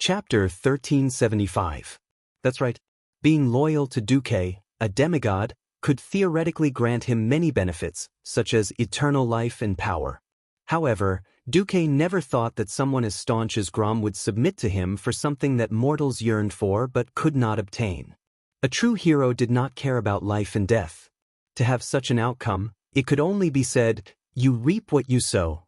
Chapter 1375. That's right. Being loyal to Deity, a demigod, could theoretically grant him many benefits, such as eternal life and power. However, Deity never thought that someone as staunch as Grom would submit to him for something that mortals yearned for but could not obtain. A true hero did not care about life and death. To have such an outcome, it could only be said, "You reap what you sow."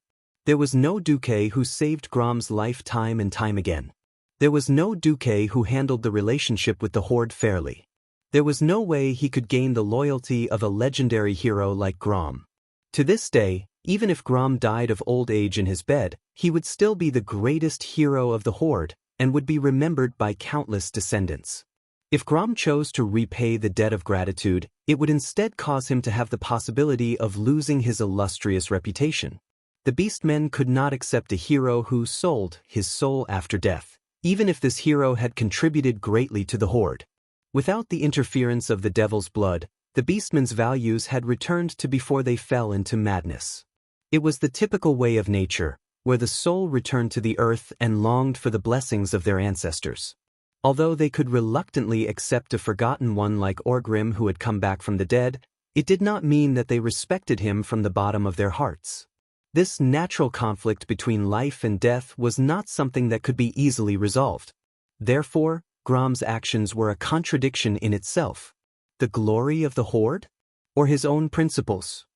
There was no Deity who saved Grom's life time and time again. There was no Deity who handled the relationship with the Horde fairly. There was no way he could gain the loyalty of a legendary hero like Grom. To this day, even if Grom died of old age in his bed, he would still be the greatest hero of the Horde, and would be remembered by countless descendants. If Grom chose to repay the debt of gratitude, it would instead cause him to have the possibility of losing his illustrious reputation. The Beastmen could not accept a hero who sold his soul after death, even if this hero had contributed greatly to the Horde. Without the interference of the Devil's blood, the Beastmen's values had returned to before they fell into madness. It was the typical way of nature, where the soul returned to the earth and longed for the blessings of their ancestors. Although they could reluctantly accept a forgotten one like Orgrim who had come back from the dead, it did not mean that they respected him from the bottom of their hearts. This natural conflict between life and death was not something that could be easily resolved. Therefore, Grom's actions were a contradiction in itself. The glory of the Horde? Or his own principles?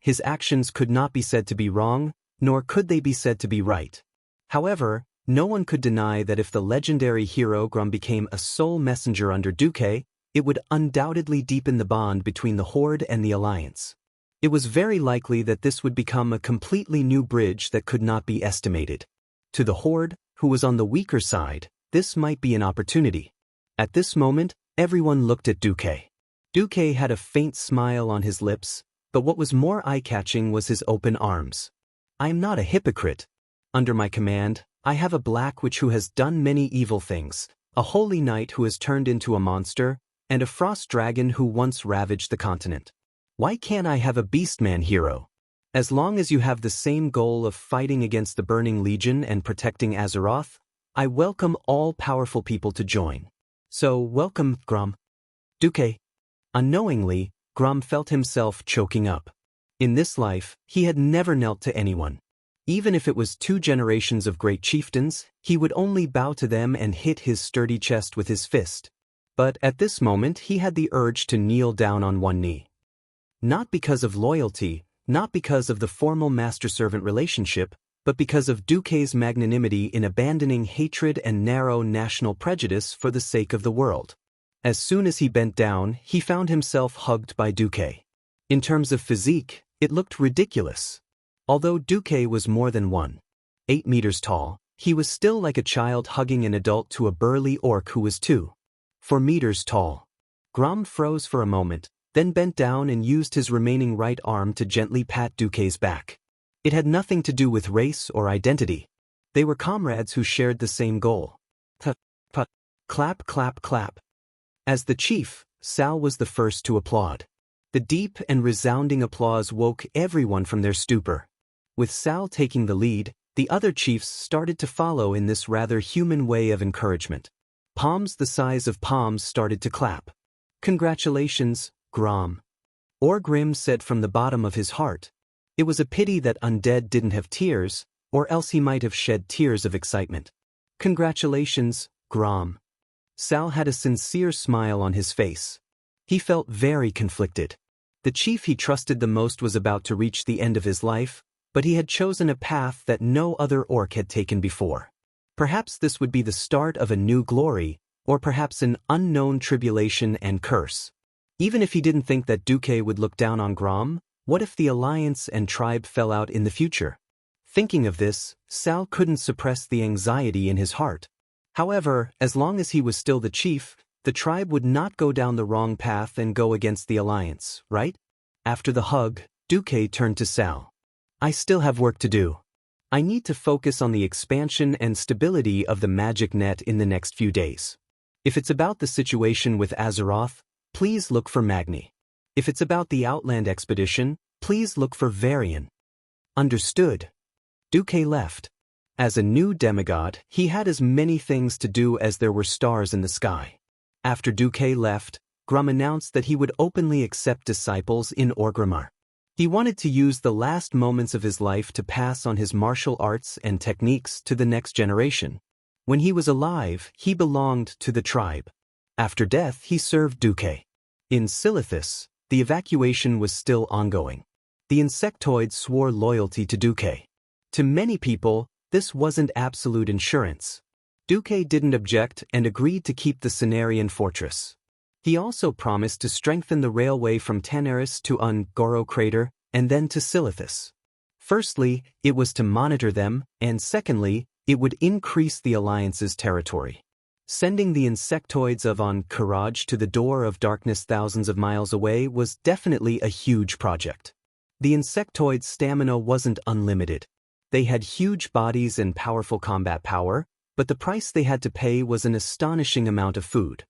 His actions could not be said to be wrong, nor could they be said to be right. However, no one could deny that if the legendary hero Grom became a sole messenger under Deity, it would undoubtedly deepen the bond between the Horde and the Alliance. It was very likely that this would become a completely new bridge that could not be estimated. To the Horde, who was on the weaker side, this might be an opportunity. At this moment, everyone looked at Deity. Deity had a faint smile on his lips, but what was more eye-catching was his open arms. "I am not a hypocrite. Under my command, I have a Black Witch who has done many evil things, a Holy Knight who has turned into a monster, and a Frost Dragon who once ravaged the continent. Why can't I have a Beastman hero? As long as you have the same goal of fighting against the Burning Legion and protecting Azeroth, I welcome all powerful people to join. So welcome, Grom." Deity. Unknowingly, Grom felt himself choking up. In this life, he had never knelt to anyone. Even if it was 2 generations of great chieftains, he would only bow to them and hit his sturdy chest with his fist. But at this moment he had the urge to kneel down on one knee. Not because of loyalty, not because of the formal master-servant relationship, but because of Deity's magnanimity in abandoning hatred and narrow national prejudice for the sake of the world. As soon as he bent down, he found himself hugged by Deity. In terms of physique, it looked ridiculous. Although Deity was more than 1.8 meters tall, he was still like a child hugging an adult to a burly orc who was 2.4 meters tall. Grom froze for a moment, then bent down and used his remaining right arm to gently pat Deity's back. It had nothing to do with race or identity. They were comrades who shared the same goal. Put. Clap, clap, clap. As the chief, Sal was the first to applaud. The deep and resounding applause woke everyone from their stupor. With Sal taking the lead, the other chiefs started to follow in this rather human way of encouragement. Palms the size of palms started to clap. "Congratulations, Grom," Orgrim said from the bottom of his heart. It was a pity that Undead didn't have tears, or else he might have shed tears of excitement. "Congratulations, Grom." Sal had a sincere smile on his face. He felt very conflicted. The chief he trusted the most was about to reach the end of his life, but he had chosen a path that no other orc had taken before. Perhaps this would be the start of a new glory, or perhaps an unknown tribulation and curse. Even if he didn't think that Deity would look down on Grom, what if the Alliance and tribe fell out in the future? Thinking of this, Sal couldn't suppress the anxiety in his heart. However, as long as he was still the chief, the tribe would not go down the wrong path and go against the Alliance, right? After the hug, Deity turned to Sal. "I still have work to do. I need to focus on the expansion and stability of the magic net in the next few days. If it's about the situation with Azeroth, please look for Magni. If it's about the Outland expedition, please look for Varian." Understood. Deity left. As a new demigod, he had as many things to do as there were stars in the sky. After Duque left, Grum announced that he would openly accept disciples in Orgrimmar. He wanted to use the last moments of his life to pass on his martial arts and techniques to the next generation. When he was alive, he belonged to the tribe. After death, he served Duque. In Silithus, the evacuation was still ongoing. The insectoids swore loyalty to Duque. To many people, this wasn't absolute insurance. Duque didn't object and agreed to keep the Cenarian fortress. He also promised to strengthen the railway from Tanaris to Ungoro Crater and then to Silithus. Firstly, it was to monitor them, and secondly, it would increase the Alliance's territory. Sending the insectoids of Karaj to the Door of Darkness thousands of miles away was definitely a huge project. The insectoids' stamina wasn't unlimited. They had huge bodies and powerful combat power, but the price they had to pay was an astonishing amount of food.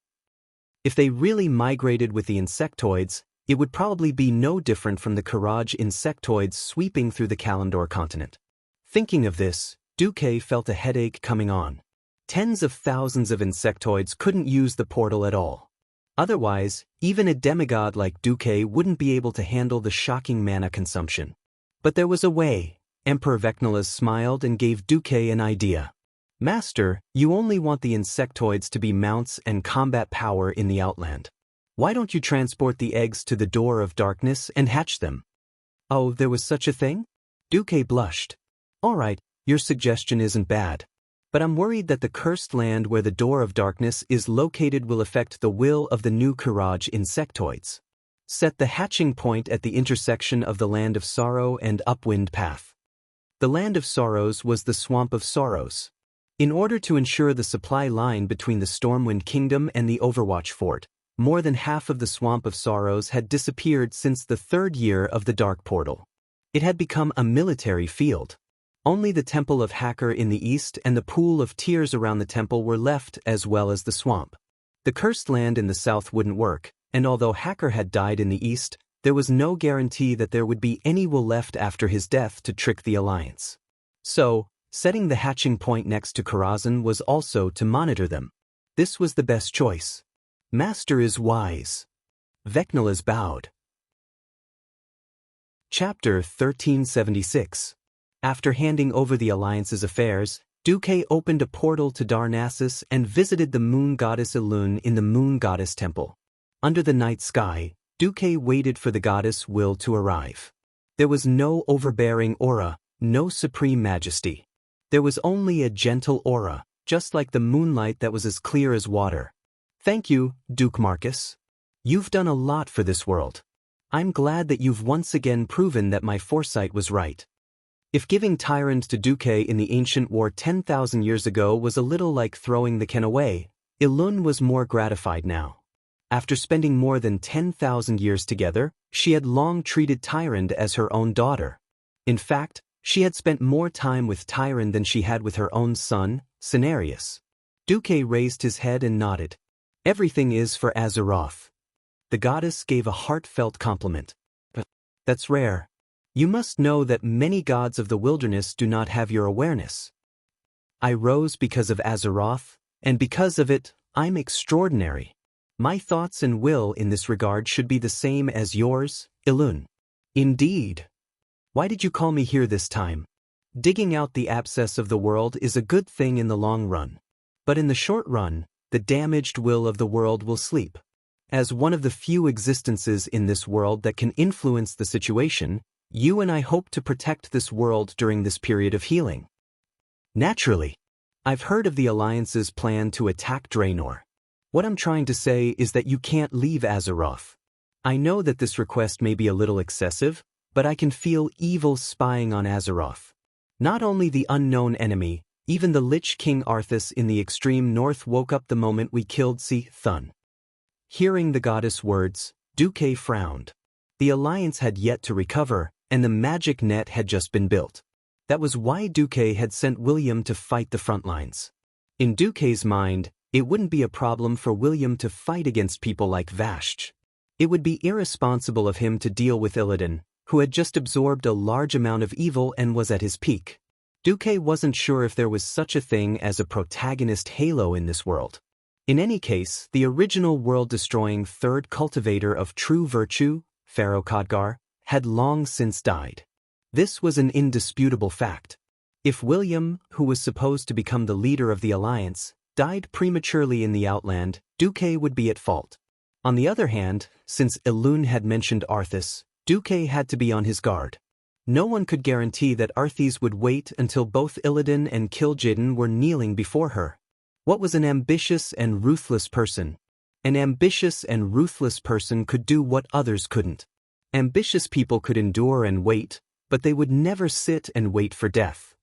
If they really migrated with the insectoids, it would probably be no different from the Karaj insectoids sweeping through the Kalimdor continent. Thinking of this, Duque felt a headache coming on. Tens of thousands of insectoids couldn't use the portal at all. Otherwise, even a demigod like Duque wouldn't be able to handle the shocking mana consumption. But there was a way. Emperor Vecnalas smiled and gave Duque an idea. Master, you only want the insectoids to be mounts and combat power in the Outland. Why don't you transport the eggs to the Door of Darkness and hatch them? Oh, there was such a thing? Duque blushed. All right, your suggestion isn't bad. But I'm worried that the cursed land where the Door of Darkness is located will affect the will of the new Karaj insectoids. Set the hatching point at the intersection of the Land of Sorrow and Upwind Path. The Land of Sorrows was the Swamp of Sorrows. In order to ensure the supply line between the Stormwind Kingdom and the Overwatch Fort, more than half of the Swamp of Sorrows had disappeared since the third year of the Dark Portal. It had become a military field. Only the Temple of Hacker in the east and the Pool of Tears around the temple were left, as well as the swamp. The cursed land in the south wouldn't work, and although Hacker had died in the east, there was no guarantee that there would be any will left after his death to trick the Alliance. So, setting the hatching point next to Karazhan was also to monitor them. This was the best choice. Master is wise. Vecnalas bowed. Chapter 1376. After handing over the Alliance's affairs, Duque opened a portal to Darnassus and visited the moon goddess Elune in the moon goddess temple. Under the night sky, Duque waited for the goddess Will to arrive. There was no overbearing aura, no supreme majesty. There was only a gentle aura, just like the moonlight that was as clear as water. Thank you, Duke Marcus. You've done a lot for this world. I'm glad that you've once again proven that my foresight was right. If giving Tyrant to Duque in the ancient war 10,000 years ago was a little like throwing the ken away, Elune was more gratified now. After spending more than 10,000 years together, she had long treated Tyrant as her own daughter. In fact, she had spent more time with Tyrant than she had with her own son, Cenarius. Duque raised his head and nodded. Everything is for Azeroth. The goddess gave a heartfelt compliment. But that's rare. You must know that many gods of the wilderness do not have your awareness. I rose because of Azeroth, and because of it, I'm extraordinary. My thoughts and will in this regard should be the same as yours, Elune. Indeed. Why did you call me here this time? Digging out the abscess of the world is a good thing in the long run. But in the short run, the damaged will of the world will sleep. As one of the few existences in this world that can influence the situation, you and I hope to protect this world during this period of healing. Naturally. I've heard of the Alliance's plan to attack Draenor. What I'm trying to say is that you can't leave Azeroth. I know that this request may be a little excessive, but I can feel evil spying on Azeroth. Not only the unknown enemy, even the Lich King Arthas in the extreme north woke up the moment we killed Thun. Hearing the goddess' words, Duque frowned. The Alliance had yet to recover, and the magic net had just been built. That was why Duque had sent William to fight the front lines. In Duque's mind, it wouldn't be a problem for William to fight against people like Vashj. It would be irresponsible of him to deal with Illidan, who had just absorbed a large amount of evil and was at his peak. Duque wasn't sure if there was such a thing as a protagonist halo in this world. In any case, the original world-destroying third cultivator of true virtue, Pharaoh Khadgar, had long since died. This was an indisputable fact. If William, who was supposed to become the leader of the Alliance, died prematurely in the Outland, Duque would be at fault. On the other hand, since Elune had mentioned Arthas, Duque had to be on his guard. No one could guarantee that Arthas would wait until both Illidan and Kil'jaeden were kneeling before her. What was an ambitious and ruthless person? An ambitious and ruthless person could do what others couldn't. Ambitious people could endure and wait, but they would never sit and wait for death.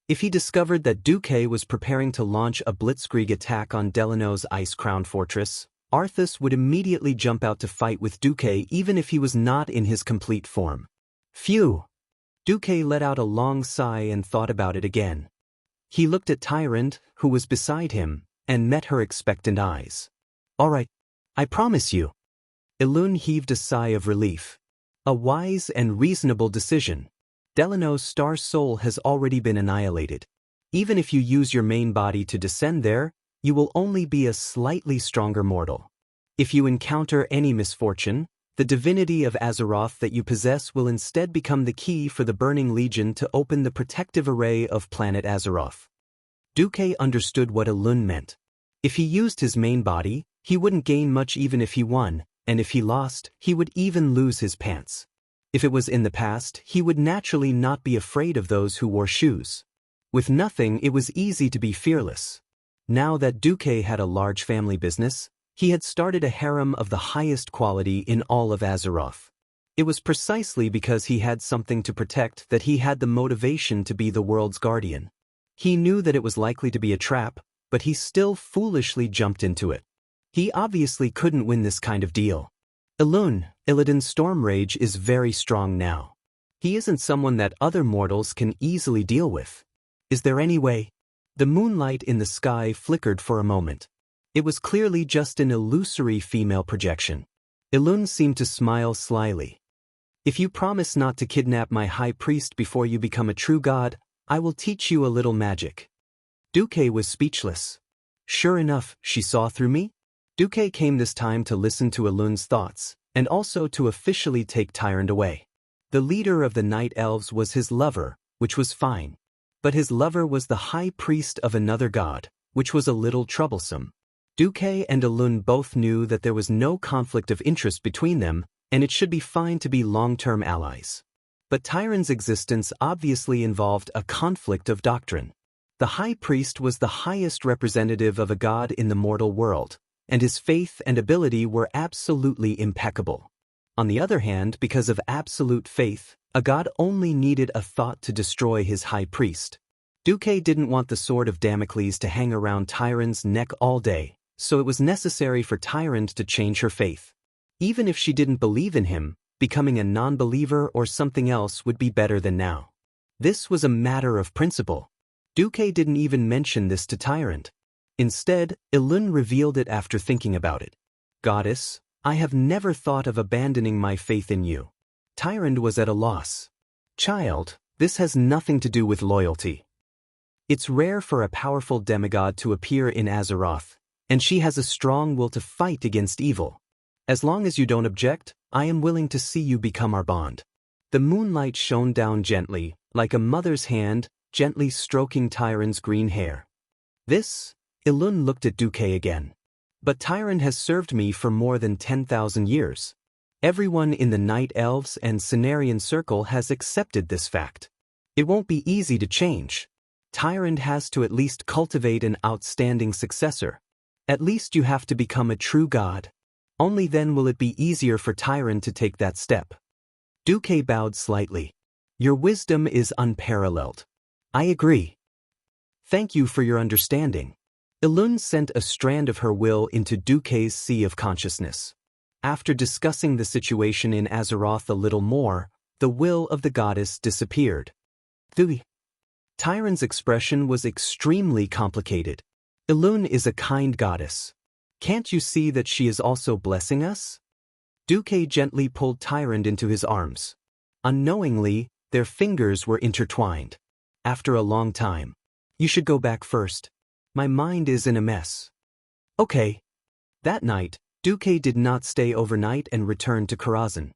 If he discovered that Duque was preparing to launch a blitzkrieg attack on Delano's ice-crowned fortress, Arthas would immediately jump out to fight with Duque even if he was not in his complete form. Phew! Duque let out a long sigh and thought about it again. He looked at Tyrande, who was beside him, and met her expectant eyes. All right, I promise you. Elune heaved a sigh of relief. A wise and reasonable decision. Delano's star soul has already been annihilated. Even if you use your main body to descend there, you will only be a slightly stronger mortal. If you encounter any misfortune, the divinity of Azeroth that you possess will instead become the key for the Burning Legion to open the protective array of planet Azeroth. Duque understood what Elune meant. If he used his main body, he wouldn't gain much even if he won, and if he lost, he would even lose his pants. If it was in the past, he would naturally not be afraid of those who wore shoes. With nothing, it was easy to be fearless. Now that Duque had a large family business, he had started a harem of the highest quality in all of Azeroth. It was precisely because he had something to protect that he had the motivation to be the world's guardian. He knew that it was likely to be a trap, but he still foolishly jumped into it. He obviously couldn't win this kind of deal. Elune, Illidan's storm rage is very strong now. He isn't someone that other mortals can easily deal with. Is there any way? The moonlight in the sky flickered for a moment. It was clearly just an illusory female projection. Elune seemed to smile slyly. If you promise not to kidnap my high priest before you become a true god, I will teach you a little magic. Duque was speechless. Sure enough, she saw through me? Duque came this time to listen to Elune's thoughts, and also to officially take Tyrande away. The leader of the Night Elves was his lover, which was fine. But his lover was the high priest of another god, which was a little troublesome. Duque and Elune both knew that there was no conflict of interest between them, and it should be fine to be long-term allies. But Tyrande's existence obviously involved a conflict of doctrine. The high priest was the highest representative of a god in the mortal world, and his faith and ability were absolutely impeccable. On the other hand, because of absolute faith, a god only needed a thought to destroy his high priest. Duque didn't want the sword of Damocles to hang around Tyrande's neck all day, so it was necessary for Tyrande to change her faith. Even if she didn't believe in him, becoming a non-believer or something else would be better than now. This was a matter of principle. Duque didn't even mention this to Tyrande. Instead, Elune revealed it after thinking about it. Goddess, I have never thought of abandoning my faith in you. Tyrande was at a loss. Child, this has nothing to do with loyalty. It's rare for a powerful demigod to appear in Azeroth, and she has a strong will to fight against evil. As long as you don't object, I am willing to see you become our bond. The moonlight shone down gently, like a mother's hand, gently stroking Tyrande's green hair. This? Elune looked at Duque again. But Tyrande has served me for more than 10,000 years. Everyone in the Night Elves and Cenarian Circle has accepted this fact. It won't be easy to change. Tyrande has to at least cultivate an outstanding successor. At least you have to become a true god. Only then will it be easier for Tyrande to take that step. Duque bowed slightly. Your wisdom is unparalleled. I agree. Thank you for your understanding. Elune sent a strand of her will into Duque's sea of consciousness. After discussing the situation in Azeroth a little more, the will of the goddess disappeared. Tyrande's expression was extremely complicated. Elune is a kind goddess. Can't you see that she is also blessing us? Duque gently pulled Tyrande into his arms. Unknowingly, their fingers were intertwined. after a long time. You should go back first. My mind is in a mess. Okay. That night, Duque did not stay overnight and returned to Karazhan.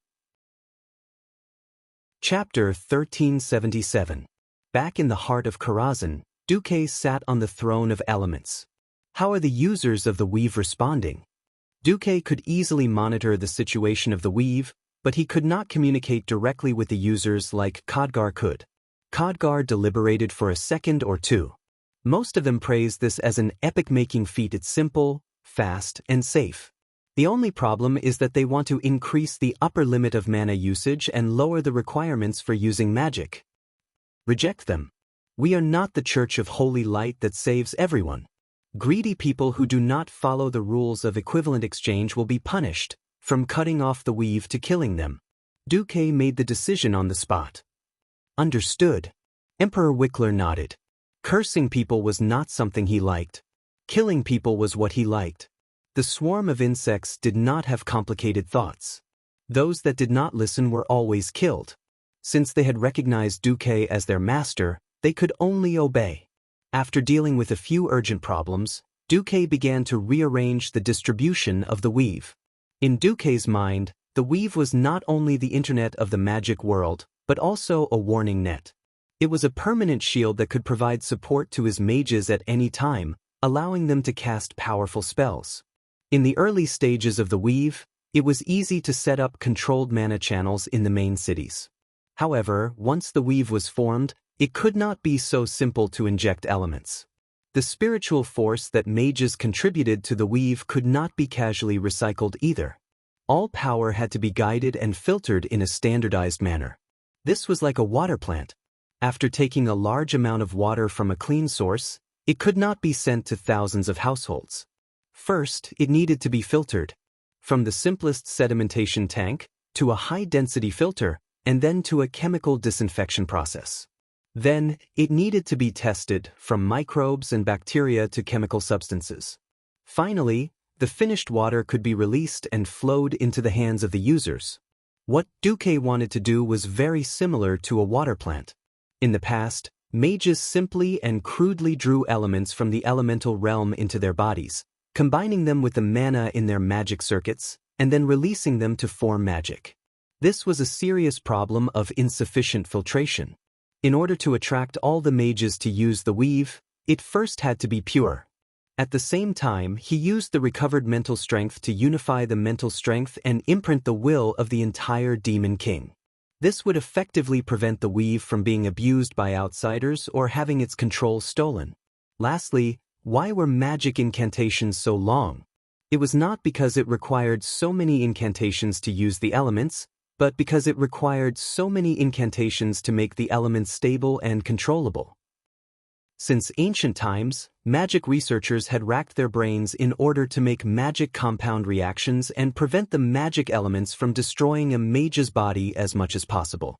Chapter 1377. Back in the heart of Karazhan, Duque sat on the throne of elements. How are the users of the weave responding? Duque could easily monitor the situation of the weave, but he could not communicate directly with the users like Khadgar could. Khadgar deliberated for a second or two. Most of them praised this as an epic-making feat. It's simple, fast, and safe. The only problem is that they want to increase the upper limit of mana usage and lower the requirements for using magic. Reject them. We are not the Church of Holy Light that saves everyone. Greedy people who do not follow the rules of equivalent exchange will be punished, from cutting off the weave to killing them. Duque made the decision on the spot. Understood. Emperor Wickler nodded. Cursing people was not something he liked. Killing people was what he liked. The swarm of insects did not have complicated thoughts. Those that did not listen were always killed. Since they had recognized Duque as their master, they could only obey. After dealing with a few urgent problems, Duque began to rearrange the distribution of the weave. In Duque's mind, the weave was not only the internet of the magic world, but also a warning net. It was a permanent shield that could provide support to his mages at any time, allowing them to cast powerful spells. In the early stages of the weave, it was easy to set up controlled mana channels in the main cities. However, once the weave was formed, it could not be so simple to inject elements. The spiritual force that mages contributed to the weave could not be casually recycled either. All power had to be guided and filtered in a standardized manner. This was like a water plant. After taking a large amount of water from a clean source, it could not be sent to thousands of households. First, it needed to be filtered. From the simplest sedimentation tank, to a high-density filter, and then to a chemical disinfection process. Then, it needed to be tested, from microbes and bacteria to chemical substances. Finally, the finished water could be released and flowed into the hands of the users. What Duque wanted to do was very similar to a water plant. In the past, mages simply and crudely drew elements from the elemental realm into their bodies, combining them with the mana in their magic circuits, and then releasing them to form magic. This was a serious problem of insufficient filtration. In order to attract all the mages to use the weave, it first had to be pure. At the same time, he used the recovered mental strength to unify the mental strength and imprint the will of the entire Demon King. This would effectively prevent the weave from being abused by outsiders or having its control stolen. Lastly, why were magic incantations so long? It was not because it required so many incantations to use the elements, but because it required so many incantations to make the elements stable and controllable. Since ancient times, magic researchers had racked their brains in order to make magic compound reactions and prevent the magic elements from destroying a mage's body as much as possible.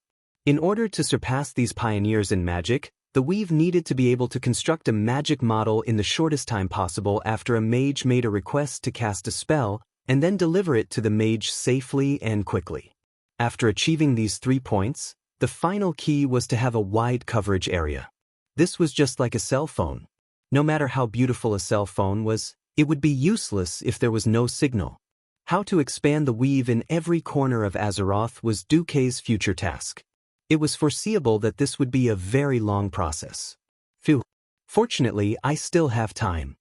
In order to surpass these pioneers in magic, the weave needed to be able to construct a magic model in the shortest time possible after a mage made a request to cast a spell, and then deliver it to the mage safely and quickly. After achieving these 3 points, the final key was to have a wide coverage area. This was just like a cell phone. No matter how beautiful a cell phone was, it would be useless if there was no signal. How to expand the weave in every corner of Azeroth was Duque's future task. It was foreseeable that this would be a very long process. Phew. Fortunately, I still have time.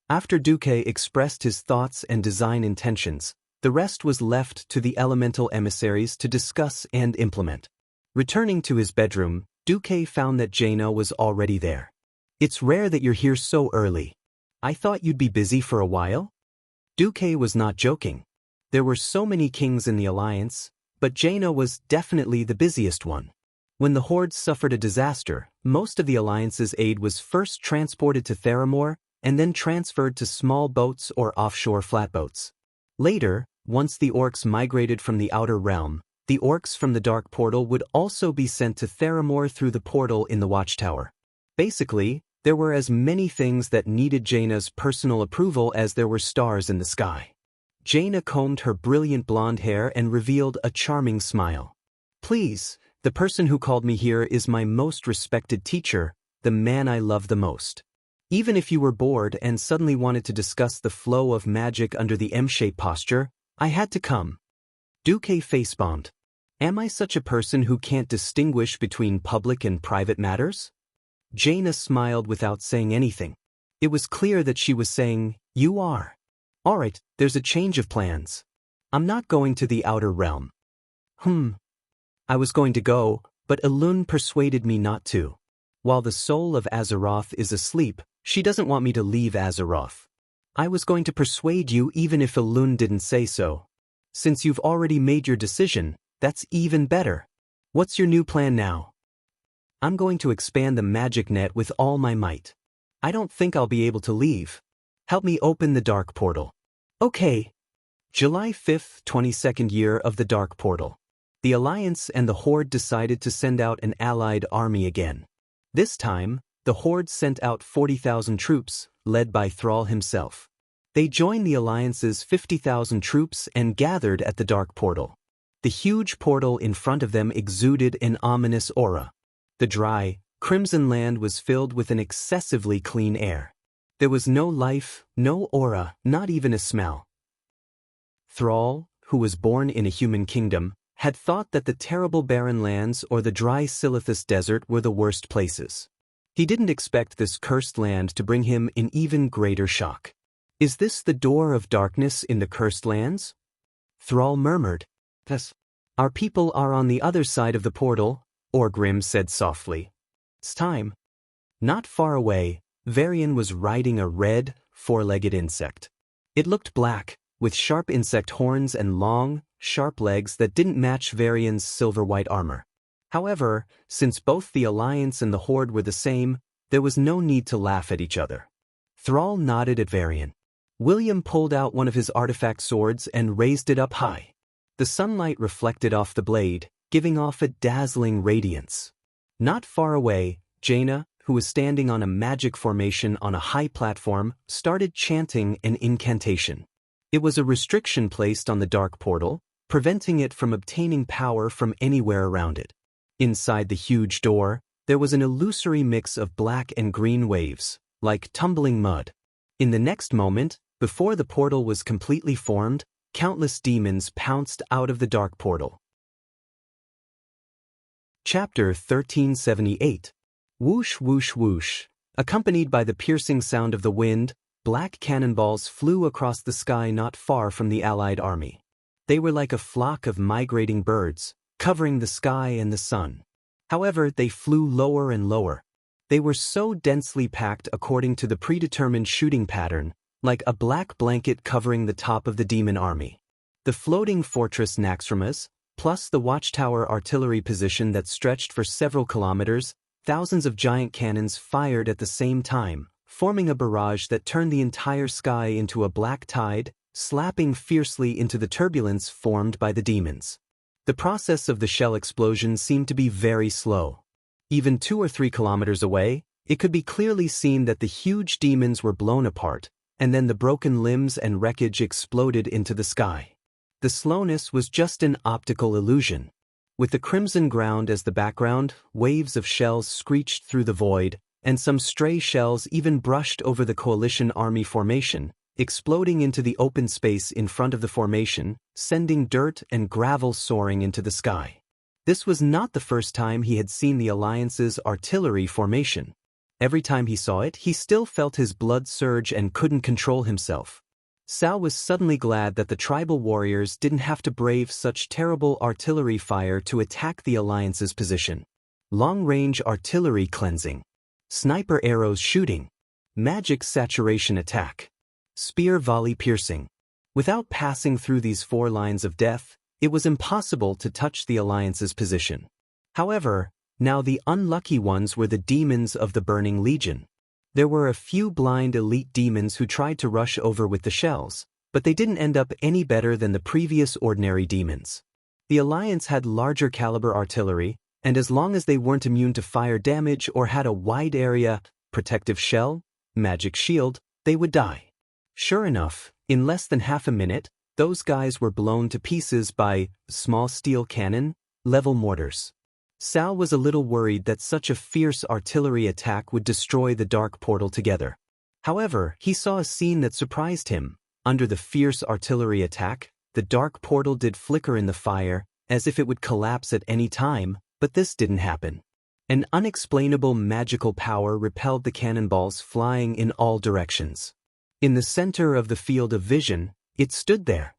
After Duque expressed his thoughts and design intentions, the rest was left to the elemental emissaries to discuss and implement. Returning to his bedroom, Duque found that Jaina was already there. It's rare that you're here so early. I thought you'd be busy for a while? Duque was not joking. There were so many kings in the Alliance, but Jaina was definitely the busiest one. When the Horde suffered a disaster, most of the Alliance's aid was first transported to Theramore and then transferred to small boats or offshore flatboats. Later, once the orcs migrated from the Outer Realm, the orcs from the Dark Portal would also be sent to Theramore through the portal in the Watchtower. Basically, there were as many things that needed Jaina's personal approval as there were stars in the sky. Jaina combed her brilliant blonde hair and revealed a charming smile. Please, The person who called me here is my most respected teacher, the man I love the most. Even if you were bored and suddenly wanted to discuss the flow of magic under the M-shaped posture, I had to come. Duque face-bombed. Am I such a person who can't distinguish between public and private matters? Jaina smiled without saying anything. It was clear that she was saying, you are. Alright, there's a change of plans. I'm not going to the outer realm. I was going to go, but Elun persuaded me not to. While the soul of Azeroth is asleep, she doesn't want me to leave Azeroth. I was going to persuade you even if Elun didn't say so. Since you've already made your decision, that's even better. What's your new plan now? I'm going to expand the magic net with all my might. I don't think I'll be able to leave. Help me open the Dark Portal. Okay. July 5th, 22nd year of the Dark Portal. The Alliance and the Horde decided to send out an allied army again. This time, the Horde sent out 40,000 troops, led by Thrall himself. They joined the Alliance's 50,000 troops and gathered at the Dark Portal. The huge portal in front of them exuded an ominous aura. The dry, crimson land was filled with an excessively clean air. There was no life, no aura, not even a smell. Thrall, who was born in a human kingdom, had thought that the terrible barren lands or the dry Silithus desert were the worst places. He didn't expect this cursed land to bring him an even greater shock. Is this the door of darkness in the cursed lands? Thrall murmured. Yes. Our people are on the other side of the portal, Orgrim said softly. It's time. Not far away, Varian was riding a red, four-legged insect. It looked black, with sharp insect horns and long, sharp legs that didn't match Varian's silver-white armor. However, since both the Alliance and the Horde were the same, there was no need to laugh at each other. Thrall nodded at Varian. William pulled out one of his artifact swords and raised it up high. The sunlight reflected off the blade, giving off a dazzling radiance. Not far away, Jaina, who was standing on a magic formation on a high platform, started chanting an incantation. It was a restriction placed on the Dark Portal, preventing it from obtaining power from anywhere around it. Inside the huge door, there was an illusory mix of black and green waves, like tumbling mud. In the next moment, before the portal was completely formed, countless demons pounced out of the Dark Portal. Chapter 1378. Whoosh whoosh whoosh. Accompanied by the piercing sound of the wind, black cannonballs flew across the sky not far from the Allied army. They were like a flock of migrating birds, covering the sky and the sun. However, they flew lower and lower. They were so densely packed according to the predetermined shooting pattern, like a black blanket covering the top of the demon army. The floating fortress Naxxramas, plus the watchtower artillery position that stretched for several kilometers, thousands of giant cannons fired at the same time, forming a barrage that turned the entire sky into a black tide, slapping fiercely into the turbulence formed by the demons. The process of the shell explosion seemed to be very slow. Even 2 or 3 kilometers away, it could be clearly seen that the huge demons were blown apart, and then the broken limbs and wreckage exploded into the sky. The slowness was just an optical illusion. With the crimson ground as the background, waves of shells screeched through the void, and some stray shells even brushed over the coalition army formation, exploding into the open space in front of the formation, sending dirt and gravel soaring into the sky. This was not the first time he had seen the Alliance's artillery formation. Every time he saw it, he still felt his blood surge and couldn't control himself. Sal was suddenly glad that the tribal warriors didn't have to brave such terrible artillery fire to attack the Alliance's position. Long-range artillery cleansing. Sniper arrows shooting. Magic saturation attack. Spear volley piercing. Without passing through these 4 lines of death, it was impossible to touch the Alliance's position. However, now the unlucky ones were the demons of the Burning Legion. There were a few blind elite demons who tried to rush over with the shells, but they didn't end up any better than the previous ordinary demons. The Alliance had larger caliber artillery, and as long as they weren't immune to fire damage or had a wide area, protective shell, magic shield, they would die. Sure enough, in less than half a minute, those guys were blown to pieces by small steel cannon, level mortars. Sal was a little worried that such a fierce artillery attack would destroy the dark portal together. However, he saw a scene that surprised him. Under the fierce artillery attack, the dark portal did flicker in the fire, as if it would collapse at any time, but this didn't happen. An unexplainable magical power repelled the cannonballs flying in all directions. In the center of the field of vision, it stood there.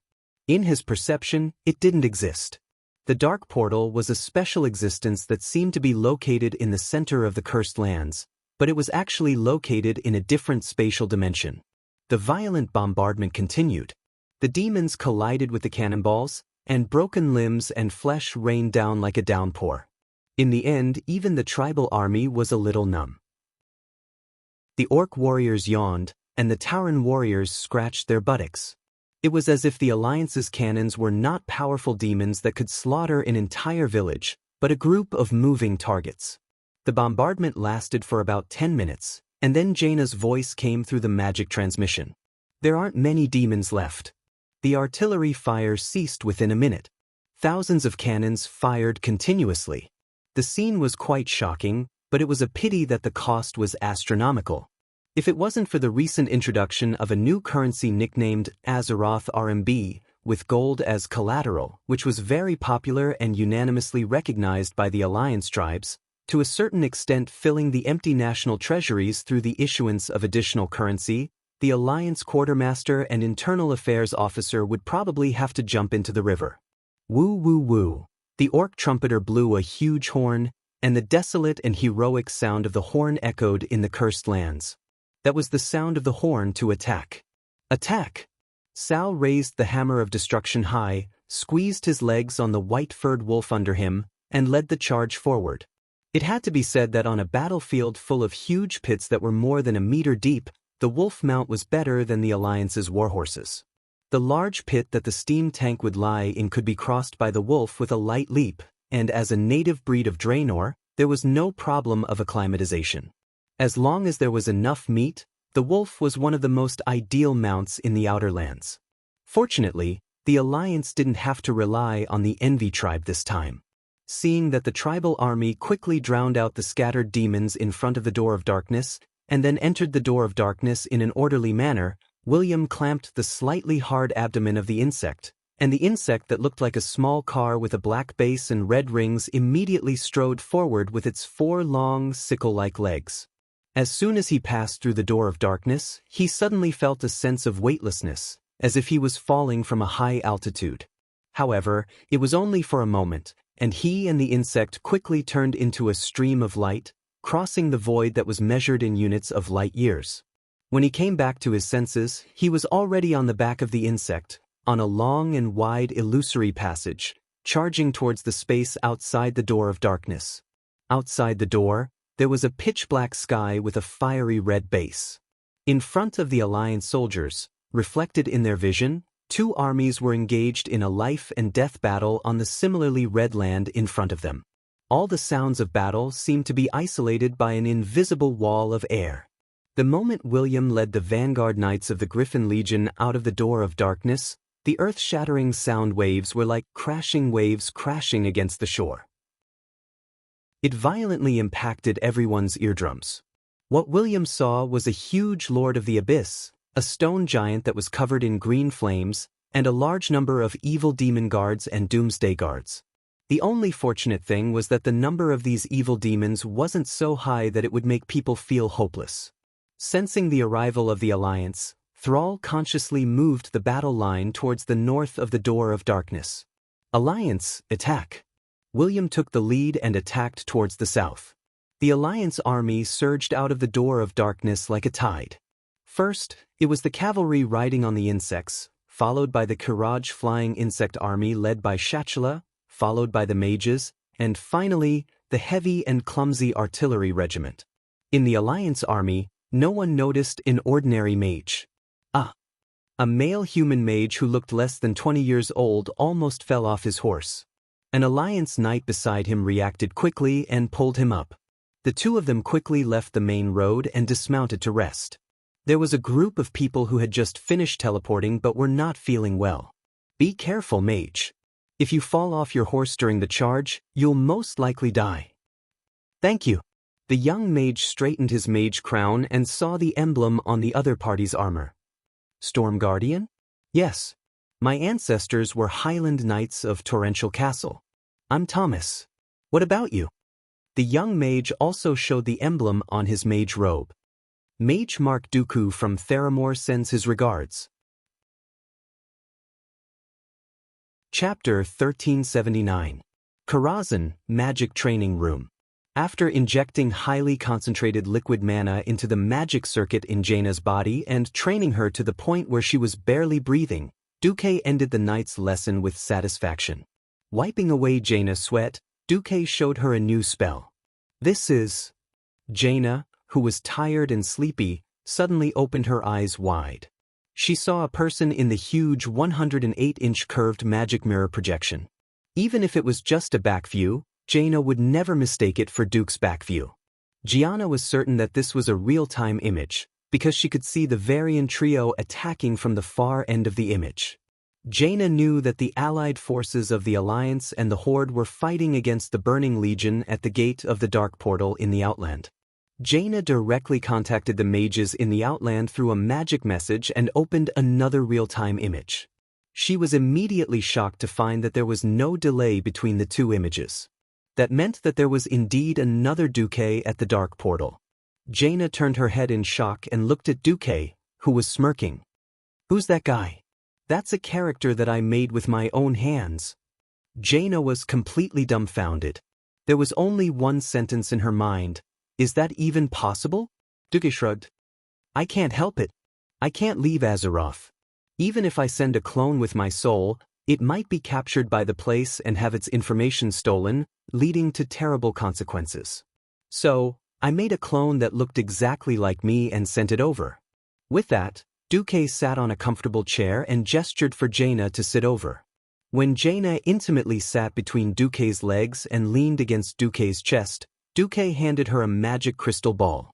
In his perception, it didn't exist. The dark portal was a special existence that seemed to be located in the center of the cursed lands, but it was actually located in a different spatial dimension. The violent bombardment continued. The demons collided with the cannonballs, and broken limbs and flesh rained down like a downpour. In the end, even the tribal army was a little numb. The orc warriors yawned, and the Tauren warriors scratched their buttocks. It was as if the Alliance's cannons were not powerful demons that could slaughter an entire village, but a group of moving targets. The bombardment lasted for about 10 minutes, and then Jaina's voice came through the magic transmission. There aren't many demons left. The artillery fire ceased within a minute. Thousands of cannons fired continuously. The scene was quite shocking, but it was a pity that the cost was astronomical. If it wasn't for the recent introduction of a new currency nicknamed Azeroth RMB, with gold as collateral, which was very popular and unanimously recognized by the Alliance tribes, to a certain extent filling the empty national treasuries through the issuance of additional currency, the Alliance quartermaster and internal affairs officer would probably have to jump into the river. Woo woo woo. The orc trumpeter blew a huge horn, and the desolate and heroic sound of the horn echoed in the cursed lands. That was the sound of the horn to attack. Attack! Sal raised the hammer of destruction high, squeezed his legs on the white-furred wolf under him, and led the charge forward. It had to be said that on a battlefield full of huge pits that were more than a meter deep, the wolf mount was better than the Alliance's warhorses. The large pit that the steam tank would lie in could be crossed by the wolf with a light leap, and as a native breed of Draenor, there was no problem of acclimatization. As long as there was enough meat, the wolf was one of the most ideal mounts in the Outer Lands. Fortunately, the Alliance didn't have to rely on the Envy tribe this time. Seeing that the tribal army quickly drowned out the scattered demons in front of the Door of Darkness, and then entered the Door of Darkness in an orderly manner, William clamped the slightly hard abdomen of the insect, and the insect that looked like a small car with a black base and red rings immediately strode forward with its 4 long, sickle-like legs. As soon as he passed through the Door of Darkness, he suddenly felt a sense of weightlessness, as if he was falling from a high altitude. However, it was only for a moment, and he and the insect quickly turned into a stream of light, crossing the void that was measured in units of light years. When he came back to his senses, he was already on the back of the insect, on a long and wide illusory passage, charging towards the space outside the Door of Darkness. Outside the door, there was a pitch-black sky with a fiery red base. In front of the Alliance soldiers, reflected in their vision, 2 armies were engaged in a life-and-death battle on the similarly red land in front of them. All the sounds of battle seemed to be isolated by an invisible wall of air. The moment William led the vanguard knights of the Griffin Legion out of the Door of Darkness, the earth-shattering sound waves were like crashing waves crashing against the shore. It violently impacted everyone's eardrums. What William saw was a huge Lord of the Abyss, a stone giant that was covered in green flames, and a large number of evil demon guards and doomsday guards. The only fortunate thing was that the number of these evil demons wasn't so high that it would make people feel hopeless. Sensing the arrival of the Alliance, Thrall consciously moved the battle line towards the north of the Door of Darkness. Alliance, attack! William took the lead and attacked towards the south. The Alliance army surged out of the Door of Darkness like a tide. First, it was the cavalry riding on the insects, followed by the Kiraj flying insect army led by Shachla, followed by the mages, and finally, the heavy and clumsy artillery regiment. In the Alliance army, no one noticed an ordinary mage. A male human mage who looked less than 20 years old almost fell off his horse. An Alliance knight beside him reacted quickly and pulled him up. The 2 of them quickly left the main road and dismounted to rest. There was a group of people who had just finished teleporting but were not feeling well. Be careful, mage. If you fall off your horse during the charge, you'll most likely die. Thank you. The young mage straightened his mage crown and saw the emblem on the other party's armor. Storm Guardian? Yes. My ancestors were Highland Knights of Torrential Castle. I'm Thomas. What about you? The young mage also showed the emblem on his mage robe. Mage Mark Dooku from Theramore sends his regards. Chapter 1379. Karazhan, Magic Training Room. After injecting highly concentrated liquid mana into the magic circuit in Jaina's body and training her to the point where she was barely breathing, Duque ended the night's lesson with satisfaction. Wiping away Jaina's sweat, Duque showed her a new spell. This is... Jaina, who was tired and sleepy, suddenly opened her eyes wide. She saw a person in the huge 108-inch curved magic mirror projection. Even if it was just a back view, Jaina would never mistake it for Duke's back view. Gianna was certain that this was a real-time image, because she could see the Varian trio attacking from the far end of the image. Jaina knew that the allied forces of the Alliance and the Horde were fighting against the Burning Legion at the gate of the Dark Portal in the Outland. Jaina directly contacted the mages in the Outland through a magic message and opened another real-time image. She was immediately shocked to find that there was no delay between the two images. That meant that there was indeed another Duque at the Dark Portal. Jaina turned her head in shock and looked at Duque, who was smirking. Who's that guy? That's a character that I made with my own hands. Jaina was completely dumbfounded. There was only one sentence in her mind. Is that even possible? Duque shrugged. I can't help it. I can't leave Azeroth. Even if I send a clone with my soul, it might be captured by the place and have its information stolen, leading to terrible consequences. So, I made a clone that looked exactly like me and sent it over. With that, Duque sat on a comfortable chair and gestured for Jaina to sit over. When Jaina intimately sat between Duque's legs and leaned against Duque's chest, Duque handed her a magic crystal ball.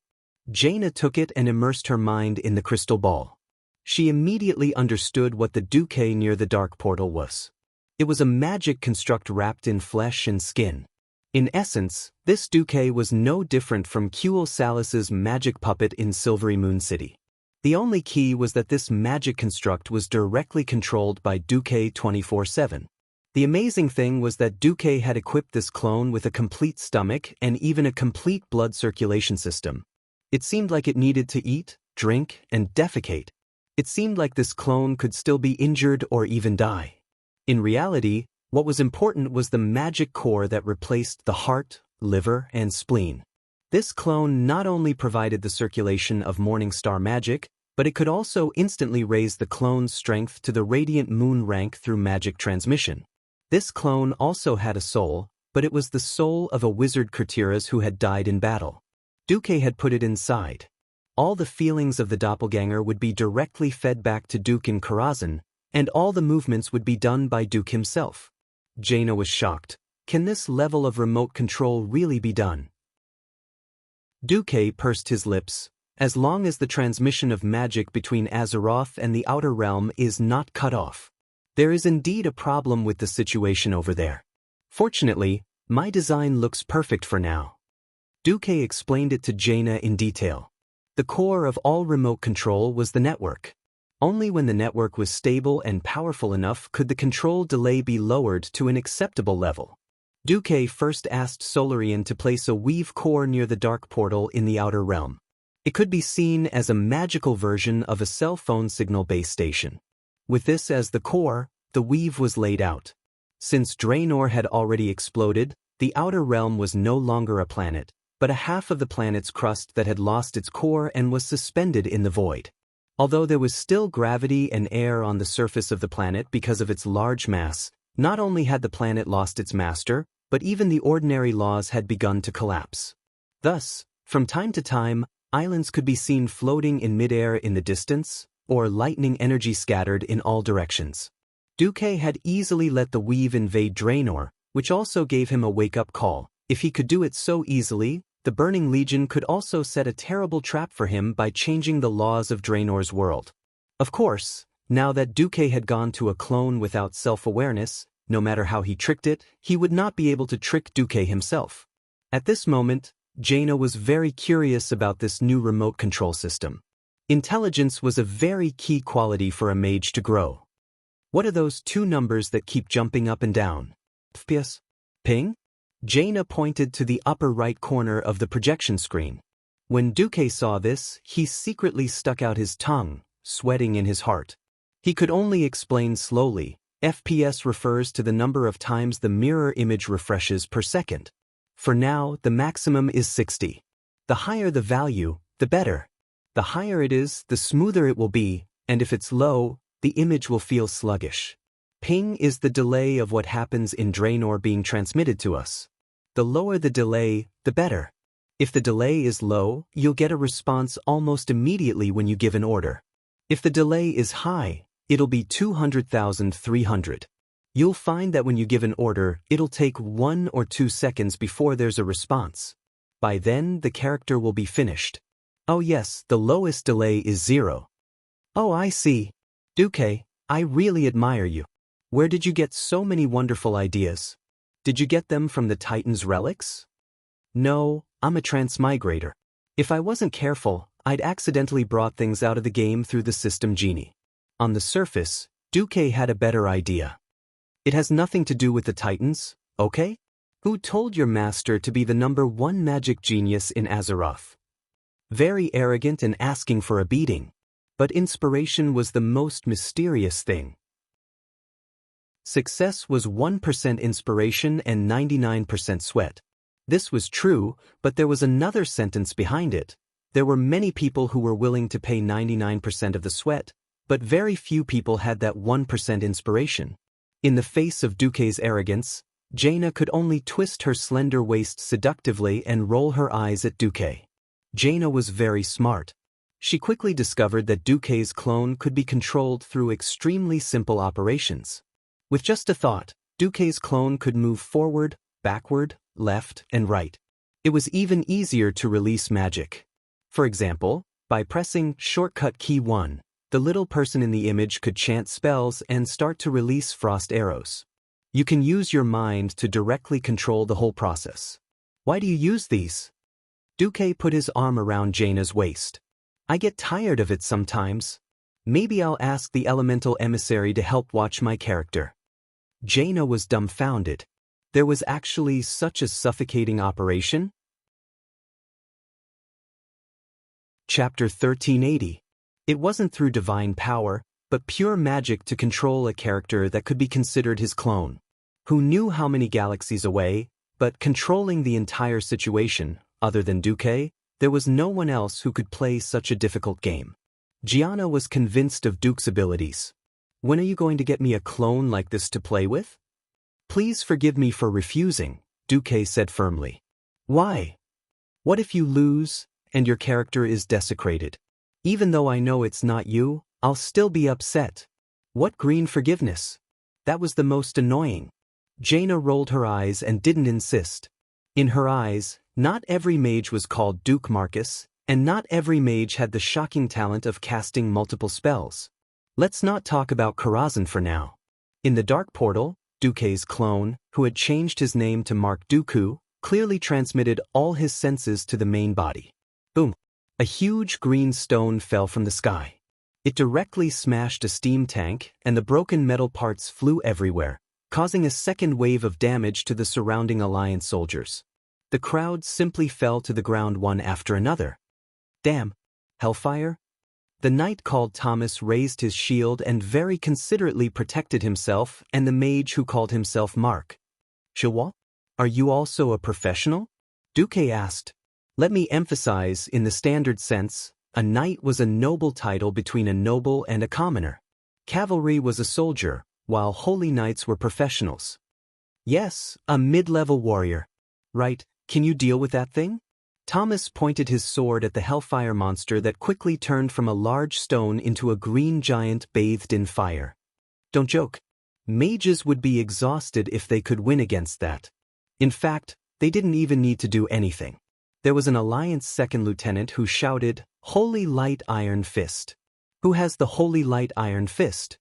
Jaina took it and immersed her mind in the crystal ball. She immediately understood what the Duque near the Dark Portal was. It was a magic construct wrapped in flesh and skin. In essence, this Duque was no different from Kuel Salas's magic puppet in Silvery Moon City. The only key was that this magic construct was directly controlled by Duque 24/7. The amazing thing was that Duque had equipped this clone with a complete stomach and even a complete blood circulation system. It seemed like it needed to eat, drink, and defecate. It seemed like this clone could still be injured or even die. In reality, what was important was the magic core that replaced the heart, liver, and spleen. This clone not only provided the circulation of Morningstar magic, but it could also instantly raise the clone's strength to the Radiant Moon rank through magic transmission. This clone also had a soul, but it was the soul of a wizard Kurtiras who had died in battle. Duque had put it inside. All the feelings of the doppelganger would be directly fed back to Duke in Karazhan, and all the movements would be done by Duke himself. Jaina was shocked. Can this level of remote control really be done? Duque pursed his lips. As long as the transmission of magic between Azeroth and the Outer Realm is not cut off. There is indeed a problem with the situation over there. Fortunately, my design looks perfect for now. Duque explained it to Jaina in detail. The core of all remote control was the network. Only when the network was stable and powerful enough could the control delay be lowered to an acceptable level. Duque first asked Solarian to place a weave core near the Dark Portal in the Outer Realm. It could be seen as a magical version of a cell phone signal base station. With this as the core, the weave was laid out. Since Draenor had already exploded, the Outer Realm was no longer a planet, but a half of the planet's crust that had lost its core and was suspended in the void. Although there was still gravity and air on the surface of the planet because of its large mass, not only had the planet lost its master, but even the ordinary laws had begun to collapse. Thus, from time to time, islands could be seen floating in midair in the distance, or lightning energy scattered in all directions. Duque had easily let the weave invade Draenor, which also gave him a wake-up call. If he could do it so easily, the Burning Legion could also set a terrible trap for him by changing the laws of Draenor's world. Of course, now that Duque had gone to a clone without self-awareness, No matter how he tricked it, he would not be able to trick Duque himself. At this moment, Jaina was very curious about this new remote control system. Intelligence was a very key quality for a mage to grow. What are those two numbers that keep jumping up and down? FPS? Ping? Jaina pointed to the upper right corner of the projection screen. When Duque saw this, he secretly stuck out his tongue, sweating in his heart. He could only explain slowly. FPS refers to the number of times the mirror image refreshes per second. For now, the maximum is 60. The higher the value, the better. The higher it is, the smoother it will be, and if it's low, the image will feel sluggish. Ping is the delay of what happens in Draenor being transmitted to us. The lower the delay, the better. If the delay is low, you'll get a response almost immediately when you give an order. If the delay is high, it'll be 200,300. You'll find that when you give an order, it'll take 1 or 2 seconds before there's a response. By then, the character will be finished. Oh yes, the lowest delay is 0. Oh, I see. Duque, I really admire you. Where did you get so many wonderful ideas? Did you get them from the Titan's relics? No, I'm a transmigrator. If I wasn't careful, I'd accidentally brought things out of the game through the system genie. On the surface, Duque had a better idea. It has nothing to do with the Titans, okay? Who told your master to be the #1 magic genius in Azeroth? Very arrogant and asking for a beating. But inspiration was the most mysterious thing. Success was 1% inspiration and 99% sweat. This was true, but there was another sentence behind it. There were many people who were willing to pay 99% of the sweat, but very few people had that 1% inspiration. In the face of Duque's arrogance, Jaina could only twist her slender waist seductively and roll her eyes at Duque. Jaina was very smart. She quickly discovered that Duque's clone could be controlled through extremely simple operations. With just a thought, Duque's clone could move forward, backward, left, and right. It was even easier to release magic. For example, by pressing shortcut key 1, the little person in the image could chant spells and start to release frost arrows. You can use your mind to directly control the whole process. Why do you use these? Duque put his arm around Jaina's waist. I get tired of it sometimes. Maybe I'll ask the elemental emissary to help watch my character. Jaina was dumbfounded. There was actually such a suffocating operation? Chapter 1380. It wasn't through divine power, but pure magic to control a character that could be considered his clone. Who knew how many galaxies away, but controlling the entire situation, other than Duque, there was no one else who could play such a difficult game. Gianna was convinced of Duque's abilities. When are you going to get me a clone like this to play with? Please forgive me for refusing, Duque said firmly. Why? What if you lose, and your character is desecrated? Even though I know it's not you, I'll still be upset. What green forgiveness? That was the most annoying. Jaina rolled her eyes and didn't insist. In her eyes, not every mage was called Duke Marcus, and not every mage had the shocking talent of casting multiple spells. Let's not talk about Karazhan for now. In the Dark Portal, Duque's clone, who had changed his name to Mark Dooku, clearly transmitted all his senses to the main body. Boom! A huge green stone fell from the sky. It directly smashed a steam tank, and the broken metal parts flew everywhere, causing a second wave of damage to the surrounding Alliance soldiers. The crowd simply fell to the ground one after another. Damn! Hellfire? The knight called Thomas raised his shield and very considerately protected himself and the mage who called himself Mark. Chihuahua? Are you also a professional? Duque asked. Let me emphasize, in the standard sense, a knight was a noble title between a noble and a commoner. Cavalry was a soldier, while holy knights were professionals. Yes, a mid-level warrior. Right, can you deal with that thing? Thomas pointed his sword at the hellfire monster that quickly turned from a large stone into a green giant bathed in fire. Don't joke. Mages would be exhausted if they could win against that. In fact, they didn't even need to do anything. There was an Alliance second lieutenant who shouted, "Holy Light Iron Fist." Who has the Holy Light Iron Fist?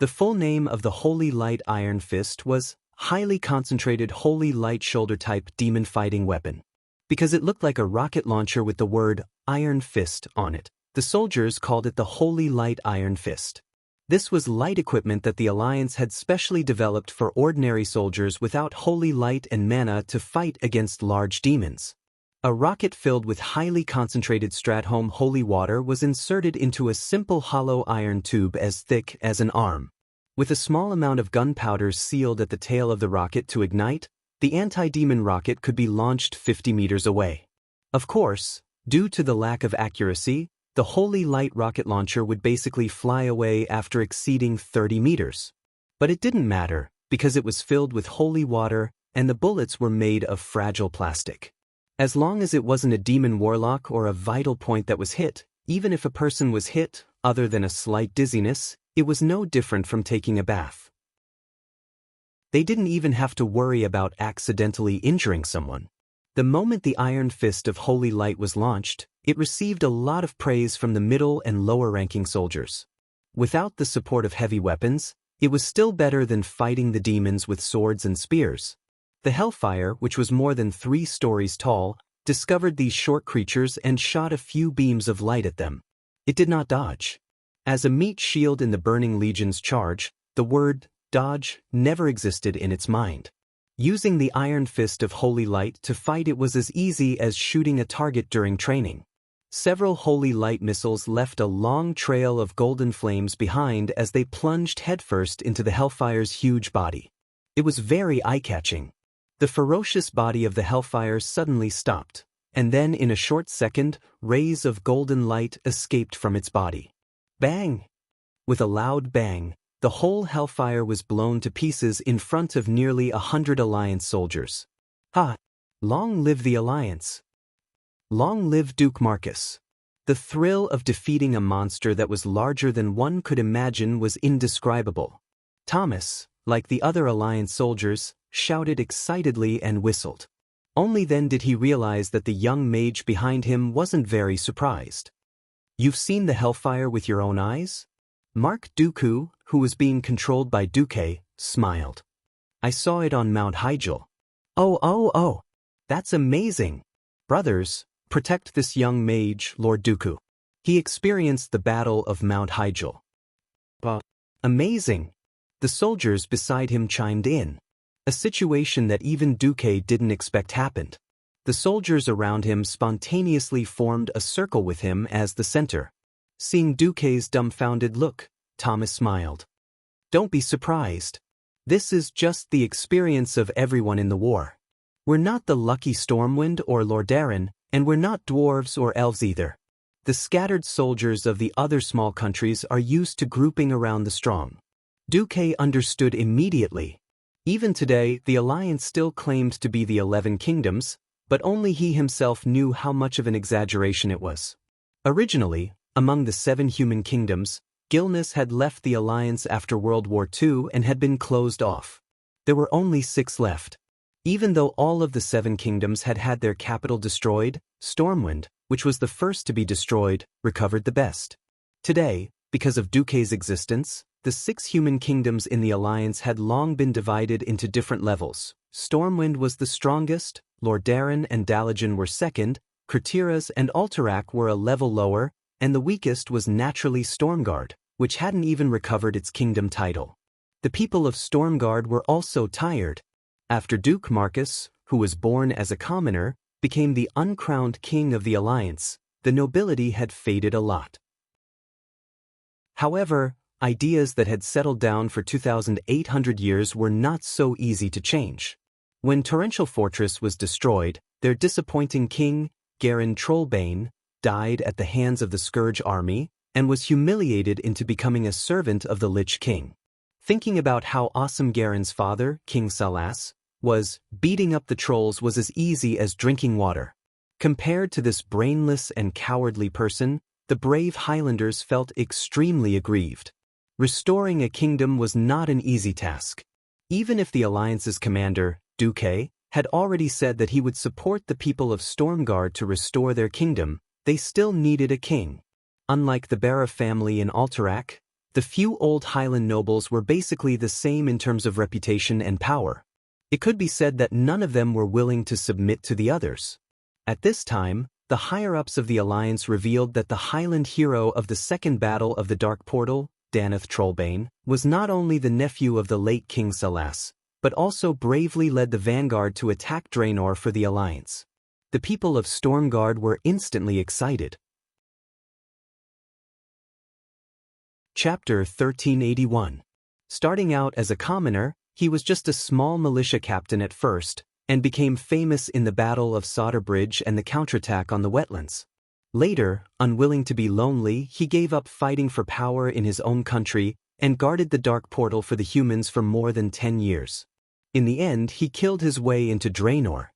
The full name of the Holy Light Iron Fist was Highly Concentrated Holy Light Shoulder Type Demon Fighting Weapon. Because it looked like a rocket launcher with the word Iron Fist on it, the soldiers called it the Holy Light Iron Fist. This was light equipment that the Alliance had specially developed for ordinary soldiers without holy light and mana to fight against large demons. A rocket filled with highly concentrated Stratholme holy water was inserted into a simple hollow iron tube as thick as an arm. With a small amount of gunpowder sealed at the tail of the rocket to ignite, the anti-demon rocket could be launched 50 meters away. Of course, due to the lack of accuracy, the Holy Light rocket launcher would basically fly away after exceeding 30 meters. But it didn't matter, because it was filled with holy water and the bullets were made of fragile plastic. As long as it wasn't a demon warlock or a vital point that was hit, even if a person was hit, other than a slight dizziness, it was no different from taking a bath. They didn't even have to worry about accidentally injuring someone. The moment the Iron Fist of Holy Light was launched, it received a lot of praise from the middle and lower-ranking soldiers. Without the support of heavy weapons, it was still better than fighting the demons with swords and spears. The Hellfire, which was more than 3 stories tall, discovered these short creatures and shot a few beams of light at them. It did not dodge. As a meat shield in the Burning Legion's charge, the word dodge never existed in its mind. Using the Iron Fist of Holy Light to fight it was as easy as shooting a target during training. Several Holy Light missiles left a long trail of golden flames behind as they plunged headfirst into the Hellfire's huge body. It was very eye-catching. The ferocious body of the Hellfire suddenly stopped, and then in a short second, rays of golden light escaped from its body. Bang! With a loud bang, the whole Hellfire was blown to pieces in front of nearly 100 Alliance soldiers. Ha! Long live the Alliance! Long live Duke Marcus! The thrill of defeating a monster that was larger than one could imagine was indescribable. Thomas, like the other Alliance soldiers, shouted excitedly and whistled. Only then did he realize that the young mage behind him wasn't very surprised. You've seen the Hellfire with your own eyes? Mark Dooku, who was being controlled by Duque, smiled. I saw it on Mount Hyjal. Oh, that's amazing. Brothers, protect this young mage, Lord Dooku. He experienced the Battle of Mount Hyjal. Amazing. The soldiers beside him chimed in. A situation that even Duque didn't expect happened. The soldiers around him spontaneously formed a circle with him as the center. Seeing Duque's dumbfounded look, Thomas smiled. Don't be surprised. This is just the experience of everyone in the war. We're not the lucky Stormwind or Lordaeron, and we're not dwarves or elves either. The scattered soldiers of the other small countries are used to grouping around the strong. Duque understood immediately. Even today, the Alliance still claimed to be the 11 kingdoms, but only he himself knew how much of an exaggeration it was. Originally, among the 7 human kingdoms, Gilneas had left the Alliance after World War II and had been closed off. There were only 6 left. Even though all of the 7 kingdoms had had their capital destroyed, Stormwind, which was the first to be destroyed, recovered the best. Today, because of Duque's existence, the 6 human kingdoms in the Alliance had long been divided into different levels. Stormwind was the strongest, Lordaeron and Dalagen were second, Kurtiras and Alterac were a level lower, and the weakest was naturally Stormguard, which hadn't even recovered its kingdom title. The people of Stormguard were also tired. After Duke Marcus, who was born as a commoner, became the uncrowned king of the Alliance, the nobility had faded a lot. However, ideas that had settled down for 2,800 years were not so easy to change. When Torrential Fortress was destroyed, their disappointing king, Garen Trollbane, died at the hands of the Scourge army and was humiliated into becoming a servant of the Lich King. Thinking about how awesome Garen's father, King Salas, was, beating up the trolls was as easy as drinking water. Compared to this brainless and cowardly person, the brave Highlanders felt extremely aggrieved. Restoring a kingdom was not an easy task. Even if the Alliance's commander, Duque, had already said that he would support the people of Stormguard to restore their kingdom, they still needed a king. Unlike the Barra family in Alterac, The few old Highland nobles were basically the same in terms of reputation and power. It could be said that none of them were willing to submit to the others. At this time, the higher-ups of the alliance revealed that the Highland hero of the Second Battle of the Dark Portal, Danath Trollbane, was not only the nephew of the late King Salas, but also bravely led the vanguard to attack Draenor for the alliance. The people of Stormguard were instantly excited. Chapter 1381. Starting out as a commoner, he was just a small militia captain at first, and became famous in the Battle of Sodder Bridge and the counterattack on the wetlands. Later, unwilling to be lonely, he gave up fighting for power in his own country and guarded the Dark Portal for the humans for more than 10 years. In the end, he killed his way into Draenor.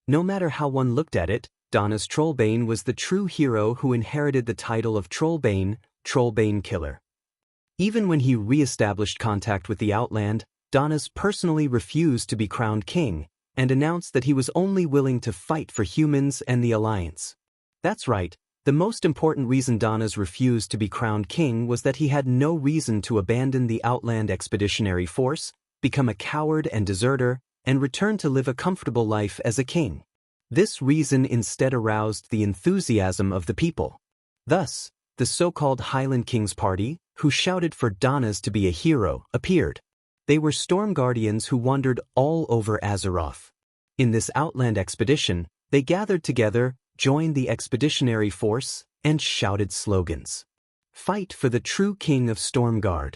No matter how one looked at it, Danath Trollbane was the true hero who inherited the title of Trollbane, Trollbane Killer. Even when he re-established contact with the Outland, Danath personally refused to be crowned king, and announced that he was only willing to fight for humans and the Alliance. That's right, the most important reason Danath refused to be crowned king was that he had no reason to abandon the Outland Expeditionary Force, become a coward and deserter, and return to live a comfortable life as a king. This reason instead aroused the enthusiasm of the people. Thus, the so-called Highland King's Party, who shouted for Danath to be a hero, appeared. They were storm guardians who wandered all over Azeroth. In this Outland expedition, they gathered together, joined the expeditionary force, and shouted slogans. Fight for the true king of Stormguard.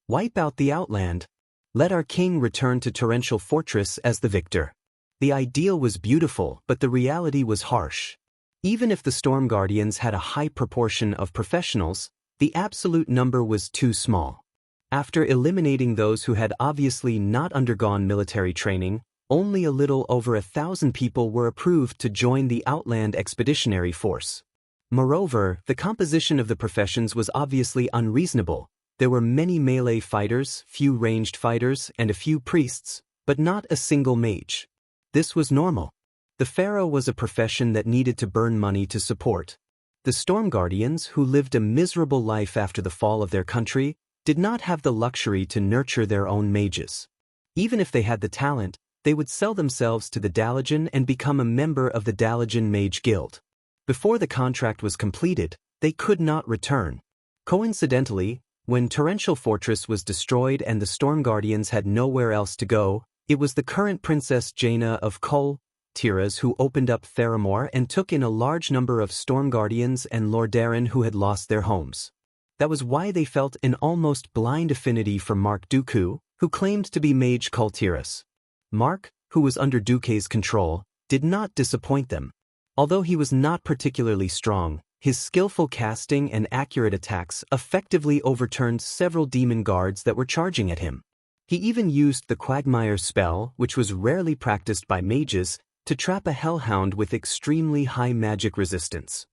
Wipe out the Outland. Let our king return to Torrential Fortress as the victor. The ideal was beautiful, but the reality was harsh. Even if the Storm Guardians had a high proportion of professionals, the absolute number was too small. After eliminating those who had obviously not undergone military training, only a little over 1,000 people were approved to join the Outland Expeditionary Force. Moreover, the composition of the professions was obviously unreasonable. There were many melee fighters, few ranged fighters, and a few priests, but not a single mage. This was normal. The Pharaoh was a profession that needed to burn money to support. The Storm Guardians, who lived a miserable life after the fall of their country, did not have the luxury to nurture their own mages. Even if they had the talent, they would sell themselves to the Dalajan and become a member of the Dalajan Mage Guild. Before the contract was completed, they could not return. Coincidentally, when Torrential Fortress was destroyed and the Storm Guardians had nowhere else to go, it was the current Princess Jaina of Kul Tiras who opened up Theramore and took in a large number of Storm Guardians and Lordaeron who had lost their homes. That was why they felt an almost blind affinity for Mark Dooku, who claimed to be Mage Kul Tiras. Mark, who was under Dooku's control, did not disappoint them. Although he was not particularly strong, his skillful casting and accurate attacks effectively overturned several demon guards that were charging at him. He even used the Quagmire spell, which was rarely practiced by mages, to trap a hellhound with extremely high magic resistance.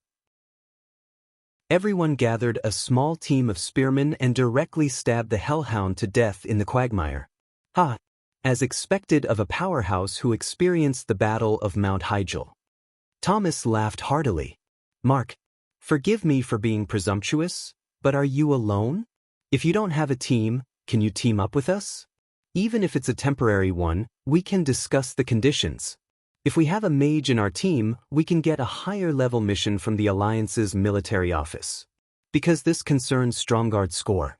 Everyone gathered a small team of spearmen and directly stabbed the hellhound to death in the Quagmire. Ha! As expected of a powerhouse who experienced the Battle of Mount Hyjal. Thomas laughed heartily. Mark, forgive me for being presumptuous, but are you alone? If you don't have a team, can you team up with us? Even if it's a temporary one, we can discuss the conditions. If we have a mage in our team, we can get a higher level mission from the Alliance's military office. Because this concerns Stromguard's score.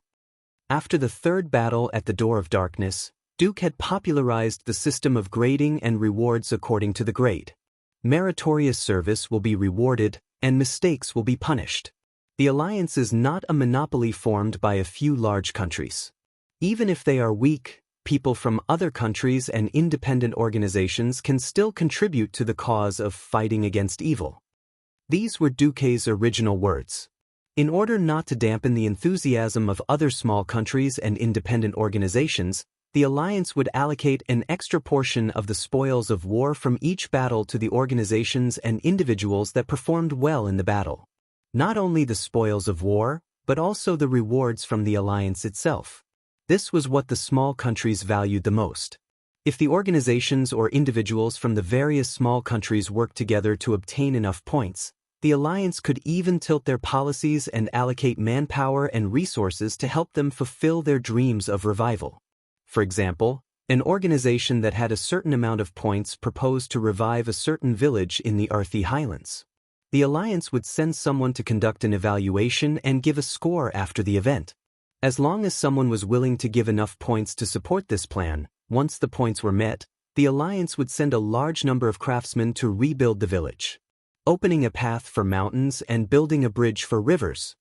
After the third battle at the Door of Darkness, Duke had popularized the system of grading and rewards according to the grade. Meritorious service will be rewarded, and mistakes will be punished. The Alliance is not a monopoly formed by a few large countries. Even if they are weak, people from other countries and independent organizations can still contribute to the cause of fighting against evil. These were Duque's original words. In order not to dampen the enthusiasm of other small countries and independent organizations, the Alliance would allocate an extra portion of the spoils of war from each battle to the organizations and individuals that performed well in the battle. Not only the spoils of war, but also the rewards from the Alliance itself. This was what the small countries valued the most. If the organizations or individuals from the various small countries worked together to obtain enough points, The alliance could even tilt their policies and allocate manpower and resources to help them fulfill their dreams of revival. For example, an organization that had a certain amount of points proposed to revive a certain village in the Arthi Highlands. The alliance would send someone to conduct an evaluation and give a score after the event. As long as someone was willing to give enough points to support this plan, once the points were met, the alliance would send a large number of craftsmen to rebuild the village, opening a path for mountains and building a bridge for rivers.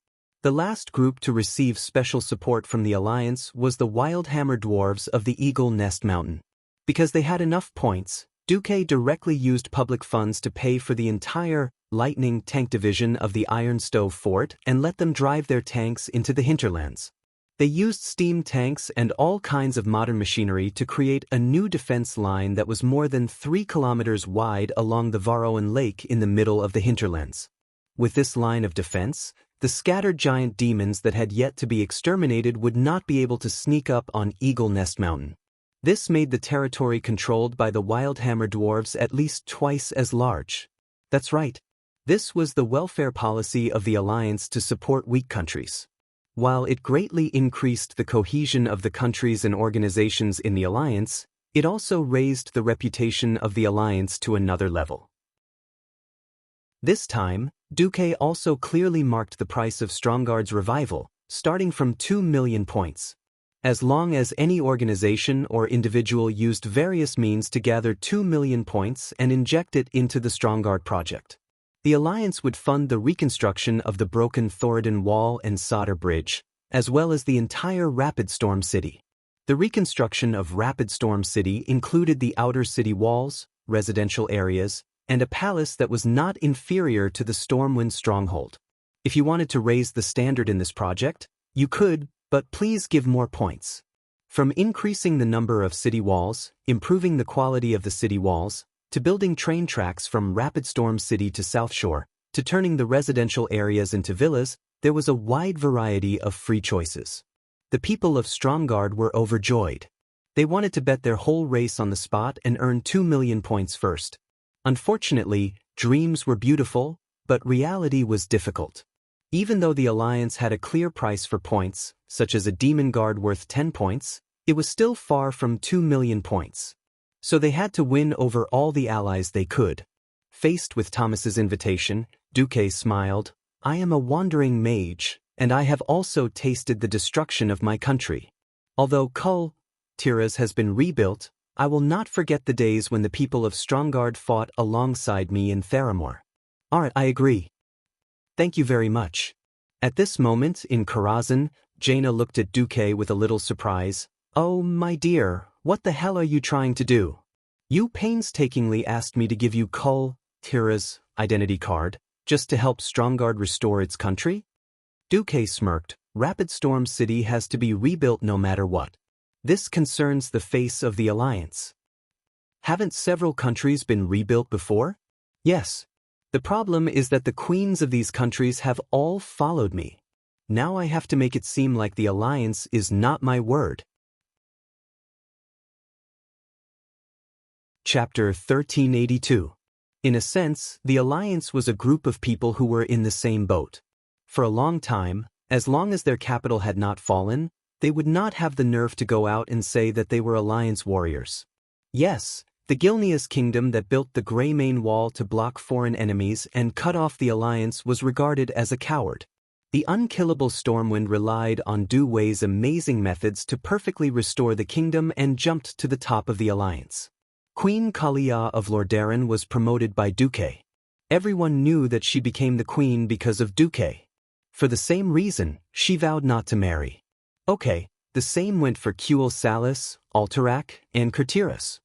The last group to receive special support from the alliance was the Wildhammer Dwarves of the Eagle Nest Mountain. Because they had enough points, Duque directly used public funds to pay for the entire Lightning Tank Division of the Iron Stove Fort and let them drive their tanks into the hinterlands. They used steam tanks and all kinds of modern machinery to create a new defense line that was more than 3 kilometers wide along the Varoan Lake in the middle of the hinterlands. With this line of defense, the scattered giant demons that had yet to be exterminated would not be able to sneak up on Eagle Nest Mountain. This made the territory controlled by the Wildhammer Dwarves at least twice as large. That's right. This was the welfare policy of the alliance to support weak countries. While it greatly increased the cohesion of the countries and organizations in the alliance, it also raised the reputation of the alliance to another level. This time, Duque also clearly marked the price of Stromgarde's revival, starting from 2 million points. As long as any organization or individual used various means to gather 2 million points and inject it into the Stromgarde project, the alliance would fund the reconstruction of the broken Thoradin Wall and Solder Bridge, as well as the entire Rapid Storm City. The reconstruction of Rapid Storm City included the outer city walls, residential areas, and a palace that was not inferior to the Stormwind stronghold. If you wanted to raise the standard in this project, you could, but please give more points. From increasing the number of city walls, improving the quality of the city walls, to building train tracks from Rapid Storm City to South Shore, to turning the residential areas into villas, there was a wide variety of free choices. The people of Stromgarde were overjoyed. They wanted to bet their whole race on the spot and earn 2 million points first. Unfortunately, dreams were beautiful, but reality was difficult. Even though the alliance had a clear price for points, such as a demon guard worth 10 points, it was still far from 2 million points. So they had to win over all the allies they could. Faced with Thomas's invitation, Duque smiled. I am a wandering mage, and I have also tasted the destruction of my country. Although Kul Tiras has been rebuilt, I will not forget the days when the people of Stromgarde fought alongside me in Theramore. Alright, I agree. Thank you very much. At this moment in Karazhan, Jaina looked at Duque with a little surprise. Oh, my dear, what the hell are you trying to do? You painstakingly asked me to give you Kul Tira's identity card, just to help Stromgarde restore its country? Duque smirked. Rapid Storm City has to be rebuilt no matter what. This concerns the face of the alliance. Haven't several countries been rebuilt before? Yes. The problem is that the queens of these countries have all followed me. Now I have to make it seem like the alliance is not my word. Chapter 1382. In a sense, the alliance was a group of people who were in the same boat. For a long time, as long as their capital had not fallen, they would not have the nerve to go out and say that they were alliance warriors. Yes, the Gilneas kingdom that built the Greymane Wall to block foreign enemies and cut off the alliance was regarded as a coward. The unkillable Stormwind relied on Duwe's amazing methods to perfectly restore the kingdom and jumped to the top of the alliance. Queen Kalia of Lordaeron was promoted by Duque. Everyone knew that she became the queen because of Duque. For the same reason, she vowed not to marry. Okay, the same went for Kuel Salis, Alterac, and Kurtiras.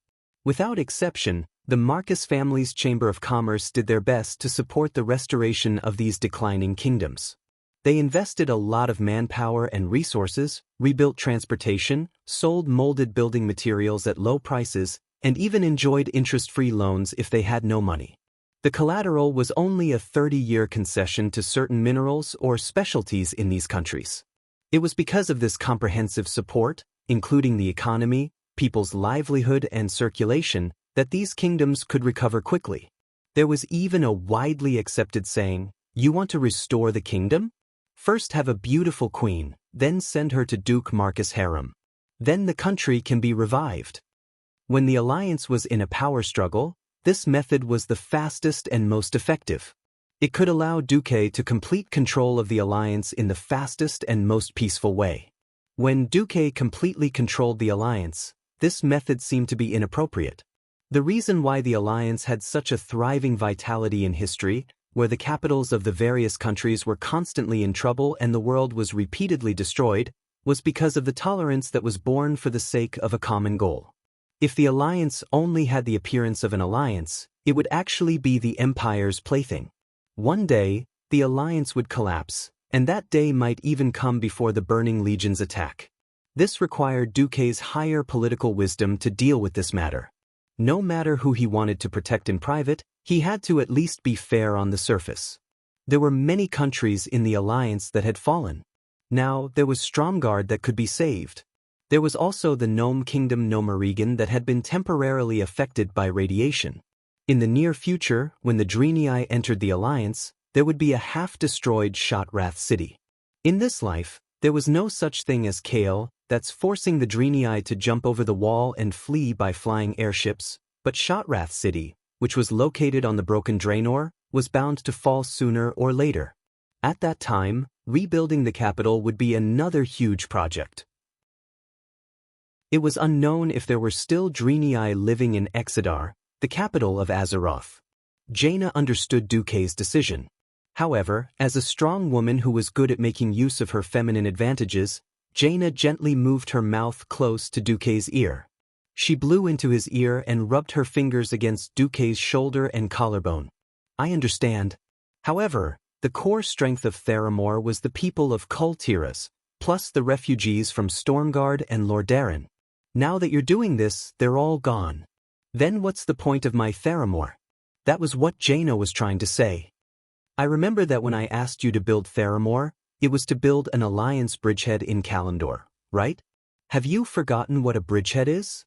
Without exception, the Marcus family's Chamber of Commerce did their best to support the restoration of these declining kingdoms. They invested a lot of manpower and resources, rebuilt transportation, sold molded building materials at low prices, and even enjoyed interest-free loans if they had no money. The collateral was only a 30-year concession to certain minerals or specialties in these countries. It was because of this comprehensive support, including the economy, people's livelihood and circulation, that these kingdoms could recover quickly. There was even a widely accepted saying, "You want to restore the kingdom? First have a beautiful queen, then send her to Duke Marcus' harem. Then the country can be revived." When the alliance was in a power struggle, this method was the fastest and most effective. It could allow Duque to complete control of the alliance in the fastest and most peaceful way. When Duque completely controlled the alliance, this method seemed to be inappropriate. The reason why the alliance had such a thriving vitality in history, where the capitals of the various countries were constantly in trouble and the world was repeatedly destroyed, was because of the tolerance that was born for the sake of a common goal. If the alliance only had the appearance of an alliance, it would actually be the empire's plaything. One day, the alliance would collapse, and that day might even come before the Burning Legion's attack. This required Duque's higher political wisdom to deal with this matter. No matter who he wanted to protect in private, he had to at least be fair on the surface. There were many countries in the alliance that had fallen. Now, there was Stromgard that could be saved. There was also the Gnome Kingdom Gnomerigan that had been temporarily affected by radiation. In the near future, when the Draenei entered the alliance, there would be a half-destroyed Shotrath city. In this life, there was no such thing as Kale, that's forcing the Draenei to jump over the wall and flee by flying airships, but Shotrath city, which was located on the broken Draenor, was bound to fall sooner or later. At that time, rebuilding the capital would be another huge project. It was unknown if there were still Draenei living in Exodar, the capital of Azeroth. Jaina understood Duque's decision. However, as a strong woman who was good at making use of her feminine advantages, Jaina gently moved her mouth close to Duque's ear. She blew into his ear and rubbed her fingers against Duque's shoulder and collarbone. "I understand. However, the core strength of Theramore was the people of Kul Tiras, plus the refugees from Stormguard and Lordaeron. Now that you're doing this, they're all gone. Then what's the point of my Theramore?" That was what Jaina was trying to say. "I remember that when I asked you to build Theramore, it was to build an alliance bridgehead in Kalimdor, right? Have you forgotten what a bridgehead is?"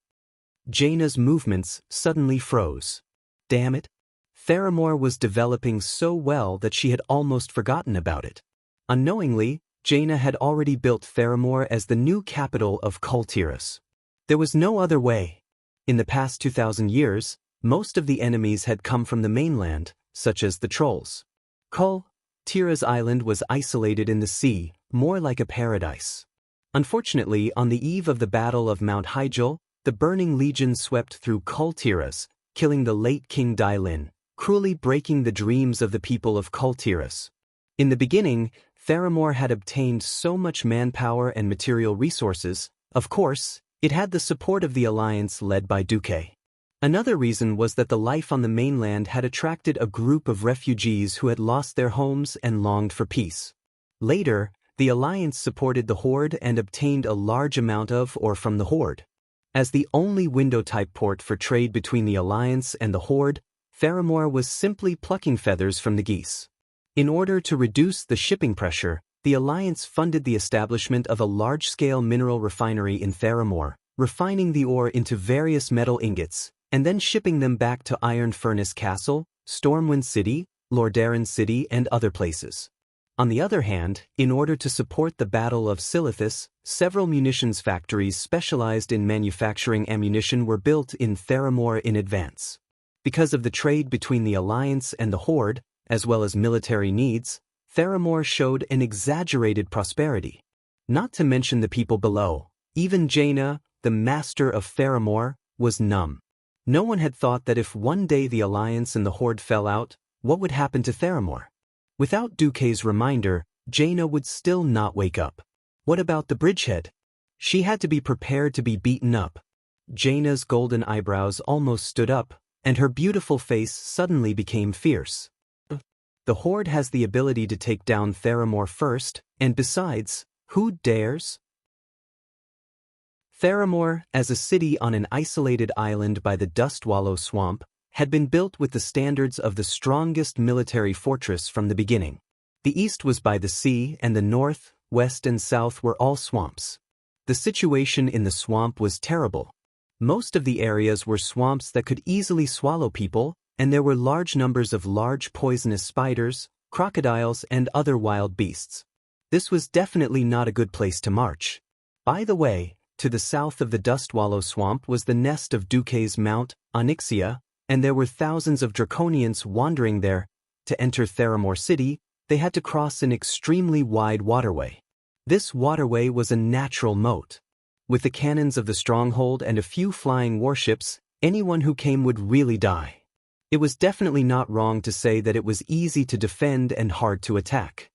Jaina's movements suddenly froze. Damn it. Theramore was developing so well that she had almost forgotten about it. Unknowingly, Jaina had already built Theramore as the new capital of Kul Tiras. There was no other way. In the past 2,000 years, most of the enemies had come from the mainland, such as the trolls. Kul Tiras Island was isolated in the sea, more like a paradise. Unfortunately, on the eve of the Battle of Mount Hyjal, the Burning Legion swept through Kul Tiras, killing the late King Dailin, cruelly breaking the dreams of the people of Kul Tiras. In the beginning, Theramore had obtained so much manpower and material resources. Of course, it had the support of the alliance led by Duque. Another reason was that the life on the mainland had attracted a group of refugees who had lost their homes and longed for peace. Later, the alliance supported the Horde and obtained a large amount of or from the Horde. As the only window-type port for trade between the alliance and the Horde, Theramore was simply plucking feathers from the geese. In order to reduce the shipping pressure, the alliance funded the establishment of a large-scale mineral refinery in Theramore, refining the ore into various metal ingots, and then shipping them back to Iron Furnace Castle, Stormwind City, Lordaeron City, and other places. On the other hand, in order to support the Battle of Silithus, several munitions factories specialized in manufacturing ammunition were built in Theramore in advance. Because of the trade between the Alliance and the Horde, as well as military needs, Theramore showed an exaggerated prosperity. Not to mention the people below. Even Jaina, the master of Theramore, was numb. No one had thought that if one day the Alliance and the Horde fell out, what would happen to Theramore? Without Duque's reminder, Jaina would still not wake up. What about the bridgehead? She had to be prepared to be beaten up. Jaina's golden eyebrows almost stood up, and her beautiful face suddenly became fierce. The Horde has the ability to take down Theramore first, and besides, who dares? Theramore, as a city on an isolated island by the Dustwallow Swamp, had been built with the standards of the strongest military fortress from the beginning. The east was by the sea, and the north, west, and south were all swamps. The situation in the swamp was terrible. Most of the areas were swamps that could easily swallow people, and there were large numbers of large poisonous spiders, crocodiles, and other wild beasts. This was definitely not a good place to march. By the way, to the south of the Dustwallow Swamp was the nest of Duke's Mount, Onyxia, and there were thousands of Draconians wandering there. To enter Theramore City, they had to cross an extremely wide waterway. This waterway was a natural moat. With the cannons of the stronghold and a few flying warships, anyone who came would really die. It was definitely not wrong to say that it was easy to defend and hard to attack.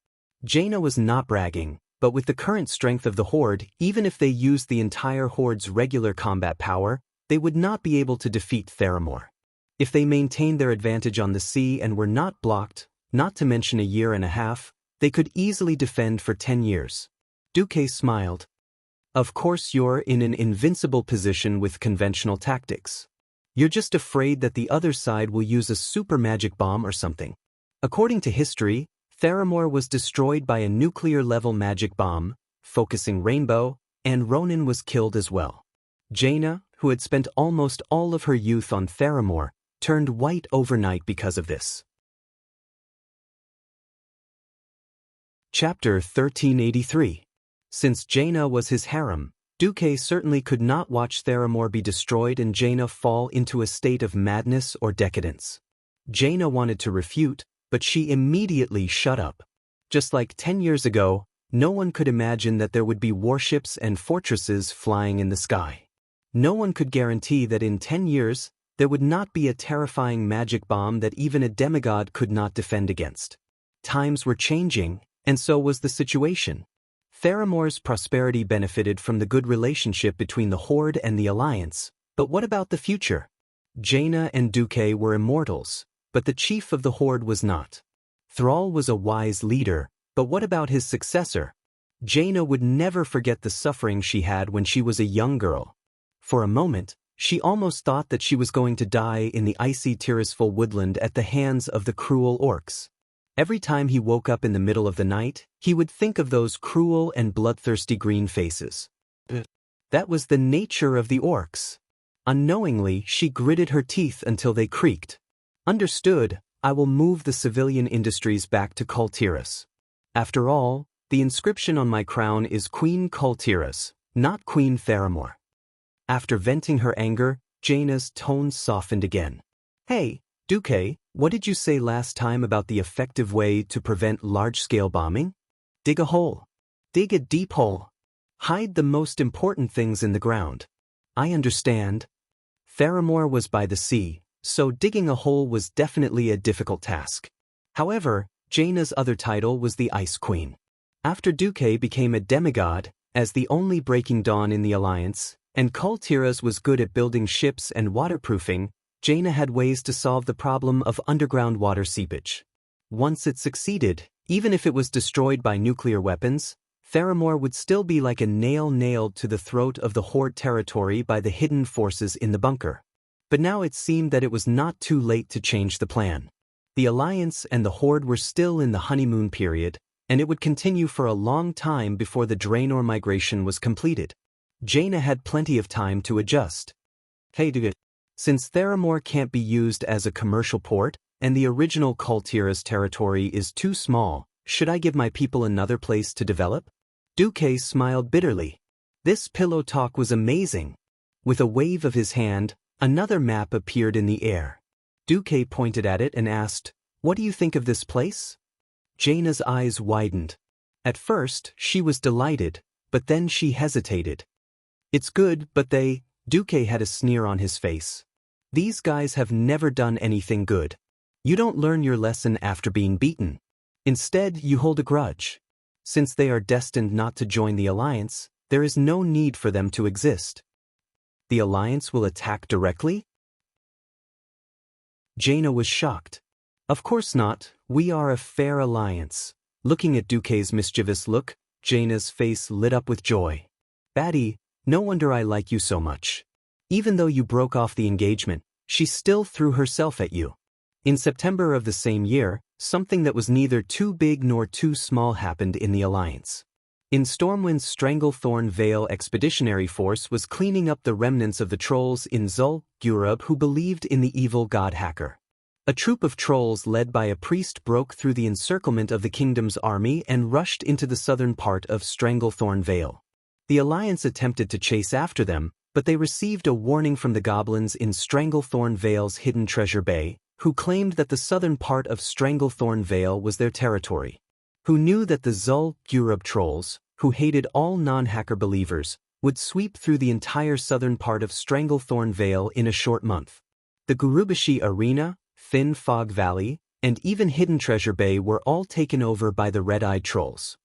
Jaina was not bragging, but with the current strength of the Horde, even if they used the entire Horde's regular combat power, they would not be able to defeat Theramore. If they maintained their advantage on the sea and were not blocked, not to mention a year and a half, they could easily defend for 10 years. Duke smiled. Of course you're in an invincible position with conventional tactics. You're just afraid that the other side will use a super magic bomb or something. According to history, Theramore was destroyed by a nuclear-level magic bomb, focusing Rainbow, and Ronan was killed as well. Jaina, who had spent almost all of her youth on Theramore, turned white overnight because of this. Chapter 1383. Since Jaina was his harem, Duke certainly could not watch Theramore be destroyed and Jaina fall into a state of madness or decadence. Jaina wanted to refute, but she immediately shut up. Just like 10 years ago, no one could imagine that there would be warships and fortresses flying in the sky. No one could guarantee that in 10 years, there would not be a terrifying magic bomb that even a demigod could not defend against. Times were changing, and so was the situation. Theramore's prosperity benefited from the good relationship between the Horde and the Alliance, but what about the future? Jaina and Duke were immortals, but the chief of the Horde was not. Thrall was a wise leader, but what about his successor? Jaina would never forget the suffering she had when she was a young girl. For a moment, she almost thought that she was going to die in the icy Tirisful woodland at the hands of the cruel orcs. Every time he woke up in the middle of the night, he would think of those cruel and bloodthirsty green faces. That was the nature of the orcs. Unknowingly, she gritted her teeth until they creaked. Understood, I will move the civilian industries back to Kultiras. After all, the inscription on my crown is Queen Kultiras, not Queen Theramore. After venting her anger, Jaina's tone softened again. Hey, Duke, what did you say last time about the effective way to prevent large-scale bombing? Dig a hole. Dig a deep hole. Hide the most important things in the ground. I understand. Theramore was by the sea, so digging a hole was definitely a difficult task. However, Jaina's other title was the Ice Queen. After Duke became a demigod, as the only Breaking Dawn in the Alliance, and Kultiras was good at building ships and waterproofing, Jaina had ways to solve the problem of underground water seepage. Once it succeeded, even if it was destroyed by nuclear weapons, Theramore would still be like a nail nailed to the throat of the Horde territory by the hidden forces in the bunker. But now it seemed that it was not too late to change the plan. The Alliance and the Horde were still in the honeymoon period, and it would continue for a long time before the Draenor migration was completed. Jaina had plenty of time to adjust. Hey dude. Since Theramore can't be used as a commercial port, and the original Kultiras territory is too small, should I give my people another place to develop? Duke smiled bitterly. This pillow talk was amazing. With a wave of his hand, another map appeared in the air. Duke pointed at it and asked, "What do you think of this place?" Jaina's eyes widened. At first, she was delighted, but then she hesitated. It's good, but Duke had a sneer on his face. These guys have never done anything good. You don't learn your lesson after being beaten. Instead, you hold a grudge. Since they are destined not to join the Alliance, there is no need for them to exist. The Alliance will attack directly? Jaina was shocked. Of course not, we are a fair alliance. Looking at Duke's mischievous look, Jaina's face lit up with joy. Baddie, no wonder I like you so much. Even though you broke off the engagement, she still threw herself at you. In September of the same year, something that was neither too big nor too small happened in the Alliance. In Stormwind's Stranglethorn Vale Expeditionary Force was cleaning up the remnants of the trolls in Zul Gurub who believed in the evil god Hacker. A troop of trolls led by a priest broke through the encirclement of the kingdom's army and rushed into the southern part of Stranglethorn Vale. The Alliance attempted to chase after them, but they received a warning from the goblins in Stranglethorn Vale's hidden treasure bay, who claimed that the southern part of Stranglethorn Vale was their territory. Who knew that the Zul-Gurub trolls, who hated all non-hacker believers, would sweep through the entire southern part of Stranglethorn Vale in a short month. The Gurubashi Arena, Thin Fog Valley, and even Hidden Treasure Bay were all taken over by the red-eyed trolls.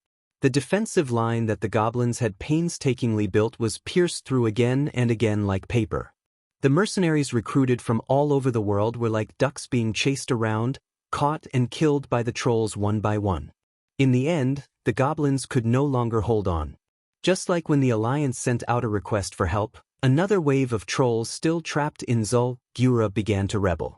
The defensive line that the goblins had painstakingly built was pierced through again and again like paper. The mercenaries recruited from all over the world were like ducks being chased around, caught and killed by the trolls one by one. In the end, the goblins could no longer hold on. Just like when the Alliance sent out a request for help, another wave of trolls still trapped in Zul-Gurub began to rebel.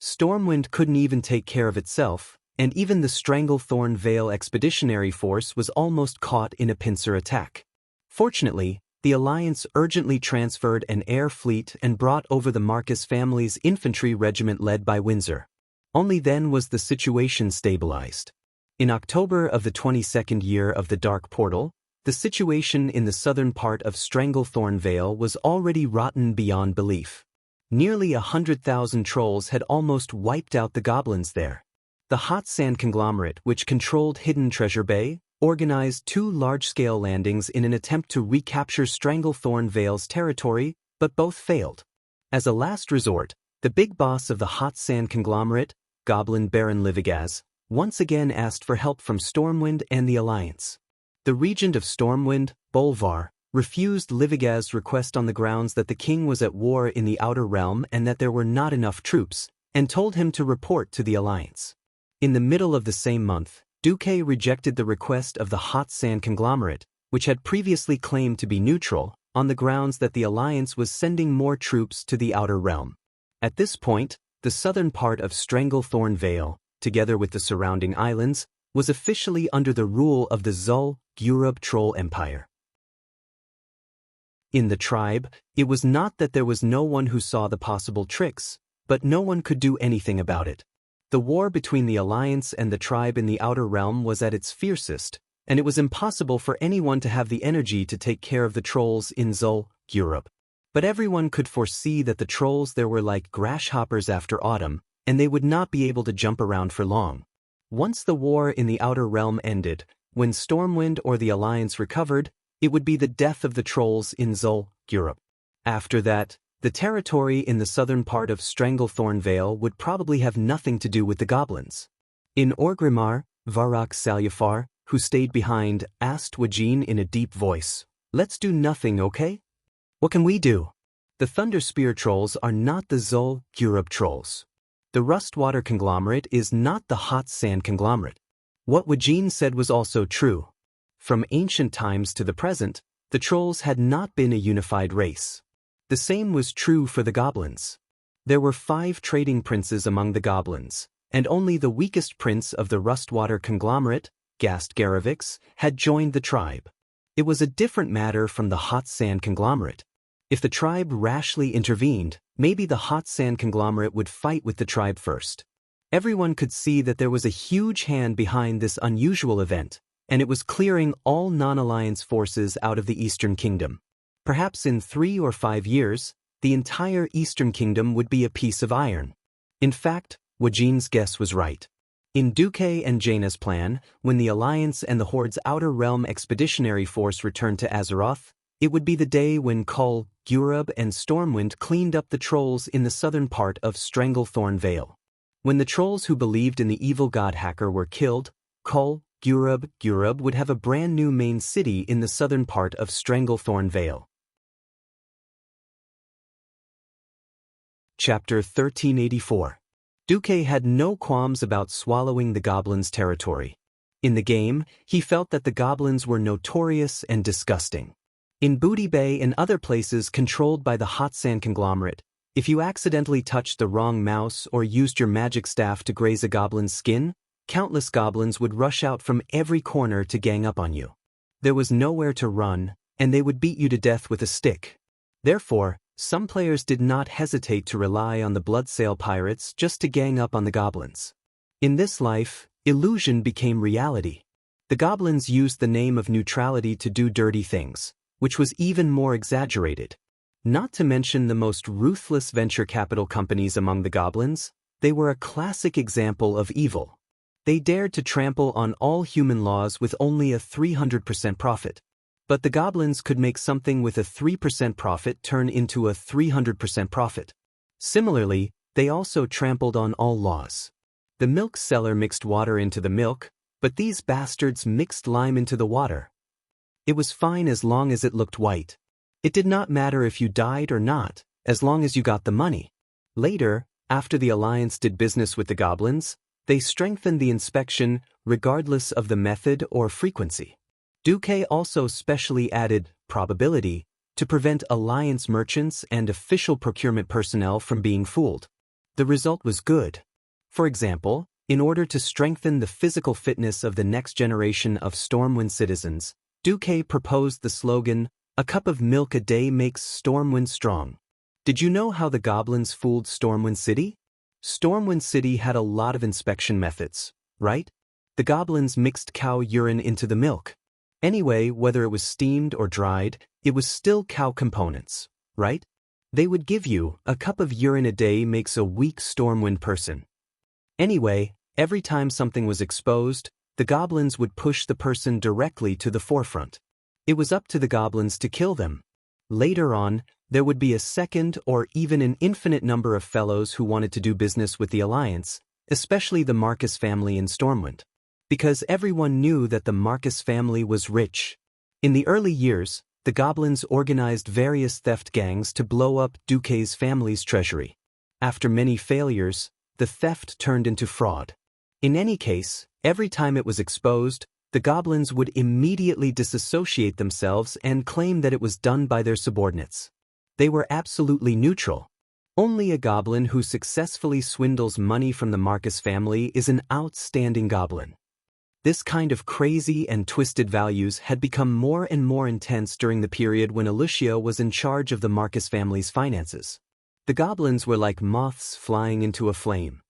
Stormwind couldn't even take care of itself, and even the Stranglethorn Vale Expeditionary Force was almost caught in a pincer attack. Fortunately, the Alliance urgently transferred an air fleet and brought over the Marcus family's infantry regiment led by Windsor. Only then was the situation stabilized. In October of the 22nd year of the Dark Portal, the situation in the southern part of Stranglethorn Vale was already rotten beyond belief. Nearly 100,000 trolls had almost wiped out the goblins there. The Hot Sand Conglomerate, which controlled Hidden Treasure Bay, organized 2 large-scale landings in an attempt to recapture Stranglethorn Vale's territory, but both failed. As a last resort, the big boss of the Hot Sand Conglomerate, Goblin Baron Livigaz, once again asked for help from Stormwind and the Alliance. The regent of Stormwind, Bolvar, refused Livigaz's request on the grounds that the king was at war in the Outer Realm and that there were not enough troops, and told him to report to the Alliance. In the middle of the same month, Deity rejected the request of the Hot Sand Conglomerate, which had previously claimed to be neutral, on the grounds that the Alliance was sending more troops to the Outer Realm. At this point, the southern part of Stranglethorn Vale, together with the surrounding islands, was officially under the rule of the Zul-Gurub Troll Empire. In the tribe, it was not that there was no one who saw the possible tricks, but no one could do anything about it. The war between the Alliance and the tribe in the Outer Realm was at its fiercest, and it was impossible for anyone to have the energy to take care of the trolls in Zul-Gurub. But everyone could foresee that the trolls there were like grasshoppers after autumn, and they would not be able to jump around for long. Once the war in the Outer Realm ended, when Stormwind or the Alliance recovered, it would be the death of the trolls in Zul-Gurub. After that, the territory in the southern part of Stranglethorn Vale would probably have nothing to do with the goblins. In Orgrimmar, Varrock Salyafar, who stayed behind, asked Wajin in a deep voice, "Let's do nothing, okay? What can we do? The Thunder Spear trolls are not the Zul-Gurub trolls. The Rustwater Conglomerate is not the Hot Sand Conglomerate." What Wajin said was also true. From ancient times to the present, the trolls had not been a unified race. The same was true for the goblins. There were 5 trading princes among the goblins, and only the weakest prince of the Rustwater Conglomerate, Gast Garavix, had joined the tribe. It was a different matter from the Hot Sand Conglomerate. If the tribe rashly intervened, maybe the Hot Sand Conglomerate would fight with the tribe first. Everyone could see that there was a huge hand behind this unusual event, and it was clearing all non-alliance forces out of the Eastern Kingdom. Perhaps in 3 or 5 years, the entire Eastern Kingdom would be a piece of iron. In fact, Wajin's guess was right. In Duque and Jaina's plan, when the Alliance and the Horde's Outer Realm Expeditionary Force returned to Azeroth, it would be the day when Kull, Gurub, and Stormwind cleaned up the trolls in the southern part of Stranglethorn Vale. When the trolls who believed in the evil god Hacker were killed, Kull, Gurub would have a brand new main city in the southern part of Stranglethorn Vale. Chapter 1384. Duque had no qualms about swallowing the goblins' territory. In the game, he felt that the goblins were notorious and disgusting. In Booty Bay and other places controlled by the Hot Sand Conglomerate, if you accidentally touched the wrong mouse or used your magic staff to graze a goblin's skin, countless goblins would rush out from every corner to gang up on you. There was nowhere to run, and they would beat you to death with a stick. Therefore, some players did not hesitate to rely on the blood-sale pirates just to gang up on the goblins. In this life, illusion became reality. The goblins used the name of neutrality to do dirty things, which was even more exaggerated. Not to mention the most ruthless venture capital companies among the goblins, they were a classic example of evil. They dared to trample on all human laws with only a 300% profit. But the goblins could make something with a 3% profit turn into a 300% profit. Similarly, they also trampled on all laws. The milk seller mixed water into the milk, but these bastards mixed lime into the water. It was fine as long as it looked white. It did not matter if you died or not, as long as you got the money. Later, after the Alliance did business with the goblins, they strengthened the inspection regardless of the method or frequency. Deity also specially added probability to prevent Alliance merchants and official procurement personnel from being fooled. The result was good. For example, in order to strengthen the physical fitness of the next generation of Stormwind citizens, Deity proposed the slogan, "A cup of milk a day makes Stormwind strong." Did you know how the goblins fooled Stormwind City? Stormwind City had a lot of inspection methods, right? The goblins mixed cow urine into the milk. Anyway, whether it was steamed or dried, it was still cow components, right? They would give you, "A cup of urine a day makes a weak Stormwind person." Anyway, every time something was exposed, the goblins would push the person directly to the forefront. It was up to the goblins to kill them. Later on, there would be a second or even an infinite number of fellows who wanted to do business with the Alliance, especially the Marcus family in Stormwind. Because everyone knew that the Marcus family was rich. In the early years, the goblins organized various theft gangs to blow up Deity's family's treasury. After many failures, the theft turned into fraud. In any case, every time it was exposed, the goblins would immediately disassociate themselves and claim that it was done by their subordinates. They were absolutely neutral. Only a goblin who successfully swindles money from the Marcus family is an outstanding goblin. This kind of crazy and twisted values had become more and more intense during the period when Alicia was in charge of the Marcus family's finances. The goblins were like moths flying into a flame.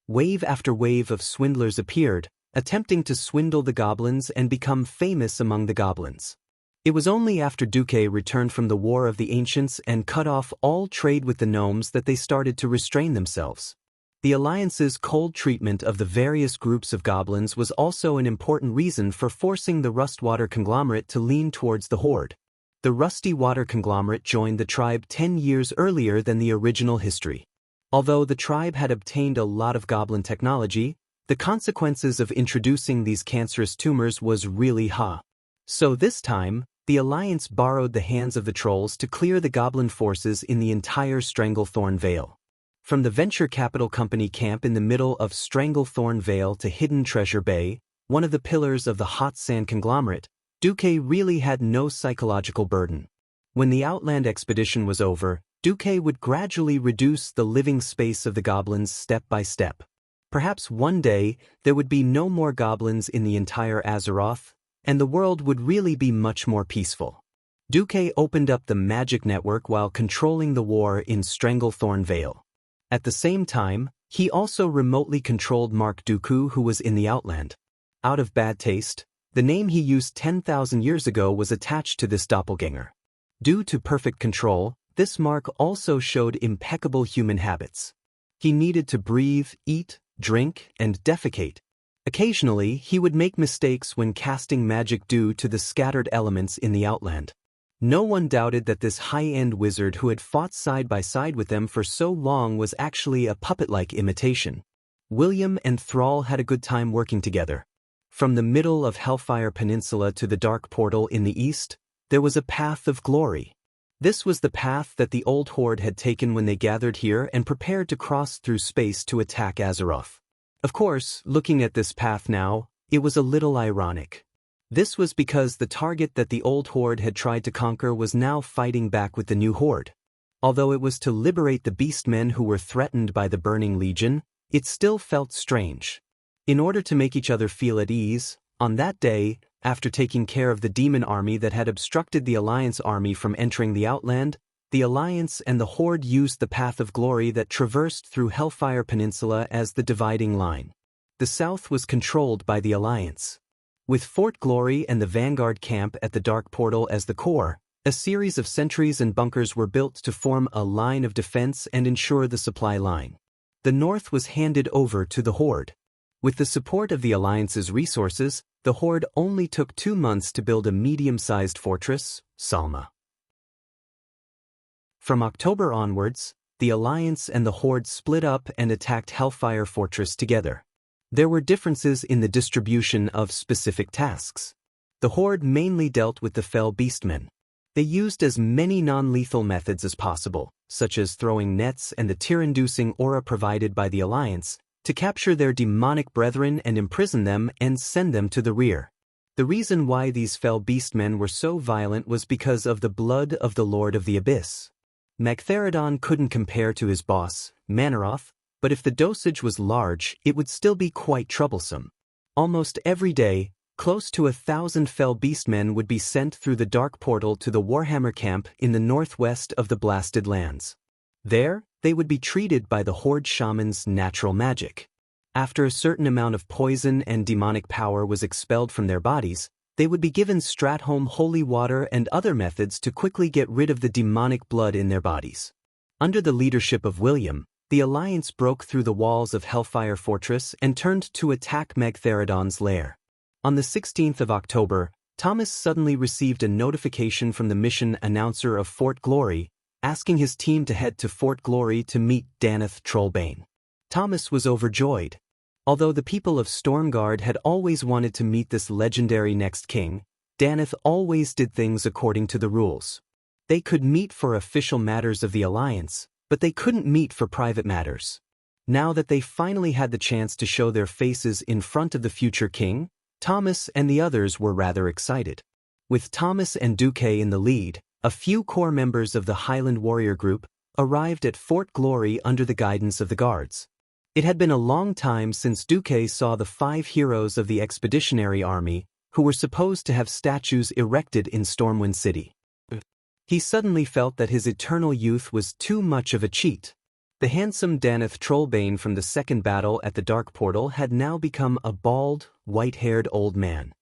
Wave after wave of swindlers appeared, attempting to swindle the goblins and become famous among the goblins. It was only after Deity returned from the War of the Ancients and cut off all trade with the gnomes that they started to restrain themselves. The Alliance's cold treatment of the various groups of goblins was also an important reason for forcing the Rustwater conglomerate to lean towards the Horde. The Rusty Water conglomerate joined the tribe 10 years earlier than the original history. Although the tribe had obtained a lot of goblin technology, the consequences of introducing these cancerous tumors was really high. So this time, the Alliance borrowed the hands of the trolls to clear the goblin forces in the entire Stranglethorn Vale. From the venture capital company camp in the middle of Stranglethorn Vale to Hidden Treasure Bay, one of the pillars of the hot sand conglomerate, Deity really had no psychological burden. When the Outland expedition was over, Deity would gradually reduce the living space of the goblins step by step. Perhaps one day, there would be no more goblins in the entire Azeroth, and the world would really be much more peaceful. Deity opened up the magic network while controlling the war in Stranglethorn Vale. At the same time, he also remotely controlled Mark Dooku, who was in the Outland. Out of bad taste, the name he used 10,000 years ago was attached to this doppelganger. Due to perfect control, this Mark also showed impeccable human habits. He needed to breathe, eat, drink, and defecate. Occasionally, he would make mistakes when casting magic due to the scattered elements in the Outland. No one doubted that this high-end wizard who had fought side by side with them for so long was actually a puppet-like imitation. William and Thrall had a good time working together. From the middle of Hellfire Peninsula to the Dark Portal in the east, there was a path of glory. This was the path that the old Horde had taken when they gathered here and prepared to cross through space to attack Azeroth. Of course, looking at this path now, it was a little ironic. This was because the target that the old Horde had tried to conquer was now fighting back with the new Horde. Although it was to liberate the beastmen who were threatened by the Burning Legion, it still felt strange. In order to make each other feel at ease, on that day, After taking care of the demon army that had obstructed the Alliance army from entering the Outland, the Alliance and the Horde used the Path of Glory that traversed through Hellfire Peninsula as the dividing line. The south was controlled by the Alliance. With Fort Glory and the Vanguard camp at the Dark Portal as the core, a series of sentries and bunkers were built to form a line of defense and ensure the supply line. The north was handed over to the Horde. With the support of the Alliance's resources, the Horde only took 2 months to build a medium-sized fortress, Salma. From October onwards, the Alliance and the Horde split up and attacked Hellfire Fortress together. There were differences in the distribution of specific tasks. The Horde mainly dealt with the fell beastmen. They used as many non-lethal methods as possible, such as throwing nets and the tear-inducing aura provided by the Alliance, to capture their demonic brethren and imprison them and send them to the rear. The reason why these fell beastmen were so violent was because of the blood of the Lord of the Abyss. Magtheridon couldn't compare to his boss, Manaroth, but if the dosage was large, it would still be quite troublesome. Almost every day, close to 1,000 fell beastmen would be sent through the Dark Portal to the Warhammer camp in the northwest of the Blasted Lands. There, they would be treated by the Horde shaman's natural magic. After a certain amount of poison and demonic power was expelled from their bodies, they would be given Stratholme holy water and other methods to quickly get rid of the demonic blood in their bodies. Under the leadership of William, the Alliance broke through the walls of Hellfire Fortress and turned to attack Magtheridon's lair. On the 16th of October, Thomas suddenly received a notification from the mission announcer of Fort Glory, asking his team to head to Fort Glory to meet Danath Trollbane. Thomas was overjoyed. Although the people of Stormguard had always wanted to meet this legendary next king, Danath always did things according to the rules. They could meet for official matters of the Alliance, but they couldn't meet for private matters. Now that they finally had the chance to show their faces in front of the future king, Thomas and the others were rather excited. With Thomas and Duque in the lead, a few core members of the Highland Warrior Group arrived at Fort Glory under the guidance of the guards. It had been a long time since Duque saw the 5 heroes of the Expeditionary Army, who were supposed to have statues erected in Stormwind City. He suddenly felt that his eternal youth was too much of a cheat. The handsome Danath Trollbane from the second battle at the Dark Portal had now become a bald, white-haired old man.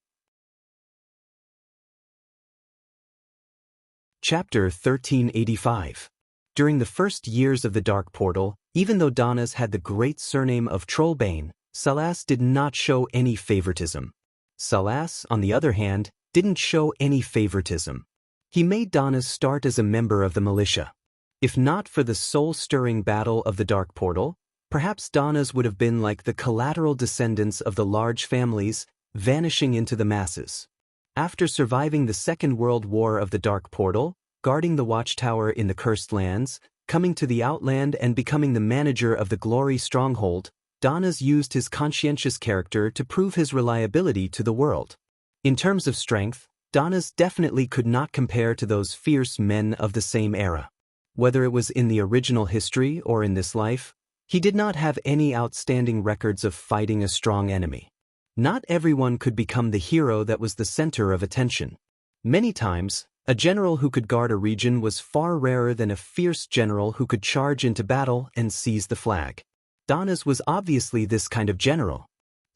Chapter 1385. During the first years of the Dark Portal, even though Danas had the great surname of Trollbane, Salas did not show any favoritism. Salas, on the other hand, didn't show any favoritism. He made Danas start as a member of the militia. If not for the soul-stirring battle of the Dark Portal, perhaps Danas would have been like the collateral descendants of the large families, vanishing into the masses. After surviving the Second World War of the Dark Portal, guarding the Watchtower in the Cursed Lands, coming to the Outland and becoming the manager of the Glory Stronghold, Danas used his conscientious character to prove his reliability to the world. In terms of strength, Danas definitely could not compare to those fierce men of the same era. Whether it was in the original history or in this life, he did not have any outstanding records of fighting a strong enemy. Not everyone could become the hero that was the center of attention. Many times, a general who could guard a region was far rarer than a fierce general who could charge into battle and seize the flag. Danas was obviously this kind of general.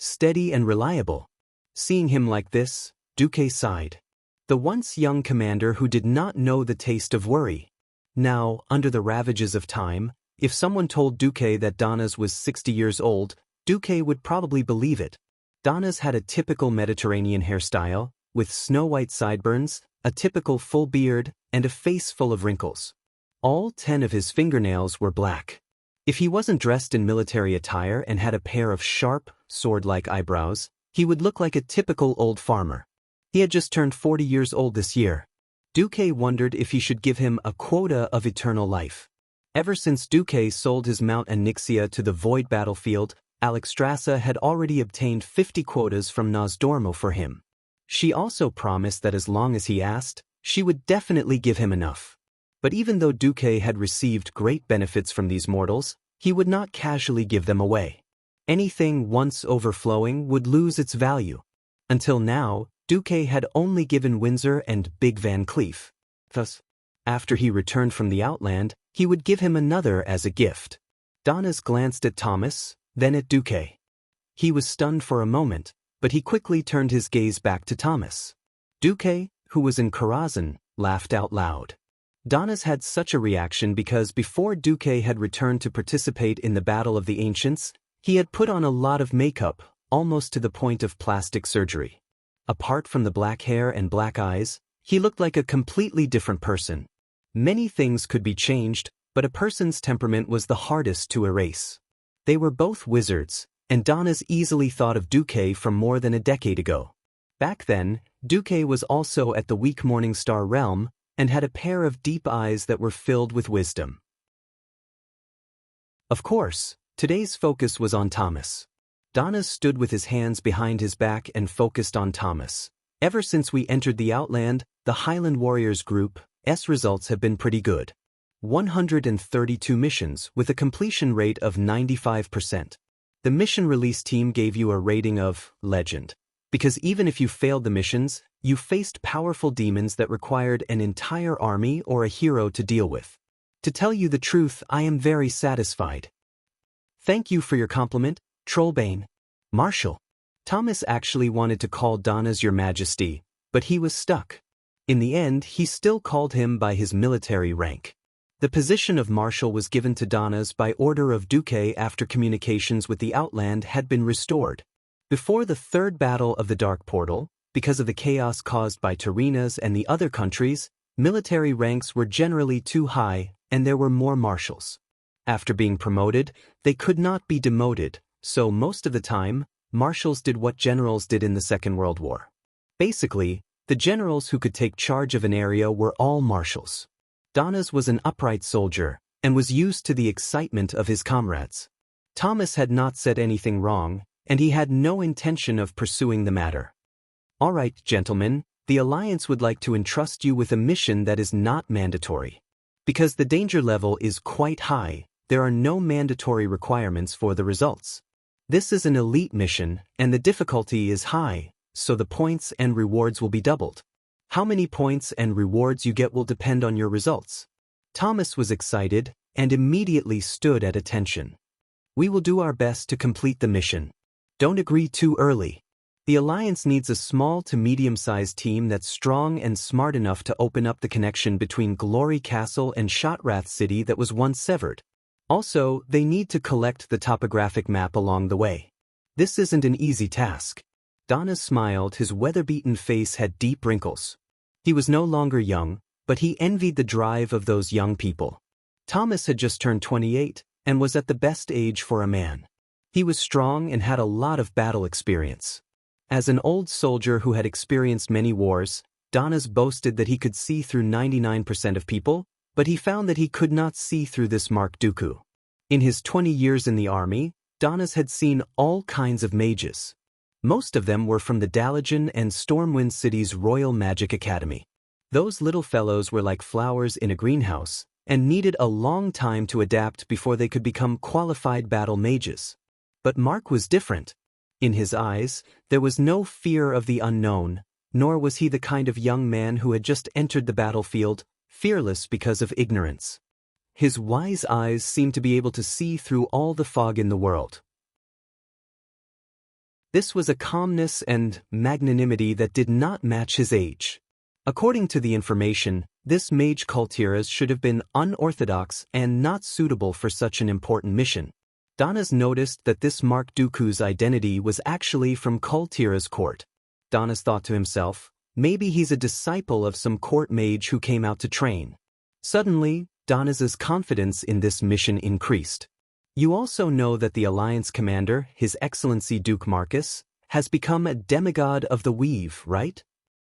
Steady and reliable. Seeing him like this, Duque sighed. The once young commander who did not know the taste of worry. Now, under the ravages of time, if someone told Duque that Danas was 60 years old, Duque would probably believe it. Danas had a typical Mediterranean hairstyle, with snow-white sideburns, a typical full beard, and a face full of wrinkles. All 10 of his fingernails were black. If he wasn't dressed in military attire and had a pair of sharp, sword-like eyebrows, he would look like a typical old farmer. He had just turned 40 years old this year. Duque wondered if he should give him a quota of eternal life. Ever since Duque sold his Mount Onyxia to the Void battlefield, Alexstrasza had already obtained 50 quotas from Nosdormo for him. She also promised that as long as he asked, she would definitely give him enough. But even though Duque had received great benefits from these mortals, he would not casually give them away. Anything once overflowing would lose its value. Until now, Duque had only given Windsor and Big Van Cleef. Thus, after he returned from the Outland, he would give him another as a gift. Donas glanced at Thomas, then at Duque. He was stunned for a moment, but he quickly turned his gaze back to Thomas. Duque, who was in Karazhan, laughed out loud. Donas had such a reaction because before Duque had returned to participate in the Battle of the Ancients, he had put on a lot of makeup, almost to the point of plastic surgery. Apart from the black hair and black eyes, he looked like a completely different person. Many things could be changed, but a person's temperament was the hardest to erase. They were both wizards, and Donas easily thought of Duque from more than a decade ago. Back then, Duque was also at the weak Morningstar realm, and had a pair of deep eyes that were filled with wisdom. Of course, today's focus was on Thomas. Donas stood with his hands behind his back and focused on Thomas. Ever since we entered the Outland, the Highland Warriors Group's results have been pretty good. 132 missions with a completion rate of 95%. The mission release team gave you a rating of Legend. Because even if you failed the missions, you faced powerful demons that required an entire army or a hero to deal with. To tell you the truth, I am very satisfied. Thank you for your compliment, Trollbane. Marshal. Thomas actually wanted to call Donas Your Majesty, but he was stuck. In the end, he still called him by his military rank. The position of Marshal was given to Donas by order of Duque after communications with the Outland had been restored. Before the third battle of the Dark Portal, because of the chaos caused by Terenas and the other countries, military ranks were generally too high, and there were more marshals. After being promoted, they could not be demoted, so most of the time, marshals did what generals did in the Second World War. Basically, the generals who could take charge of an area were all marshals. Donas was an upright soldier, and was used to the excitement of his comrades. Thomas had not said anything wrong, and he had no intention of pursuing the matter. All right, gentlemen, the Alliance would like to entrust you with a mission that is not mandatory. Because the danger level is quite high, there are no mandatory requirements for the results. This is an elite mission, and the difficulty is high, so the points and rewards will be doubled. How many points and rewards you get will depend on your results. Thomas was excited, and immediately stood at attention. We will do our best to complete the mission. Don't agree too early. The Alliance needs a small to medium-sized team that's strong and smart enough to open up the connection between Glory Castle and Shotrath City that was once severed. Also, they need to collect the topographic map along the way. This isn't an easy task. Donas smiled, his weather-beaten face had deep wrinkles. He was no longer young, but he envied the drive of those young people. Thomas had just turned 28, and was at the best age for a man. He was strong and had a lot of battle experience. As an old soldier who had experienced many wars, Donas boasted that he could see through 99% of people, but he found that he could not see through this Mark Dooku. In his 20 years in the army, Donas had seen all kinds of mages. Most of them were from the Dalajan and Stormwind City's Royal Magic Academy. Those little fellows were like flowers in a greenhouse, and needed a long time to adapt before they could become qualified battle mages. But Mark was different. In his eyes, there was no fear of the unknown, nor was he the kind of young man who had just entered the battlefield, fearless because of ignorance. His wise eyes seemed to be able to see through all the fog in the world. This was a calmness and magnanimity that did not match his age. According to the information, this mage Kultiras should have been unorthodox and not suitable for such an important mission. Donas noticed that this Mark Dooku's identity was actually from Kultira's court. Donas thought to himself, maybe he's a disciple of some court mage who came out to train. Suddenly, Donas's confidence in this mission increased. You also know that the Alliance commander, His Excellency Duke Marcus, has become a demigod of the weave, right?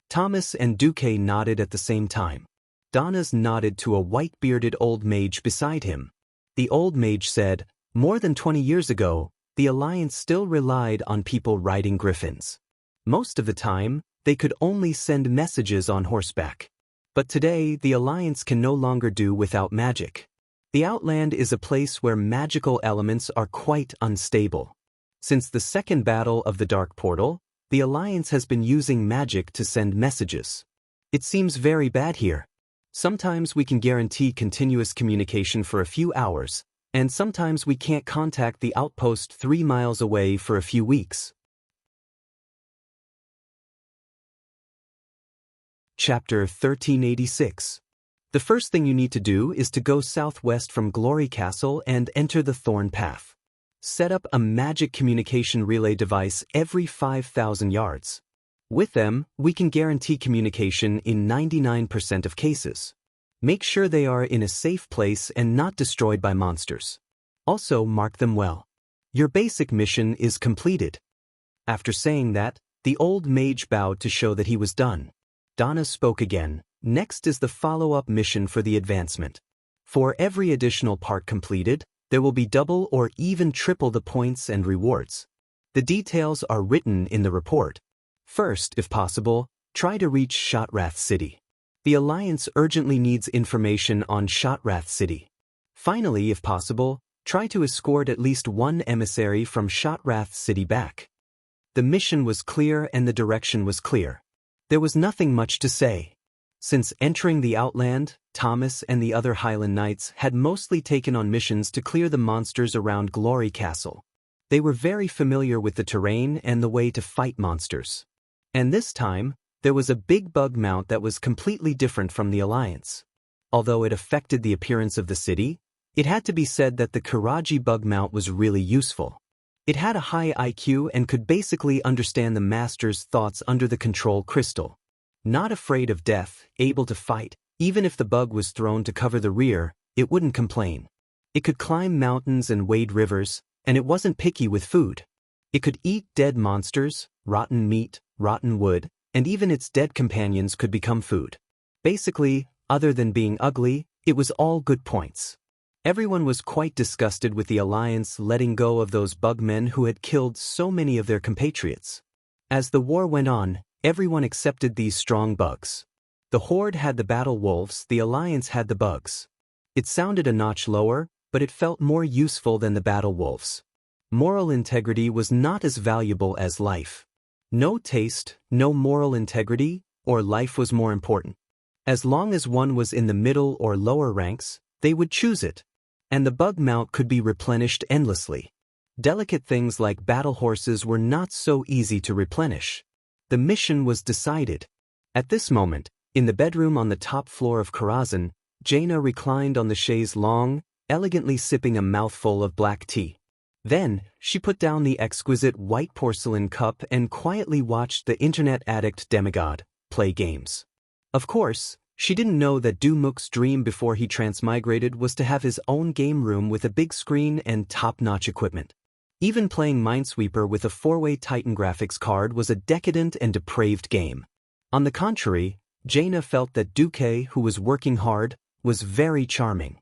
Thomas and Duque nodded at the same time. Donas nodded to a white-bearded old mage beside him. The old mage said, more than 20 years ago, the Alliance still relied on people riding griffins. Most of the time, they could only send messages on horseback. But today, the Alliance can no longer do without magic. The Outland is a place where magical elements are quite unstable. Since the second battle of the Dark Portal, The Alliance has been using magic to send messages. It seems very bad here. Sometimes we can guarantee continuous communication for a few hours, and sometimes we can't contact the outpost 3 miles away for a few weeks. Chapter 1386. The first thing you need to do is to go southwest from Glory Castle and enter the Thorn Path. Set up a magic communication relay device every 5,000 yards. With them, we can guarantee communication in 99% of cases. Make sure they are in a safe place and not destroyed by monsters. Also mark them well. Your basic mission is completed. After saying that, the old mage bowed to show that he was done. Donna spoke again. Next is the follow-up mission for the advancement. For every additional part completed, there will be double or even triple the points and rewards. The details are written in the report. First, if possible, try to reach Shotrath City. The Alliance urgently needs information on Shotrath City. Finally, if possible, try to escort at least one emissary from Shotrath City back. The mission was clear and the direction was clear. There was nothing much to say. Since entering the Outland, Thomas and the other Highland Knights had mostly taken on missions to clear the monsters around Glory Castle. They were very familiar with the terrain and the way to fight monsters. And this time, there was a big bug mount that was completely different from the Alliance. Although it affected the appearance of the city, it had to be said that the Karaji bug mount was really useful. It had a high IQ and could basically understand the master's thoughts under the control crystal. Not afraid of death, able to fight, even if the bug was thrown to cover the rear, it wouldn't complain. It could climb mountains and wade rivers, and it wasn't picky with food. It could eat dead monsters, rotten meat, rotten wood, and even its dead companions could become food. Basically, other than being ugly, it was all good points. Everyone was quite disgusted with the Alliance letting go of those bugmen who had killed so many of their compatriots. As the war went on, everyone accepted these strong bugs. The Horde had the battle wolves, the Alliance had the bugs. It sounded a notch lower, but it felt more useful than the battle wolves. Moral integrity was not as valuable as life. No taste, no moral integrity, or life was more important. As long as one was in the middle or lower ranks, they would choose it. And the bug mount could be replenished endlessly. Delicate things like battle horses were not so easy to replenish. The mission was decided. At this moment, in the bedroom on the top floor of Karazhan, Jaina reclined on the chaise longue, elegantly sipping a mouthful of black tea. Then, she put down the exquisite white porcelain cup and quietly watched the internet addict demigod play games. Of course, she didn't know that Dumuk's dream before he transmigrated was to have his own game room with a big screen and top-notch equipment. Even playing Minesweeper with a 4-way Titan graphics card was a decadent and depraved game. On the contrary, Jaina felt that Duque, who was working hard, was very charming.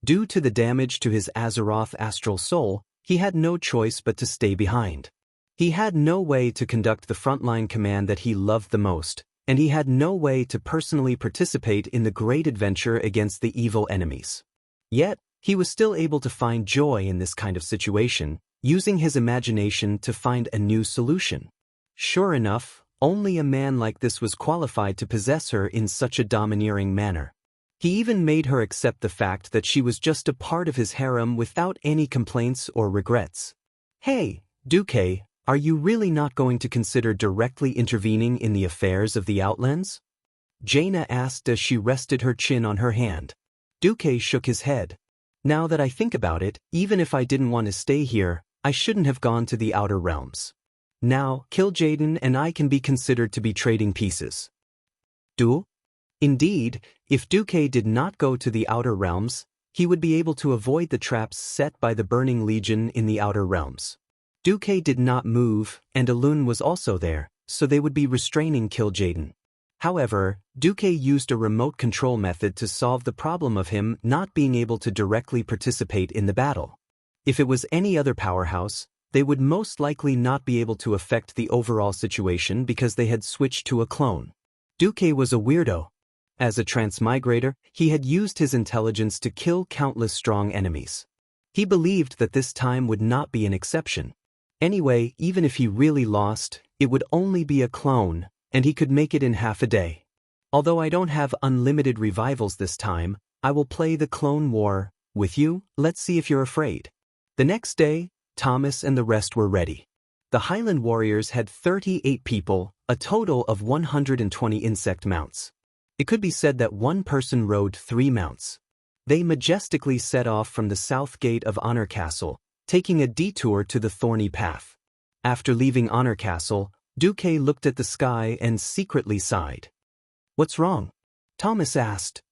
Due to the damage to his Azeroth astral soul, he had no choice but to stay behind. He had no way to conduct the frontline command that he loved the most, and he had no way to personally participate in the great adventure against the evil enemies. Yet, he was still able to find joy in this kind of situation, using his imagination to find a new solution. Sure enough, only a man like this was qualified to possess her in such a domineering manner. He even made her accept the fact that she was just a part of his harem without any complaints or regrets. Hey, Duque, are you really not going to consider directly intervening in the affairs of the Outlands? Jaina asked as she rested her chin on her hand. Duque shook his head. Now that I think about it, even if I didn't want to stay here, I shouldn't have gone to the Outer Realms. Now, Kil'jaeden and I can be considered to be trading pieces. Duel? Indeed, if Duque did not go to the Outer Realms, he would be able to avoid the traps set by the Burning Legion in the Outer Realms. Duque did not move, and Elune was also there, so they would be restraining Kil'jaeden. However, Duque used a remote control method to solve the problem of him not being able to directly participate in the battle. If it was any other powerhouse, they would most likely not be able to affect the overall situation because they had switched to a clone. Duque was a weirdo. As a transmigrator, he had used his intelligence to kill countless strong enemies. He believed that this time would not be an exception. Anyway, even if he really lost, it would only be a clone, and he could make it in half a day. Although I don't have unlimited revivals this time, I will play the Clone War with you. Let's see if you're afraid. The next day, Thomas and the rest were ready. The Highland warriors had 38 people, a total of 120 insect mounts. It could be said that one person rode 3 mounts. They majestically set off from the south gate of Honor Castle, taking a detour to the thorny path. After leaving Honor Castle, Deity looked at the sky and secretly sighed. "What's wrong?" Thomas asked.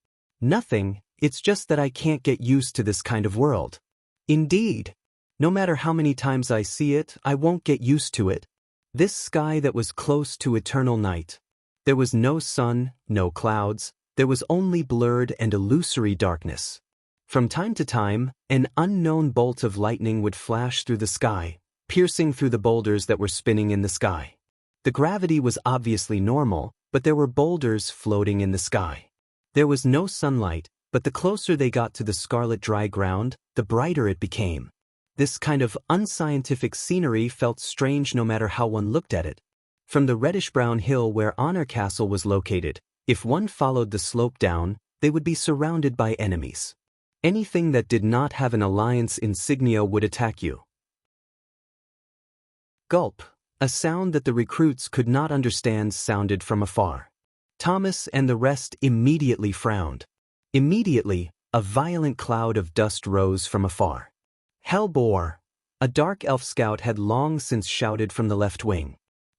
"Nothing, it's just that I can't get used to this kind of world." "Indeed. No matter how many times I see it, I won't get used to it. This sky that was close to eternal night. There was no sun, no clouds, there was only blurred and illusory darkness. From time to time, an unknown bolt of lightning would flash through the sky, piercing through the boulders that were spinning in the sky. The gravity was obviously normal, but there were boulders floating in the sky. There was no sunlight, but the closer they got to the scarlet dry ground, the brighter it became. This kind of unscientific scenery felt strange no matter how one looked at it. From the reddish-brown hill where Honor Castle was located, if one followed the slope down, they would be surrounded by enemies. Anything that did not have an alliance insignia would attack you. Gulp, a sound that the recruits could not understand, sounded from afar. Thomas and the rest immediately frowned. Immediately, a violent cloud of dust rose from afar. Hellboar! A dark elf scout had long since shouted from the left wing.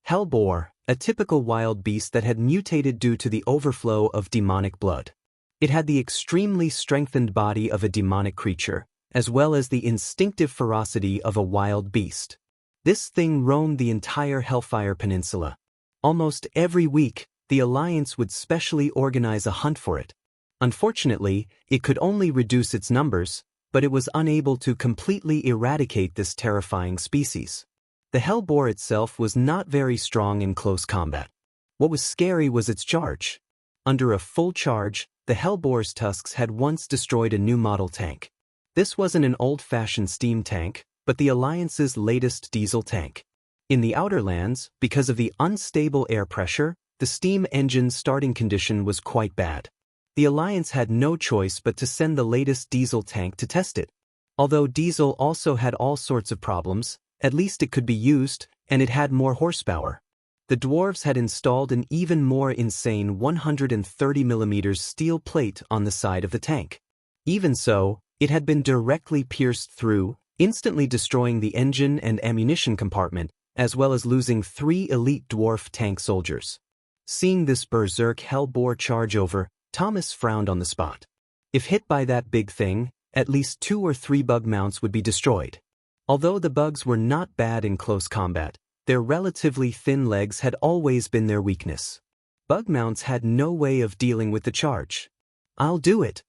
Hellboar, a typical wild beast that had mutated due to the overflow of demonic blood. It had the extremely strengthened body of a demonic creature, as well as the instinctive ferocity of a wild beast. This thing roamed the entire Hellfire Peninsula. Almost every week, the Alliance would specially organize a hunt for it. Unfortunately, it could only reduce its numbers, but it was unable to completely eradicate this terrifying species. The Hellboar itself was not very strong in close combat. What was scary was its charge. Under a full charge, the Hellboar's tusks had once destroyed a new model tank. This wasn't an old-fashioned steam tank, but the Alliance's latest diesel tank. In the Outer Lands, because of the unstable air pressure, the steam engine's starting condition was quite bad. The Alliance had no choice but to send the latest diesel tank to test it. Although diesel also had all sorts of problems, at least it could be used, and it had more horsepower. The dwarves had installed an even more insane 130mm steel plate on the side of the tank. Even so, it had been directly pierced through, instantly destroying the engine and ammunition compartment, as well as losing 3 elite dwarf tank soldiers. Seeing this berserk Hellboar charge over, Thomas frowned on the spot. If hit by that big thing, at least 2 or 3 bug mounts would be destroyed. Although the bugs were not bad in close combat, their relatively thin legs had always been their weakness. Bug mounts had no way of dealing with the charge. "I'll do it,"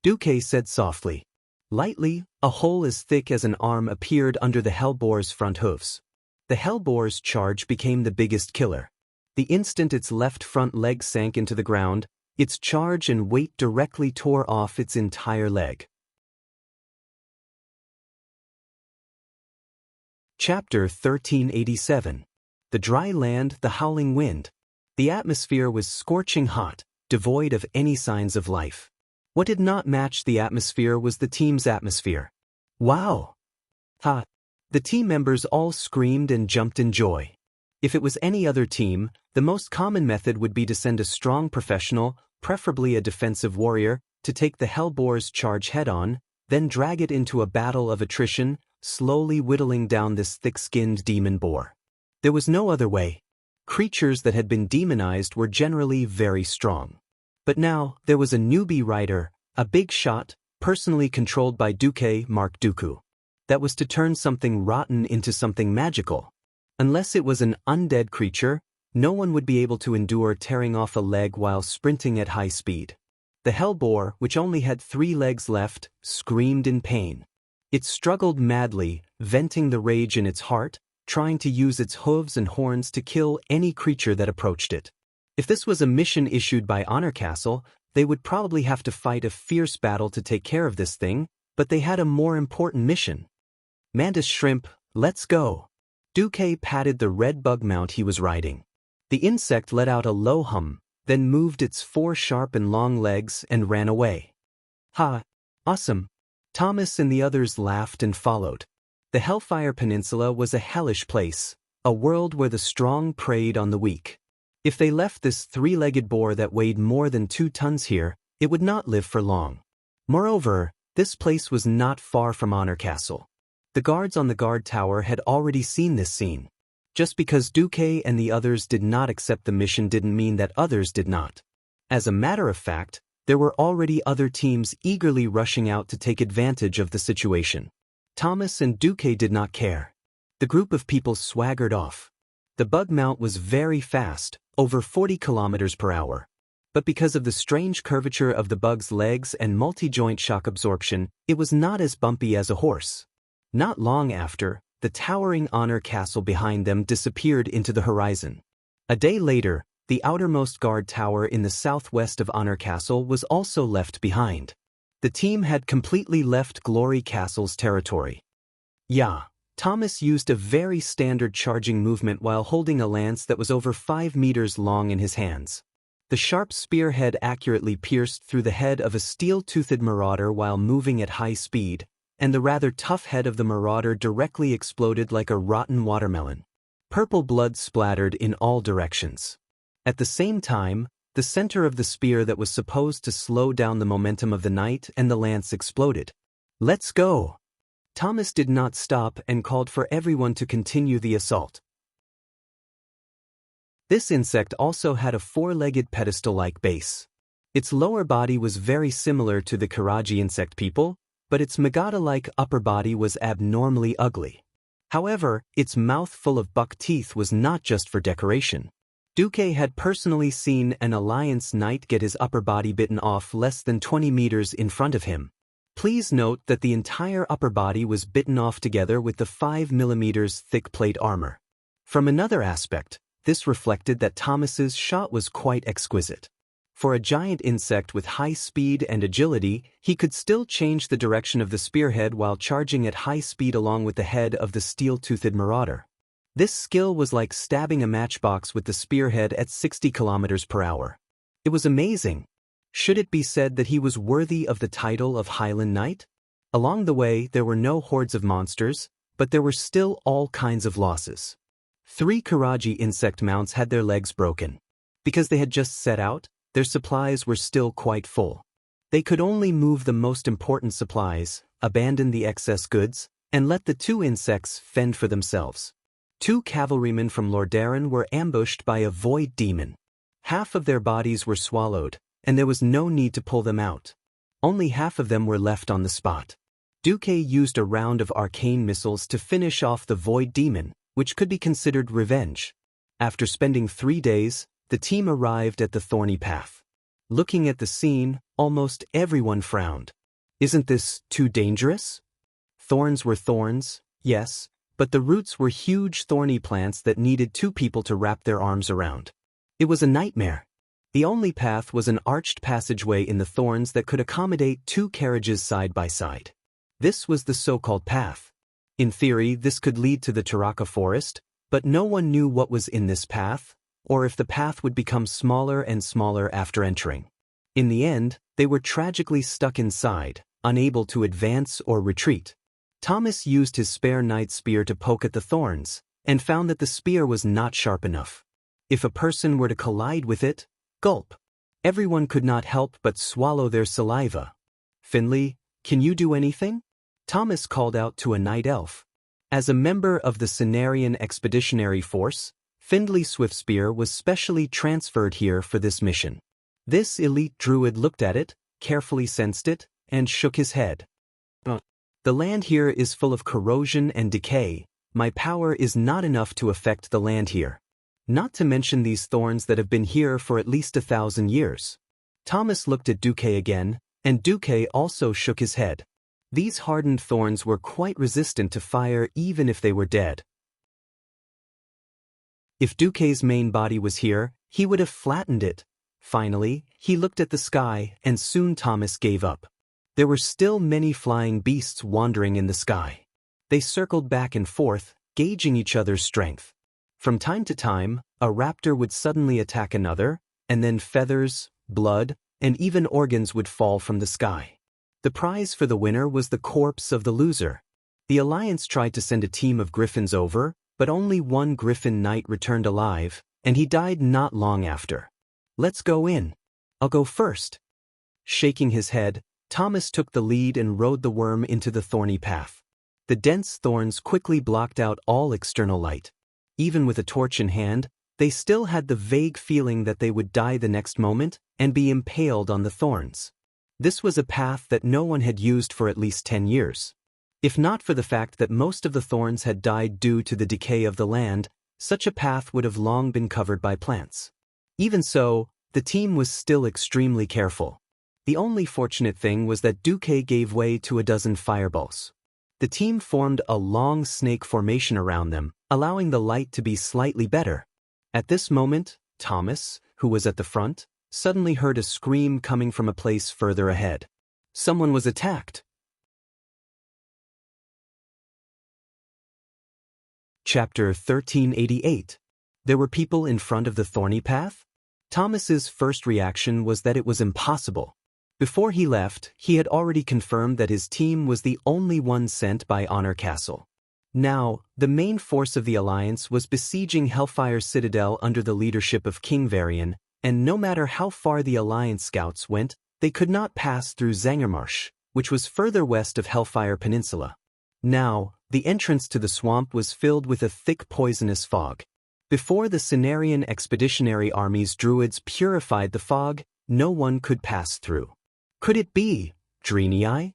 Deity said softly. Lightly, a hole as thick as an arm appeared under the Hellboar's front hooves. The Hellboar's charge became the biggest killer. The instant its left front leg sank into the ground, its charge and weight directly tore off its entire leg. Chapter 1387. The Dry Land, the Howling Wind. The atmosphere was scorching hot, devoid of any signs of life. What did not match the atmosphere was the team's atmosphere. "Wow! Ha!" The team members all screamed and jumped in joy. If it was any other team, the most common method would be to send a strong professional, preferably a defensive warrior, to take the Hellboar's charge head-on, then drag it into a battle of attrition, slowly whittling down this thick-skinned demon boar. There was no other way. Creatures that had been demonized were generally very strong. But now, there was a newbie rider, a big shot, personally controlled by Deity Mark Dooku. That was to turn something rotten into something magical. Unless it was an undead creature, no one would be able to endure tearing off a leg while sprinting at high speed. The Hellboar, which only had 3 legs left, screamed in pain. It struggled madly, venting the rage in its heart, trying to use its hooves and horns to kill any creature that approached it. If this was a mission issued by Honor Castle, they would probably have to fight a fierce battle to take care of this thing, but they had a more important mission. "Mantis Shrimp, let's go." Duque patted the red bug mount he was riding. The insect let out a low hum, then moved its 4 sharp and long legs and ran away. Ha! Awesome! Thomas and the others laughed and followed. The Hellfire Peninsula was a hellish place, a world where the strong preyed on the weak. If they left this 3-legged boar that weighed more than 2 tons here, it would not live for long. Moreover, this place was not far from Honor Castle. The guards on the guard tower had already seen this scene. Just because Duque and the others did not accept the mission didn't mean that others did not. As a matter of fact, there were already other teams eagerly rushing out to take advantage of the situation. Thomas and Duque did not care. The group of people swaggered off. The bug mount was very fast, over 40 kilometers per hour. But because of the strange curvature of the bug's legs and multi-joint shock absorption, it was not as bumpy as a horse. Not long after, the towering Honor Castle behind them disappeared into the horizon. A day later, the outermost guard tower in the southwest of Honor Castle was also left behind. The team had completely left Glory Castle's territory. Yeah, Thomas used a very standard charging movement while holding a lance that was over 5 meters long in his hands. The sharp spearhead accurately pierced through the head of a steel-toothed marauder while moving at high speed, and the rather tough head of the marauder directly exploded like a rotten watermelon. Purple blood splattered in all directions. At the same time, the center of the spear that was supposed to slow down the momentum of the knight and the lance exploded. Let's go! Thomas did not stop and called for everyone to continue the assault. This insect also had a 4-legged pedestal-like base. Its lower body was very similar to the Karaji insect people, but its Magada-like upper body was abnormally ugly. However, its mouth full of buck teeth was not just for decoration. Duque had personally seen an Alliance knight get his upper body bitten off less than 20 meters in front of him. Please note that the entire upper body was bitten off together with the 5 mm thick plate armor. From another aspect, this reflected that Thomas's shot was quite exquisite. For a giant insect with high speed and agility, he could still change the direction of the spearhead while charging at high speed along with the head of the steel-toothed marauder. This skill was like stabbing a matchbox with the spearhead at 60 kilometers per hour. It was amazing. Should it be said that he was worthy of the title of Highland Knight? Along the way, there were no hordes of monsters, but there were still all kinds of losses. 3 Karaji insect mounts had their legs broken. Because they had just set out, their supplies were still quite full. They could only move the most important supplies, abandon the excess goods, and let the 2 insects fend for themselves. 2 cavalrymen from Lordaeron were ambushed by a void demon. Half of their bodies were swallowed, and there was no need to pull them out. Only half of them were left on the spot. Duque used a round of arcane missiles to finish off the void demon, which could be considered revenge. After spending 3 days, the team arrived at the thorny path. Looking at the scene, almost everyone frowned. Isn't this too dangerous? Thorns were thorns, yes, but the roots were huge thorny plants that needed 2 people to wrap their arms around. It was a nightmare. The only path was an arched passageway in the thorns that could accommodate 2 carriages side by side. This was the so-called path. In theory, this could lead to the Taraka forest, but no one knew what was in this path, or if the path would become smaller and smaller after entering. In the end, they were tragically stuck inside, unable to advance or retreat. Thomas used his spare knight spear to poke at the thorns, and found that the spear was not sharp enough. If a person were to collide with it, gulp. Everyone could not help but swallow their saliva. Finley, can you do anything? Thomas called out to a night elf. As a member of the Cenarian Expeditionary Force, Findley Swiftspear was specially transferred here for this mission. This elite druid looked at it, carefully sensed it, and shook his head. The land here is full of corrosion and decay. My power is not enough to affect the land here. Not to mention these thorns that have been here for at least 1,000 years. Thomas looked at Duque again, and Duque also shook his head. These hardened thorns were quite resistant to fire even if they were dead. If Duque's main body was here, he would have flattened it. Finally, he looked at the sky, and soon Thomas gave up. There were still many flying beasts wandering in the sky. They circled back and forth, gauging each other's strength. From time to time, a raptor would suddenly attack another, and then feathers, blood, and even organs would fall from the sky. The prize for the winner was the corpse of the loser. The Alliance tried to send a team of griffins over, but only one griffin knight returned alive, and he died not long after. "Let's go in. I'll go first." Shaking his head, Thomas took the lead and rode the worm into the thorny path. The dense thorns quickly blocked out all external light. Even with a torch in hand, they still had the vague feeling that they would die the next moment and be impaled on the thorns. This was a path that no one had used for at least 10 years. If not for the fact that most of the thorns had died due to the decay of the land, such a path would have long been covered by plants. Even so, the team was still extremely careful. The only fortunate thing was that Duque gave way to a dozen fireballs. The team formed a long snake formation around them, allowing the light to be slightly better. At this moment, Thomas, who was at the front, suddenly heard a scream coming from a place further ahead. Someone was attacked. Chapter 1388. There were people in front of the thorny path? Thomas's first reaction was that it was impossible. Before he left, he had already confirmed that his team was the only one sent by Honor Castle. Now, the main force of the Alliance was besieging Hellfire Citadel under the leadership of King Varian, and no matter how far the Alliance scouts went, they could not pass through Zangermarsh, which was further west of Hellfire Peninsula. Now, the entrance to the swamp was filled with a thick poisonous fog. Before the Cenarian Expeditionary Army's druids purified the fog, no one could pass through. Could it be Deity?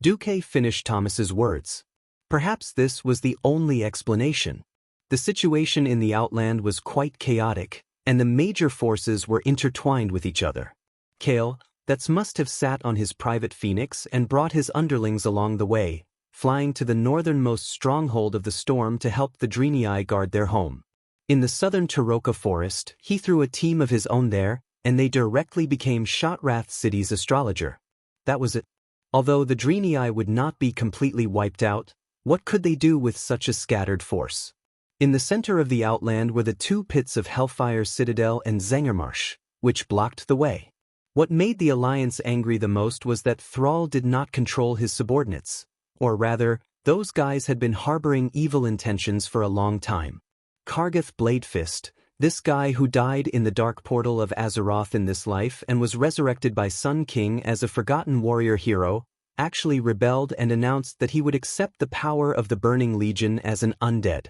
Duque finished Thomas's words. Perhaps this was the only explanation. The situation in the Outland was quite chaotic, and the major forces were intertwined with each other. Kale, that must have sat on his private phoenix and brought his underlings along the way, flying to the northernmost stronghold of the storm to help the Deity guard their home. In the southern Taroka forest, he threw a team of his own there, and they directly became Shotrath City's astrologer. That was it. Although the Deity would not be completely wiped out, what could they do with such a scattered force? In the center of the Outland were the two pits of Hellfire Citadel and Zangermarsh, which blocked the way. What made the Alliance angry the most was that Thrall did not control his subordinates. Or rather, those guys had been harboring evil intentions for a long time. Kargath Bladefist, this guy who died in the dark portal of Azeroth in this life and was resurrected by Sun King as a forgotten warrior hero, actually rebelled and announced that he would accept the power of the Burning Legion as an undead.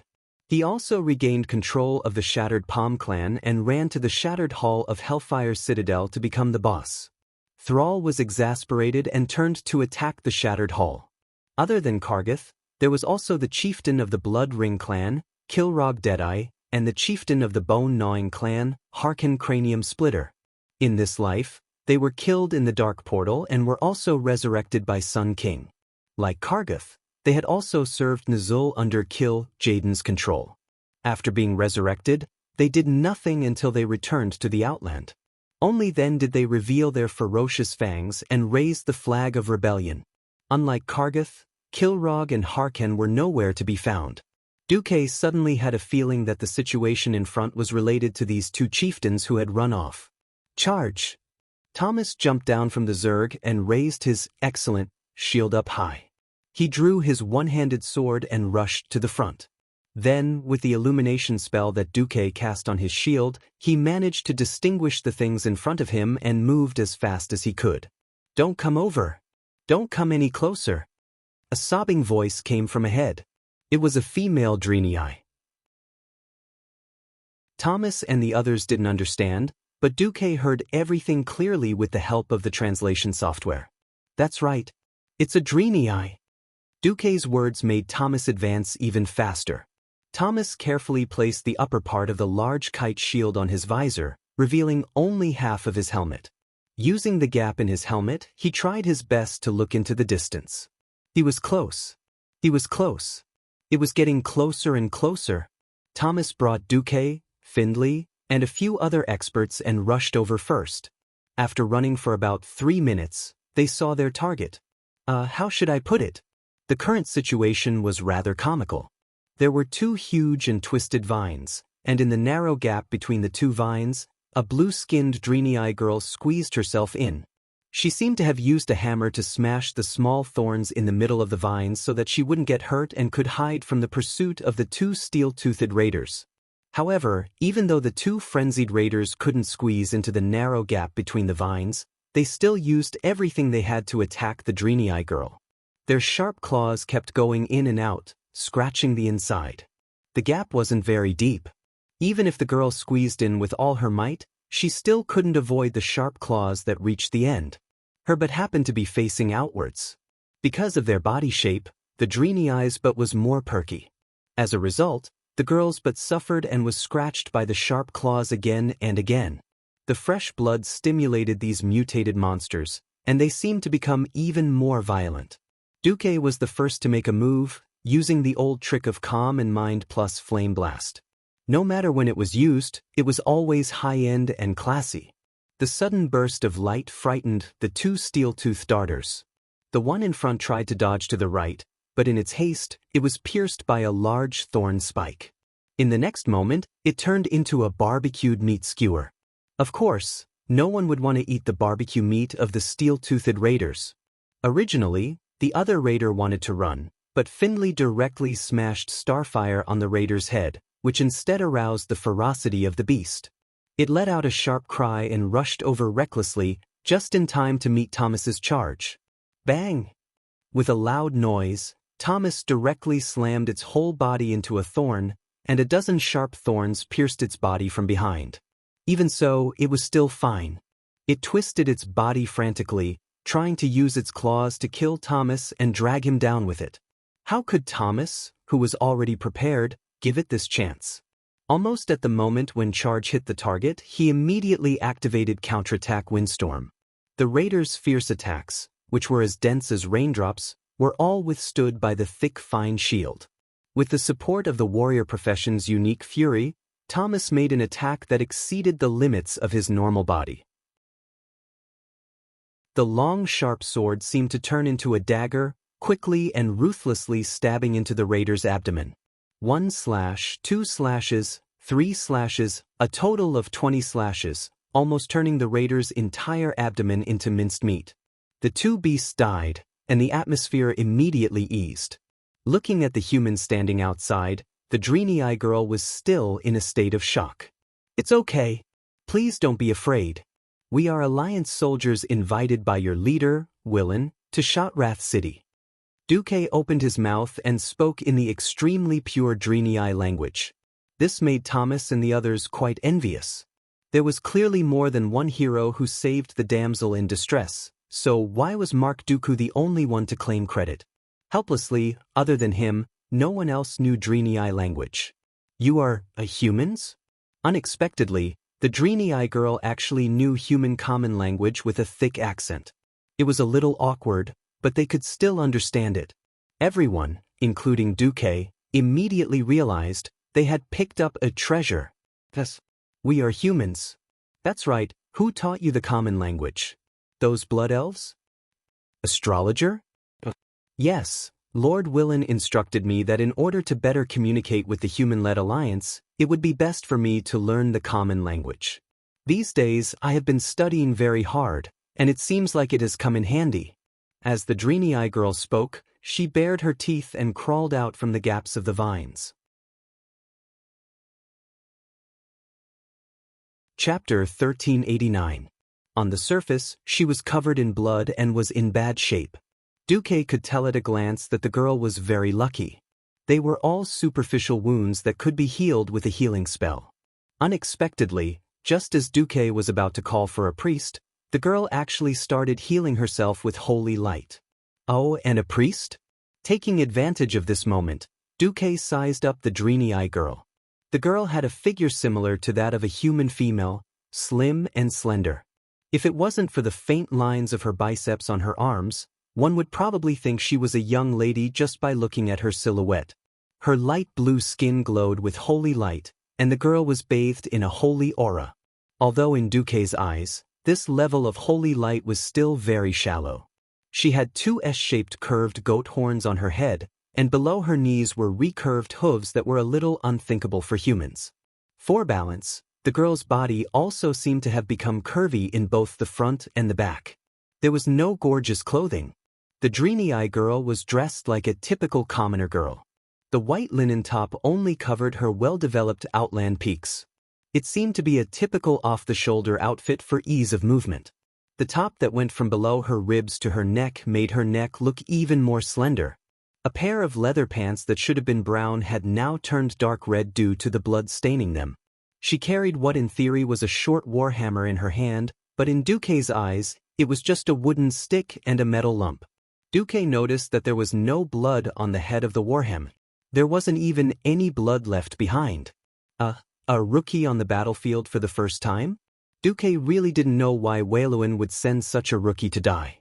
He also regained control of the Shattered Palm clan and ran to the Shattered Hall of Hellfire Citadel to become the boss. Thrall was exasperated and turned to attack the Shattered Hall. Other than Kargath, there was also the chieftain of the Blood Ring clan, Kilrog Deadeye, and the chieftain of the Bone-Gnawing clan, Harkin Cranium Splitter. In this life, they were killed in the Dark Portal and were also resurrected by Sun King. Like Kargath, they had also served Nuzul under Kill Jaden's control. After being resurrected, they did nothing until they returned to the Outland. Only then did they reveal their ferocious fangs and raise the flag of rebellion. Unlike Kargath, Kilrog and Harkin were nowhere to be found. Duque suddenly had a feeling that the situation in front was related to these two chieftains who had run off. Charge! Thomas jumped down from the Zerg and raised his excellent shield up high. He drew his one-handed sword and rushed to the front. Then, with the illumination spell that Duque cast on his shield, he managed to distinguish the things in front of him and moved as fast as he could. "Don't come over. Don't come any closer." A sobbing voice came from ahead. It was a female Deity. Thomas and the others didn't understand, but Duque heard everything clearly with the help of the translation software. "That's right. It's a Deity." Duque's words made Thomas advance even faster. Thomas carefully placed the upper part of the large kite shield on his visor, revealing only half of his helmet. Using the gap in his helmet, he tried his best to look into the distance. He was close. He was close. It was getting closer and closer. Thomas brought Duque, Findlay, and a few other experts and rushed over first. After running for about 3 minutes, they saw their target. How should I put it? The current situation was rather comical. There were two huge and twisted vines, and in the narrow gap between the two vines, a blue-skinned Deity girl squeezed herself in. She seemed to have used a hammer to smash the small thorns in the middle of the vines so that she wouldn't get hurt and could hide from the pursuit of the two steel-toothed raiders. However, even though the two frenzied raiders couldn't squeeze into the narrow gap between the vines, they still used everything they had to attack the Deity girl. Their sharp claws kept going in and out, scratching the inside. The gap wasn't very deep. Even if the girl squeezed in with all her might, she still couldn't avoid the sharp claws that reached the end. Her butt happened to be facing outwards. Because of their body shape, the Dreity's butt was more perky. As a result, the girl's butt suffered and was scratched by the sharp claws again and again. The fresh blood stimulated these mutated monsters, and they seemed to become even more violent. Duque was the first to make a move, using the old trick of Calm and Mind plus Flame Blast. No matter when it was used, it was always high-end and classy. The sudden burst of light frightened the two steel-toothed darters. The one in front tried to dodge to the right, but in its haste, it was pierced by a large thorn spike. In the next moment, it turned into a barbecued meat skewer. Of course, no one would want to eat the barbecue meat of the steel-toothed raiders. Originally, the other raider wanted to run, but Finley directly smashed Starfire on the raider's head, which instead aroused the ferocity of the beast. It let out a sharp cry and rushed over recklessly, just in time to meet Thomas's charge. Bang! With a loud noise, Thomas directly slammed its whole body into a thorn, and a dozen sharp thorns pierced its body from behind. Even so, it was still fine. It twisted its body frantically, trying to use its claws to kill Thomas and drag him down with it. How could Thomas, who was already prepared, give it this chance? Almost at the moment when charge hit the target, he immediately activated counterattack Windstorm. The raiders' fierce attacks, which were as dense as raindrops, were all withstood by the thick fine shield. With the support of the warrior profession's unique fury, Thomas made an attack that exceeded the limits of his normal body. The long sharp sword seemed to turn into a dagger, quickly and ruthlessly stabbing into the raider's abdomen. 1 slash, 2 slashes, 3 slashes, a total of 20 slashes, almost turning the raider's entire abdomen into minced meat. The two beasts died, and the atmosphere immediately eased. Looking at the humans standing outside, the Deity girl was still in a state of shock. "It's okay. Please don't be afraid. We are Alliance soldiers invited by your leader, Willen, to Shotrath City." Duque opened his mouth and spoke in the extremely pure Deity language. This made Thomas and the others quite envious. There was clearly more than one hero who saved the damsel in distress, so why was Mark Dooku the only one to claim credit? Helplessly, other than him, no one else knew Deity language. "You are humans?" Unexpectedly, the Deity girl actually knew human common language with a thick accent. It was a little awkward, but they could still understand it. Everyone, including Duque, immediately realized they had picked up a treasure. "Yes, we are humans." "That's right, who taught you the common language? Those blood elves?" "Astrologer?" "Yes, Lord Willen instructed me that in order to better communicate with the human-led alliance, it would be best for me to learn the common language. These days I have been studying very hard, and it seems like it has come in handy." As the Deity girl spoke, she bared her teeth and crawled out from the gaps of the vines. Chapter 1389. On the surface, she was covered in blood and was in bad shape. Duque could tell at a glance that the girl was very lucky. They were all superficial wounds that could be healed with a healing spell. Unexpectedly, just as Duque was about to call for a priest, the girl actually started healing herself with holy light. Oh, and a priest? Taking advantage of this moment, Duque sized up the Deity girl. The girl had a figure similar to that of a human female, slim and slender. If it wasn't for the faint lines of her biceps on her arms, one would probably think she was a young lady just by looking at her silhouette. Her light blue skin glowed with holy light, and the girl was bathed in a holy aura. Although in Duque's eyes, this level of holy light was still very shallow. She had two S-shaped curved goat horns on her head, and below her knees were recurved hooves that were a little unthinkable for humans. For balance, the girl's body also seemed to have become curvy in both the front and the back. There was no gorgeous clothing. The Deity girl was dressed like a typical commoner girl. The white linen top only covered her well-developed outland peaks. It seemed to be a typical off-the-shoulder outfit for ease of movement. The top that went from below her ribs to her neck made her neck look even more slender. A pair of leather pants that should have been brown had now turned dark red due to the blood staining them. She carried what in theory was a short warhammer in her hand, but in Duque's eyes, it was just a wooden stick and a metal lump. Duque noticed that there was no blood on the head of the warhammer. There wasn't even any blood left behind. A rookie on the battlefield for the first time? Duque really didn't know why Wayluin would send such a rookie to die.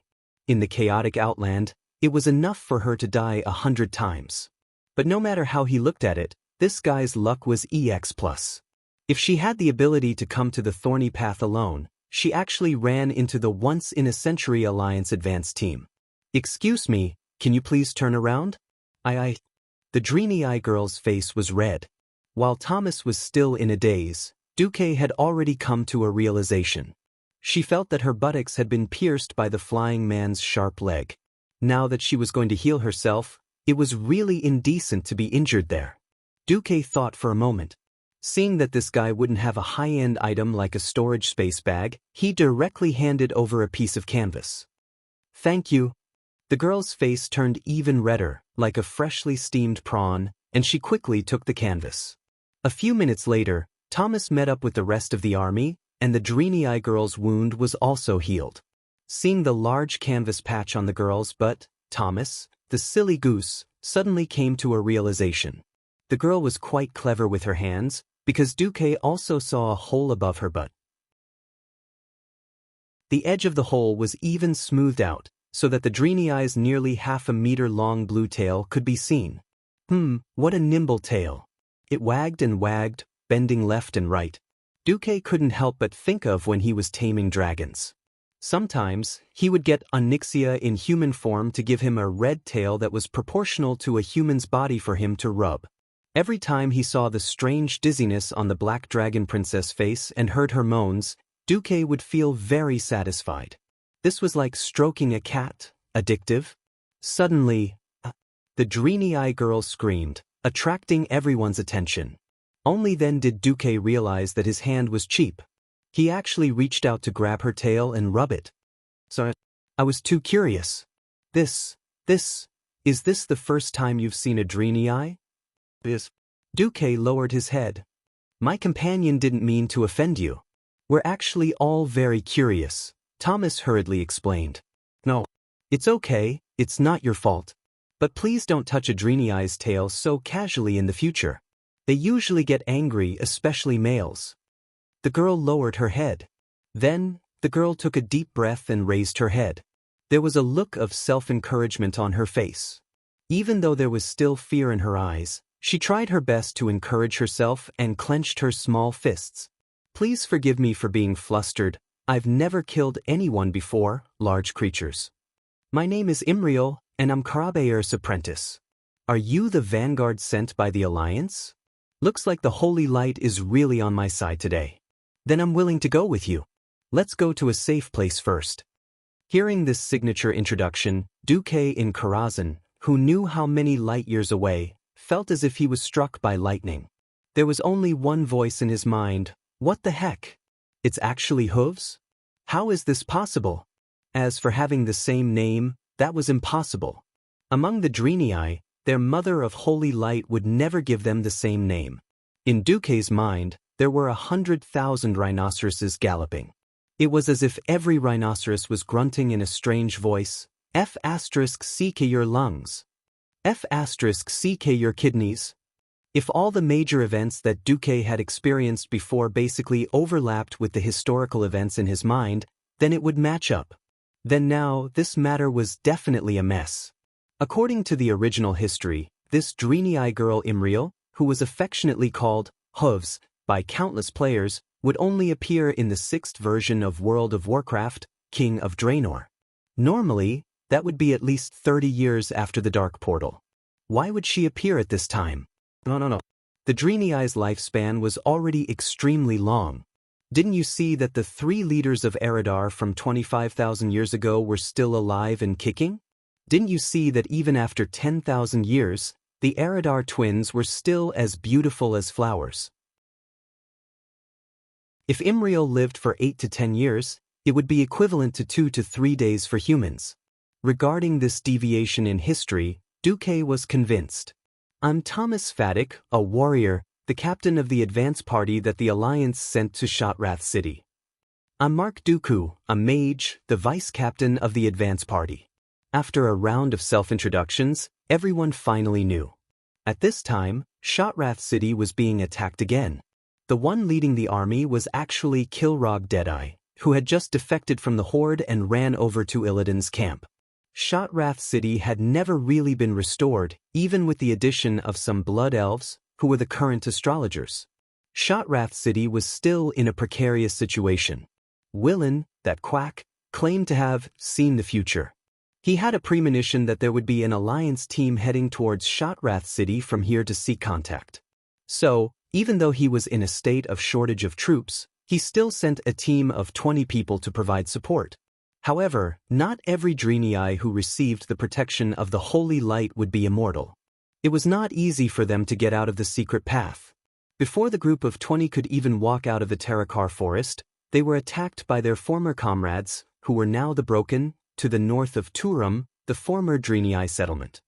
In the chaotic outland, it was enough for her to die 100 times. But no matter how he looked at it, this guy's luck was EX+. If she had the ability to come to the thorny path alone, she actually ran into the once-in-a-century Alliance advance team. "Excuse me, can you please turn around?" The Deity girl's face was red. While Thomas was still in a daze, Duque had already come to a realization. She felt that her buttocks had been pierced by the flying man's sharp leg. Now that she was going to heal herself, it was really indecent to be injured there. Duque thought for a moment. Seeing that this guy wouldn't have a high-end item like a storage space bag, he directly handed over a piece of canvas. "Thank you." The girl's face turned even redder, like a freshly steamed prawn, and she quickly took the canvas. A few minutes later, Thomas met up with the rest of the army, and the Deity girl's wound was also healed. Seeing the large canvas patch on the girl's butt, Thomas, the silly goose, suddenly came to a realization. The girl was quite clever with her hands, because Duque also saw a hole above her butt. The edge of the hole was even smoothed out, so that the Dreity's nearly half-a-meter-long blue tail could be seen. What a nimble tail. It wagged and wagged, bending left and right. Duque couldn't help but think of when he was taming dragons. Sometimes, he would get Onyxia in human form to give him a red tail that was proportional to a human's body for him to rub. Every time he saw the strange dizziness on the black dragon princess face and heard her moans, Duque would feel very satisfied. This was like stroking a cat, addictive. Suddenly, the Deity girl screamed, attracting everyone's attention. Only then did Duque realize that his hand was cheap. He actually reached out to grab her tail and rub it. "Sorry, I was too curious. Is this the first time you've seen a Deity?" "Yes." Duque lowered his head. "My companion didn't mean to offend you. We're actually all very curious," Thomas hurriedly explained. "No. It's okay, it's not your fault. But please don't touch a Dreity's tail so casually in the future. They usually get angry, especially males." The girl lowered her head. Then, the girl took a deep breath and raised her head. There was a look of self-encouragement on her face. Even though there was still fear in her eyes, she tried her best to encourage herself and clenched her small fists. "Please forgive me for being flustered. I've never killed anyone before, large creatures. My name is Imriel, and I'm Karabeir's apprentice. Are you the vanguard sent by the Alliance? Looks like the holy light is really on my side today. Then I'm willing to go with you. Let's go to a safe place first." Hearing this signature introduction, Duque in Karazhan, who knew how many light years away, felt as if he was struck by lightning. There was only one voice in his mind: what the heck? It's actually hooves? How is this possible? As for having the same name, that was impossible. Among the Deity, their mother of holy light would never give them the same name. In Duque's mind, there were 100,000 rhinoceroses galloping. It was as if every rhinoceros was grunting in a strange voice: F*** your lungs. F*** your kidneys. If all the major events that Duque had experienced before basically overlapped with the historical events in his mind, then it would match up. Then now, this matter was definitely a mess. According to the original history, this Deity girl Imriel, who was affectionately called Hooves by countless players, would only appear in the 6th version of World of Warcraft, King of Draenor. Normally, that would be at least 30 years after the Dark Portal. Why would she appear at this time? No. The Dreenei's lifespan was already extremely long. Didn't you see that the 3 leaders of Eridar from 25,000 years ago were still alive and kicking? Didn't you see that even after 10,000 years, the Eridar twins were still as beautiful as flowers? If Imriel lived for 8 to 10 years, it would be equivalent to 2 to 3 days for humans. Regarding this deviation in history, Duque was convinced. I'm Thomas Faddick, a warrior, the captain of the advance party that the Alliance sent to Shotrath City. I'm Mark Dooku, a mage, the vice-captain of the advance party. After a round of self-introductions, everyone finally knew. At this time, Shotrath City was being attacked again. The one leading the army was actually Kilrog Deadeye, who had just defected from the Horde and ran over to Illidan's camp. Shotrath City had never really been restored, even with the addition of some blood elves, who were the current astrologers. Shotrath City was still in a precarious situation. Willen, that quack, claimed to have seen the future. He had a premonition that there would be an Alliance team heading towards Shotrath City from here to seek contact. So, even though he was in a state of shortage of troops, he still sent a team of 20 people to provide support. However, not every Dreenei who received the protection of the Holy Light would be immortal. It was not easy for them to get out of the secret path. Before the group of 20 could even walk out of the Terakar forest, they were attacked by their former comrades, who were now the Broken, to the north of Turum, the former Dreenei settlement.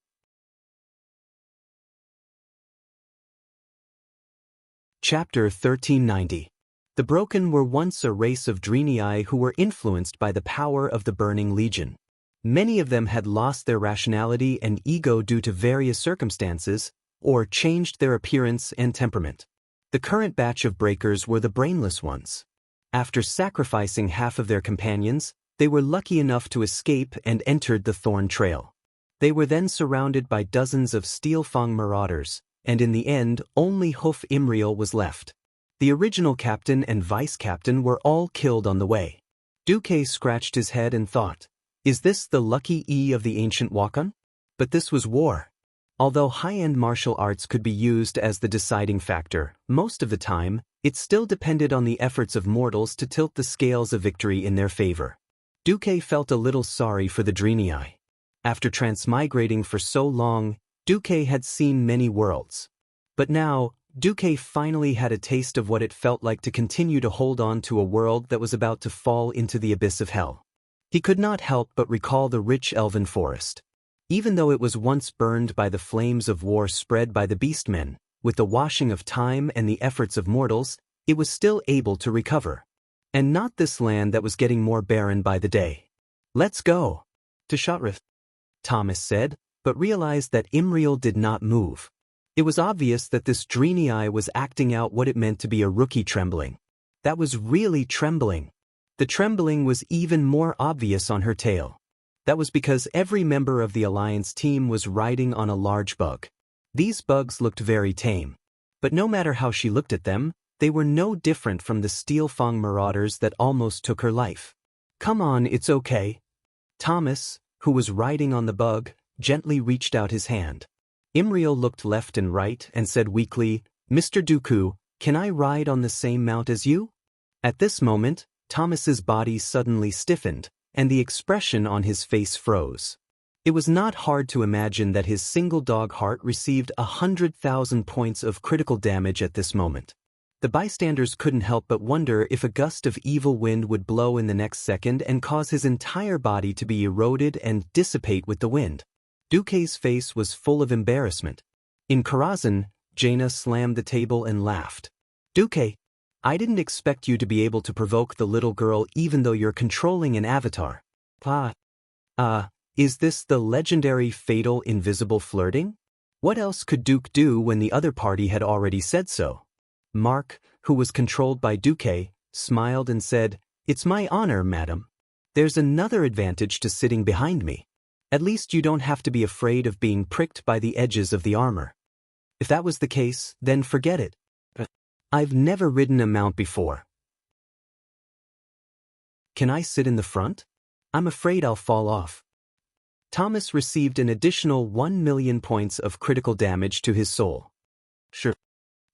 Chapter 1390. The Broken were once a race of Dreenei who were influenced by the power of the Burning Legion. Many of them had lost their rationality and ego due to various circumstances, or changed their appearance and temperament. The current batch of breakers were the brainless ones. After sacrificing half of their companions, they were lucky enough to escape and entered the Thorn Trail. They were then surrounded by dozens of Steelfang marauders, and in the end only Hoof Imriel was left. The original captain and vice-captain were all killed on the way. Duque scratched his head and thought, is this the lucky E of the ancient Wakon? But this was war. Although high-end martial arts could be used as the deciding factor, most of the time, it still depended on the efforts of mortals to tilt the scales of victory in their favor. Duque felt a little sorry for the Dreenei. After transmigrating for so long, Duque had seen many worlds. But now, Duque finally had a taste of what it felt like to continue to hold on to a world that was about to fall into the abyss of hell. He could not help but recall the rich elven forest. Even though it was once burned by the flames of war spread by the beastmen, with the washing of time and the efforts of mortals, it was still able to recover. And not this land that was getting more barren by the day. Let's go. To Shotrath, Thomas said, but realized that Imriel did not move. It was obvious that this Dreenei was acting out what it meant to be a rookie trembling. That was really trembling. The trembling was even more obvious on her tail. That was because every member of the Alliance team was riding on a large bug. These bugs looked very tame. But no matter how she looked at them, they were no different from the Steelfang marauders that almost took her life. Come on, it's okay. Thomas, who was riding on the bug, gently reached out his hand. Imriel looked left and right and said weakly, Mr. Dooku, can I ride on the same mount as you? At this moment, Thomas's body suddenly stiffened, and the expression on his face froze. It was not hard to imagine that his single dog heart received 100,000 points of critical damage at this moment. The bystanders couldn't help but wonder if a gust of evil wind would blow in the next second and cause his entire body to be eroded and dissipate with the wind. Duque's face was full of embarrassment. In Karazhan, Jaina slammed the table and laughed. Duque, I didn't expect you to be able to provoke the little girl even though you're controlling an avatar. Is this the legendary fatal invisible flirting? What else could Duke do when the other party had already said so? Mark, who was controlled by Duque, smiled and said, It's my honor, madam. There's another advantage to sitting behind me. At least you don't have to be afraid of being pricked by the edges of the armor. If that was the case, then forget it. I've never ridden a mount before. Can I sit in the front? I'm afraid I'll fall off. Thomas received an additional 1 million points of critical damage to his soul. Sure.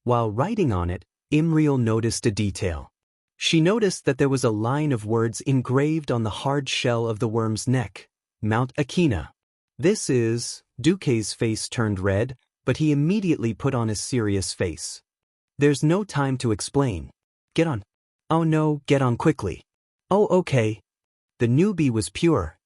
While writing on it, Imriel noticed a detail. She noticed that there was a line of words engraved on the hard shell of the worm's neck. Mount Akina. This is... Duque's face turned red, but he immediately put on a serious face. There's no time to explain. Get on. Oh no, get on quickly. Oh okay. The newbie was pure.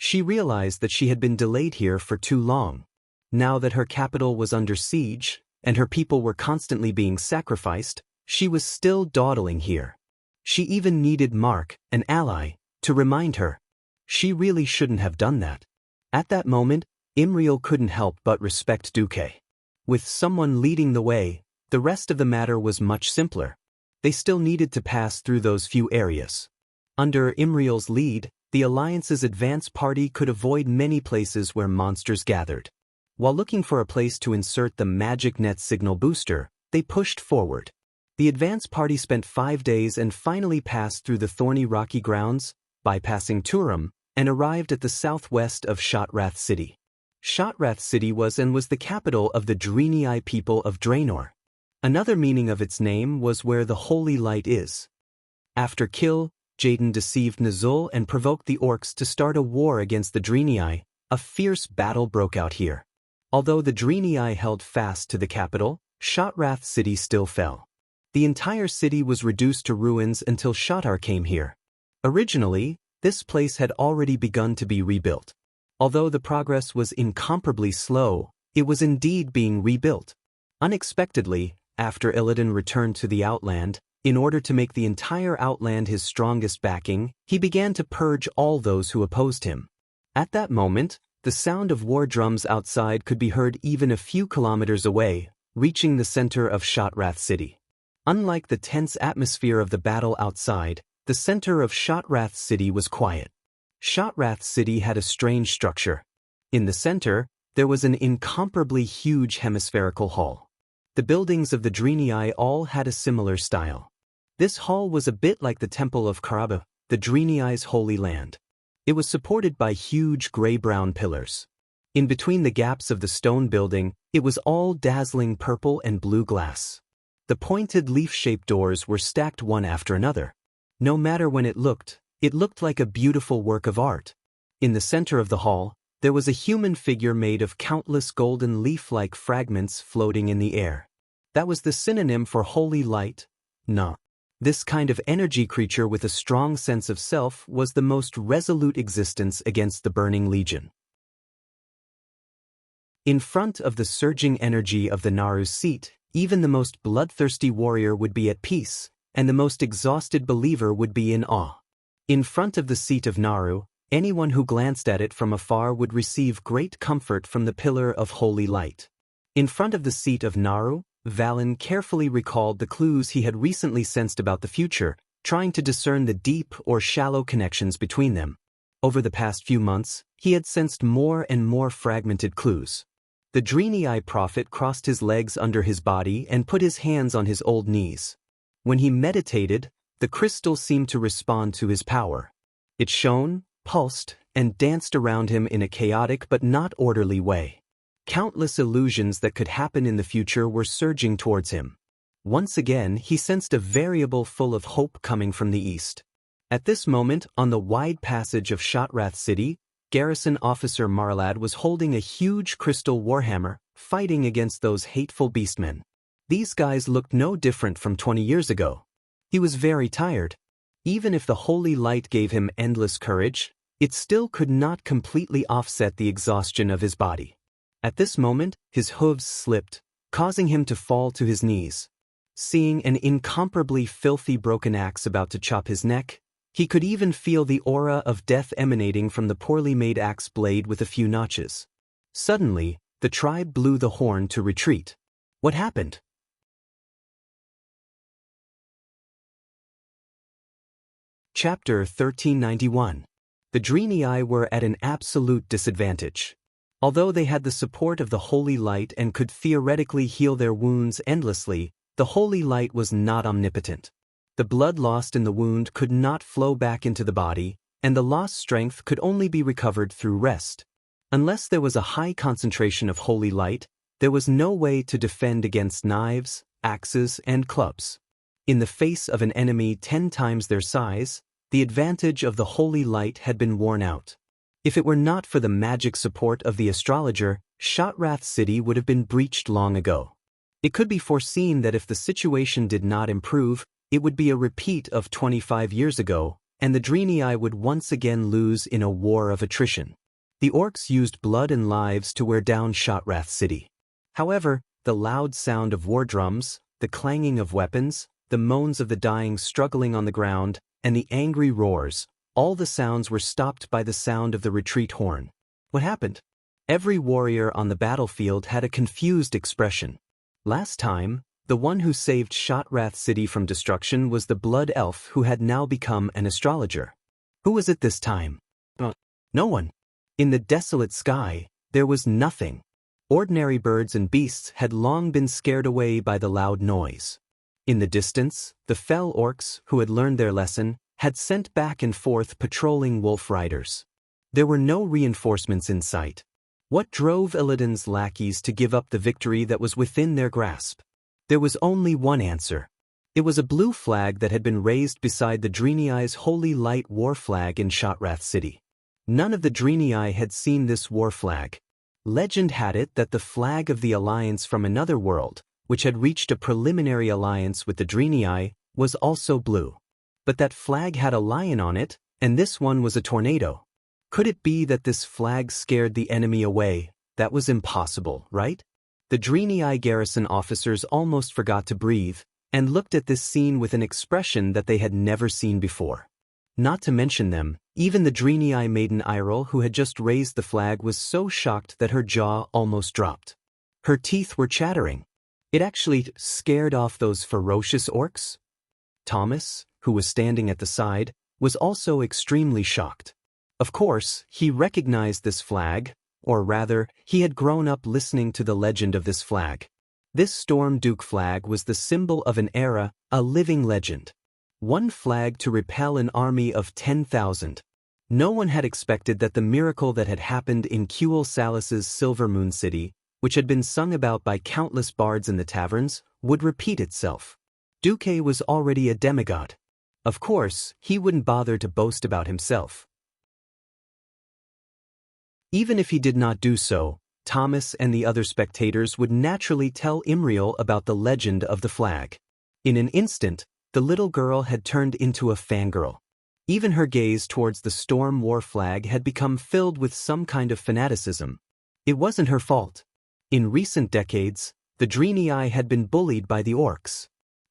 She realized that she had been delayed here for too long. Now that her capital was under siege, and her people were constantly being sacrificed, she was still dawdling here. She even needed Mark, an ally, to remind her. She really shouldn't have done that. At that moment, Imriel couldn't help but respect Duque. With someone leading the way, the rest of the matter was much simpler. They still needed to pass through those few areas. Under Imriel's lead, the Alliance's advance party could avoid many places where monsters gathered. While looking for a place to insert the magic net signal booster, they pushed forward. The advance party spent 5 days and finally passed through the thorny rocky grounds, bypassing Turum, and arrived at the southwest of Shotrath City. Shotrath City was the capital of the Dreenii people of Draenor. Another meaning of its name was where the holy light is. After Kill, Jaden deceived Nazul and provoked the orcs to start a war against the Dreenii. A fierce battle broke out here. Although the Dreenii held fast to the capital, Shotrath City still fell. The entire city was reduced to ruins until Shotar came here. Originally, this place had already begun to be rebuilt. Although the progress was incomparably slow, it was indeed being rebuilt. Unexpectedly, after Illidan returned to the Outland, in order to make the entire Outland his strongest backing, he began to purge all those who opposed him. At that moment, the sound of war drums outside could be heard even a few kilometers away, reaching the center of Shotrath City. Unlike the tense atmosphere of the battle outside, the center of Shotrath City was quiet. Shotrath City had a strange structure. In the center, there was an incomparably huge hemispherical hall. The buildings of the Dreenii all had a similar style. This hall was a bit like the Temple of Karaba, the Dreenii's holy land. It was supported by huge gray-brown pillars. In between the gaps of the stone building, it was all dazzling purple and blue glass. The pointed leaf-shaped doors were stacked one after another. No matter when it looked like a beautiful work of art. In the center of the hall, there was a human figure made of countless golden leaf-like fragments floating in the air. That was the synonym for holy light. No. This kind of energy creature with a strong sense of self was the most resolute existence against the Burning Legion. In front of the surging energy of the Naru's seat, even the most bloodthirsty warrior would be at peace, and the most exhausted believer would be in awe. In front of the seat of Naru, anyone who glanced at it from afar would receive great comfort from the pillar of holy light. In front of the seat of Naru, Valen carefully recalled the clues he had recently sensed about the future, trying to discern the deep or shallow connections between them. Over the past few months, he had sensed more and more fragmented clues. The Dreenii prophet crossed his legs under his body and put his hands on his old knees. When he meditated, the crystal seemed to respond to his power. It shone, pulsed, and danced around him in a chaotic but not orderly way. Countless illusions that could happen in the future were surging towards him. Once again, he sensed a variable full of hope coming from the east. At this moment, on the wide passage of Shotrath City, Garrison Officer Marlad was holding a huge crystal warhammer, fighting against those hateful beastmen. These guys looked no different from 20 years ago. He was very tired. Even if the holy light gave him endless courage, it still could not completely offset the exhaustion of his body. At this moment, his hooves slipped, causing him to fall to his knees. Seeing an incomparably filthy broken axe about to chop his neck, he could even feel the aura of death emanating from the poorly made axe blade with a few notches. Suddenly, the tribe blew the horn to retreat. What happened? Chapter 1391. The Dreenii were at an absolute disadvantage. Although they had the support of the Holy Light and could theoretically heal their wounds endlessly, the Holy Light was not omnipotent. The blood lost in the wound could not flow back into the body, and the lost strength could only be recovered through rest. Unless there was a high concentration of holy light, there was no way to defend against knives, axes, and clubs. In the face of an enemy 10 times their size, the advantage of the holy light had been worn out. If it were not for the magic support of the astrologer, Shotrath City would have been breached long ago. It could be foreseen that if the situation did not improve, it would be a repeat of 25 years ago, and the Deity would once again lose in a war of attrition. The orcs used blood and lives to wear down Shotrath City. However, the loud sound of war drums, the clanging of weapons, the moans of the dying struggling on the ground, and the angry roars, all the sounds were stopped by the sound of the retreat horn. What happened? Every warrior on the battlefield had a confused expression. Last time, the one who saved Shotrath City from destruction was the blood elf who had now become an astrologer. Who was it this time? No one. In the desolate sky, there was nothing. Ordinary birds and beasts had long been scared away by the loud noise. In the distance, the fell orcs, who had learned their lesson, had sent back and forth patrolling wolf riders. There were no reinforcements in sight. What drove Illidan's lackeys to give up the victory that was within their grasp? There was only one answer. It was a blue flag that had been raised beside the Deityi's holy light war flag in Shotrath City. None of the Deity had seen this war flag. Legend had it that the flag of the alliance from another world, which had reached a preliminary alliance with the Deity, was also blue. But that flag had a lion on it, and this one was a tornado. Could it be that this flag scared the enemy away? That was impossible, right? The Deity garrison officers almost forgot to breathe, and looked at this scene with an expression that they had never seen before. Not to mention them, even the Deity maiden Irel who had just raised the flag was so shocked that her jaw almost dropped. Her teeth were chattering. It actually scared off those ferocious orcs. Thomas, who was standing at the side, was also extremely shocked. Of course, he recognized this flag, or rather, he had grown up listening to the legend of this flag. This Storm Duke flag was the symbol of an era, a living legend. One flag to repel an army of 10,000. No one had expected that the miracle that had happened in Kuel Salas's Silver Moon City, which had been sung about by countless bards in the taverns, would repeat itself. Duque was already a demigod. Of course, he wouldn't bother to boast about himself. Even if he did not do so, Thomas and the other spectators would naturally tell Imriel about the legend of the flag. In an instant, the little girl had turned into a fangirl. Even her gaze towards the Storm War flag had become filled with some kind of fanaticism. It wasn't her fault. In recent decades, the Deity had been bullied by the orcs.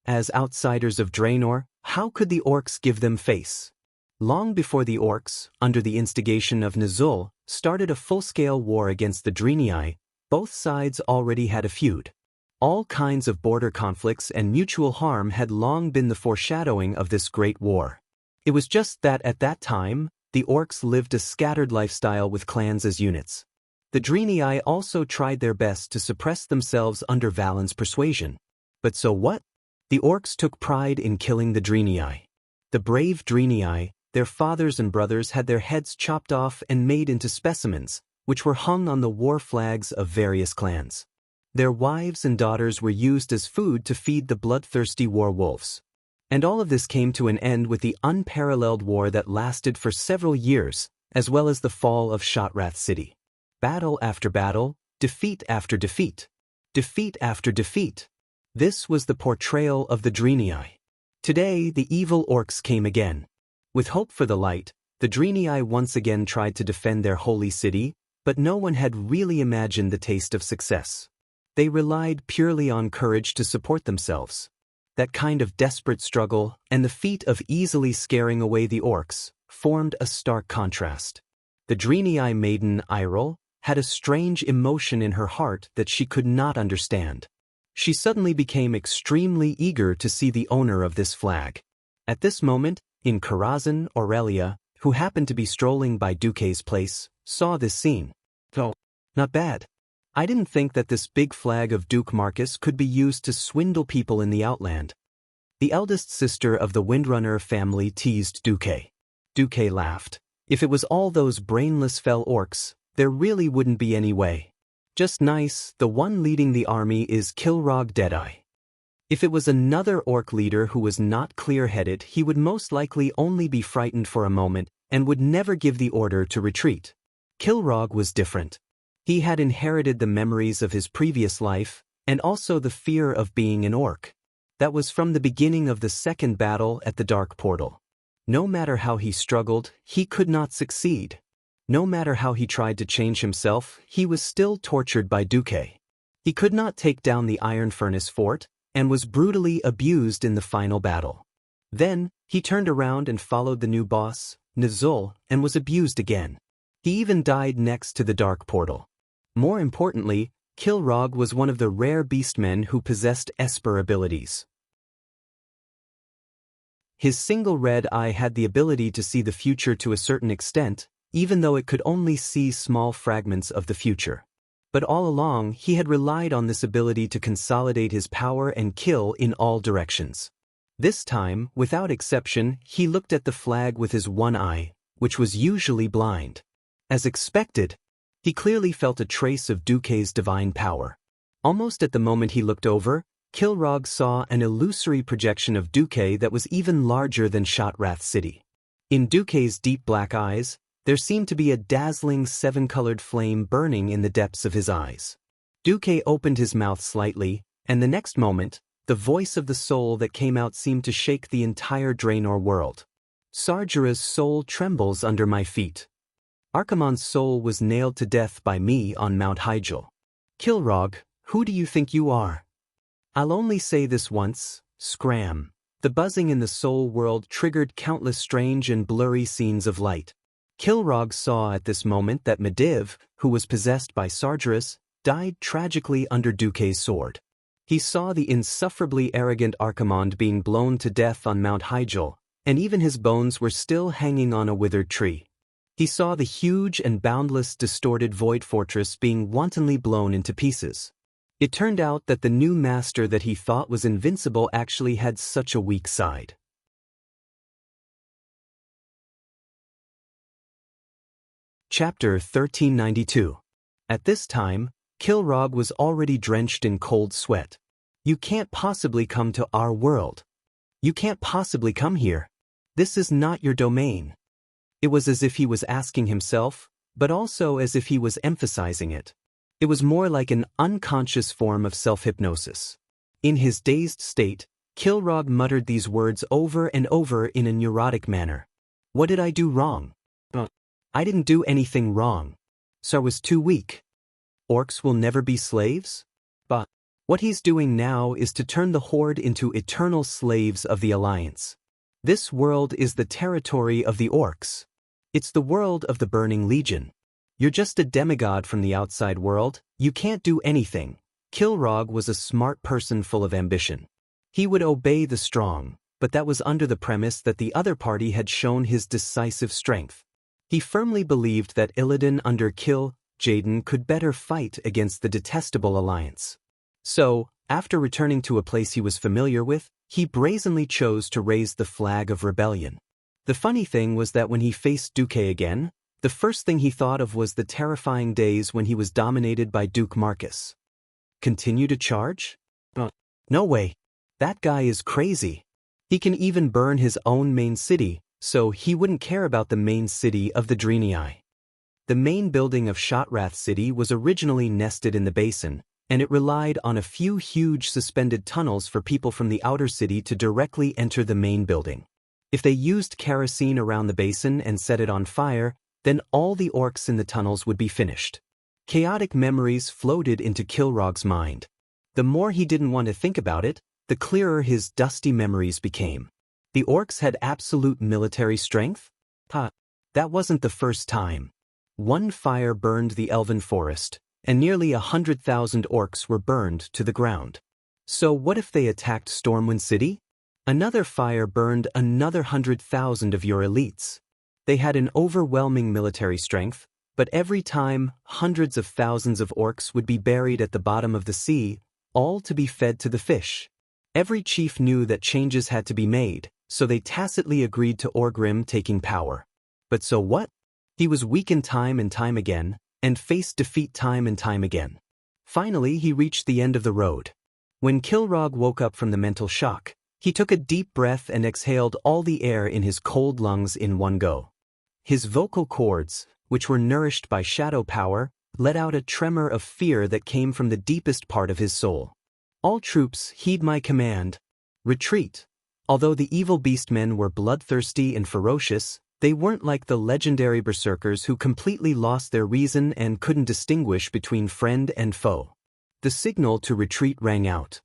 As outsiders of Draenor, how could the orcs give them face? Long before the orcs, under the instigation of Nazul, started a full-scale war against the Deity, both sides already had a feud. All kinds of border conflicts and mutual harm had long been the foreshadowing of this great war. It was just that at that time, the orcs lived a scattered lifestyle with clans as units. The Deity also tried their best to suppress themselves under Valen's persuasion. But so what? The orcs took pride in killing the Deity. The brave Deity, their fathers and brothers had their heads chopped off and made into specimens, which were hung on the war flags of various clans. Their wives and daughters were used as food to feed the bloodthirsty war wolves. And all of this came to an end with the unparalleled war that lasted for several years, as well as the fall of Shotrath City. Battle after battle, defeat after defeat. Defeat after defeat. This was the portrayal of the Deity. Today, the evil orcs came again. With hope for the light, the Deity once again tried to defend their holy city, but no one had really imagined the taste of success. They relied purely on courage to support themselves. That kind of desperate struggle, and the feat of easily scaring away the orcs, formed a stark contrast. The Deity maiden Irel had a strange emotion in her heart that she could not understand. She suddenly became extremely eager to see the owner of this flag. At this moment, in Karazhan, Aurelia, who happened to be strolling by Duque's place, saw this scene. Oh, not bad. I didn't think that this big flag of Duke Marcus could be used to swindle people in the Outland. The eldest sister of the Windrunner family teased Duque. Duque laughed. If it was all those brainless fell orcs, there really wouldn't be any way. Just nice, the one leading the army is Kilrog Deadeye. If it was another orc leader who was not clear-headed, he would most likely only be frightened for a moment and would never give the order to retreat. Kilrog was different. He had inherited the memories of his previous life, and also the fear of being an orc. That was from the beginning of the second battle at the Dark Portal. No matter how he struggled, he could not succeed. No matter how he tried to change himself, he was still tortured by Duque. He could not take down the Iron Furnace Fort, and was brutally abused in the final battle. Then, he turned around and followed the new boss, Nazul, and was abused again. He even died next to the Dark Portal. More importantly, Kilrog was one of the rare beastmen who possessed Esper abilities. His single red eye had the ability to see the future to a certain extent, even though it could only see small fragments of the future. But all along, he had relied on this ability to consolidate his power and kill in all directions. This time, without exception, he looked at the flag with his one eye, which was usually blind. As expected, he clearly felt a trace of Duque's divine power. Almost at the moment he looked over, Kilrog saw an illusory projection of Duque that was even larger than Shotrath City. In Duque's deep black eyes, there seemed to be a dazzling seven-colored flame burning in the depths of his eyes. Duque opened his mouth slightly, and the next moment, the voice of the soul that came out seemed to shake the entire Draenor world. Sargera's soul trembles under my feet. Archimonde's soul was nailed to death by me on Mount Hyjal. Kilrog, who do you think you are? I'll only say this once, scram. The buzzing in the soul world triggered countless strange and blurry scenes of light. Kilrog saw at this moment that Medivh, who was possessed by Sargeras, died tragically under Duque's sword. He saw the insufferably arrogant Archimonde being blown to death on Mount Hyjal, and even his bones were still hanging on a withered tree. He saw the huge and boundless distorted Void Fortress being wantonly blown into pieces. It turned out that the new master that he thought was invincible actually had such a weak side. Chapter 1392. At this time, Kilrog was already drenched in cold sweat. You can't possibly come to our world. You can't possibly come here. This is not your domain. It was as if he was asking himself, but also as if he was emphasizing it. It was more like an unconscious form of self-hypnosis. In his dazed state, Kilrog muttered these words over and over in a neurotic manner. What did I do wrong? I didn't do anything wrong. Sar was too weak. Orcs will never be slaves? But what he's doing now is to turn the Horde into eternal slaves of the Alliance. This world is the territory of the orcs. It's the world of the Burning Legion. You're just a demigod from the outside world, you can't do anything. Kilrog was a smart person full of ambition. He would obey the strong, but that was under the premise that the other party had shown his decisive strength. He firmly believed that Illidan under Jaden could better fight against the detestable Alliance. So, after returning to a place he was familiar with, he brazenly chose to raise the flag of rebellion. The funny thing was that when he faced Duque again, the first thing he thought of was the terrifying days when he was dominated by Duke Marcus. Continue to charge? No way. That guy is crazy. He can even burn his own main city, so he wouldn't care about the main city of the Draenei. The main building of Shotrath City was originally nested in the basin, and it relied on a few huge suspended tunnels for people from the outer city to directly enter the main building. If they used kerosene around the basin and set it on fire, then all the orcs in the tunnels would be finished. Chaotic memories floated into Kilrog's mind. The more he didn't want to think about it, the clearer his dusty memories became. The orcs had absolute military strength? That wasn't the first time. One fire burned the elven forest, and nearly 100,000 orcs were burned to the ground. So what if they attacked Stormwind City? Another fire burned another 100,000 of your elites. They had an overwhelming military strength, but every time, hundreds of thousands of orcs would be buried at the bottom of the sea, all to be fed to the fish. Every chief knew that changes had to be made, so they tacitly agreed to Orgrim taking power. But so what? He was weakened time and time again, and faced defeat time and time again. Finally, he reached the end of the road. When Kilrog woke up from the mental shock, he took a deep breath and exhaled all the air in his cold lungs in one go. His vocal cords, which were nourished by shadow power, let out a tremor of fear that came from the deepest part of his soul. All troops, heed my command. Retreat. Although the evil beastmen were bloodthirsty and ferocious, they weren't like the legendary berserkers who completely lost their reason and couldn't distinguish between friend and foe. The signal to retreat rang out.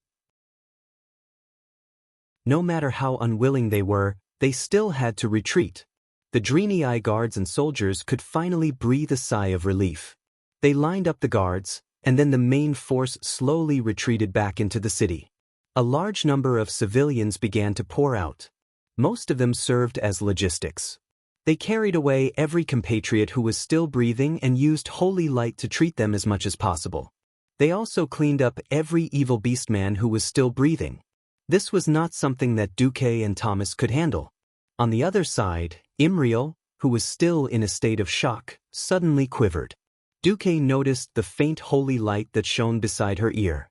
No matter how unwilling they were, they still had to retreat. The Deity guards and soldiers could finally breathe a sigh of relief. They lined up the guards, and then the main force slowly retreated back into the city. A large number of civilians began to pour out. Most of them served as logistics. They carried away every compatriot who was still breathing and used holy light to treat them as much as possible. They also cleaned up every evil beastman who was still breathing. This was not something that Duque and Thomas could handle. On the other side, Imriel, who was still in a state of shock, suddenly quivered. Duque noticed the faint holy light that shone beside her ear.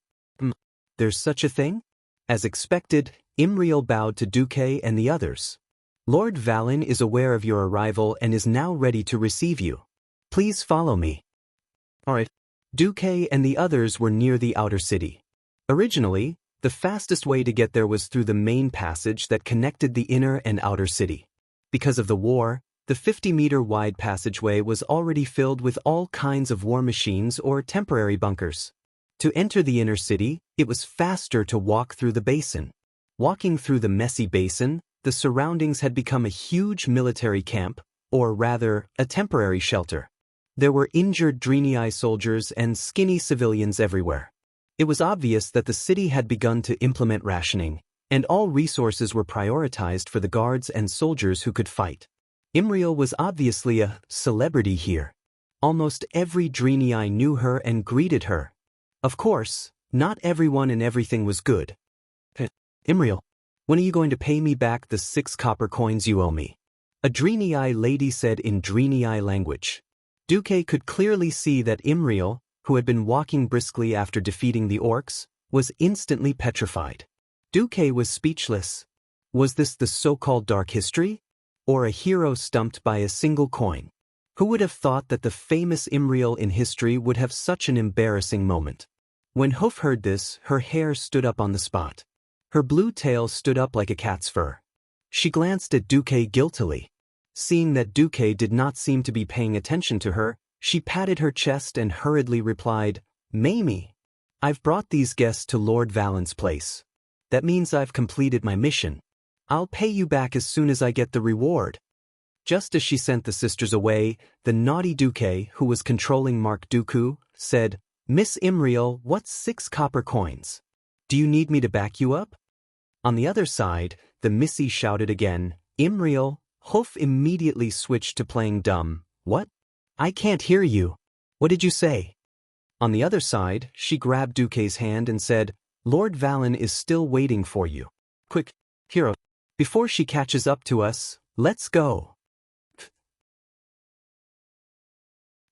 There's such a thing? As expected, Imriel bowed to Duque and the others. Lord Valen is aware of your arrival and is now ready to receive you. Please follow me. All right. Duque and the others were near the outer city. Originally, the fastest way to get there was through the main passage that connected the inner and outer city. Because of the war, the 50-meter-wide passageway was already filled with all kinds of war machines or temporary bunkers. To enter the inner city, it was faster to walk through the basin. Walking through the messy basin, the surroundings had become a huge military camp, or rather, a temporary shelter. There were injured Deity soldiers and skinny civilians everywhere. It was obvious that the city had begun to implement rationing, and all resources were prioritized for the guards and soldiers who could fight. Imriel was obviously a celebrity here. Almost every Deity knew her and greeted her. Of course, not everyone and everything was good. Imriel, when are you going to pay me back the 6 copper coins you owe me? A Deity lady said in Deity language. Duque could clearly see that Imriel, who had been walking briskly after defeating the orcs, was instantly petrified. Duque was speechless. Was this the so-called dark history? Or a hero stumped by a single coin? Who would have thought that the famous Imriel in history would have such an embarrassing moment? When Hoof heard this, her hair stood up on the spot. Her blue tail stood up like a cat's fur. She glanced at Duque guiltily. Seeing that Duque did not seem to be paying attention to her, she patted her chest and hurriedly replied, Mamie, I've brought these guests to Lord Valen's place. That means I've completed my mission. I'll pay you back as soon as I get the reward. Just as she sent the sisters away, the naughty Duque, who was controlling Mark Dooku, said, Miss Imriel, what's 6 copper coins? Do you need me to back you up? On the other side, the Missy shouted again, Imriel. Hoof immediately switched to playing dumb. What? I can't hear you. What did you say? On the other side, she grabbed Duque's hand and said, Lord Valen is still waiting for you. Quick, hero. Before she catches up to us, let's go.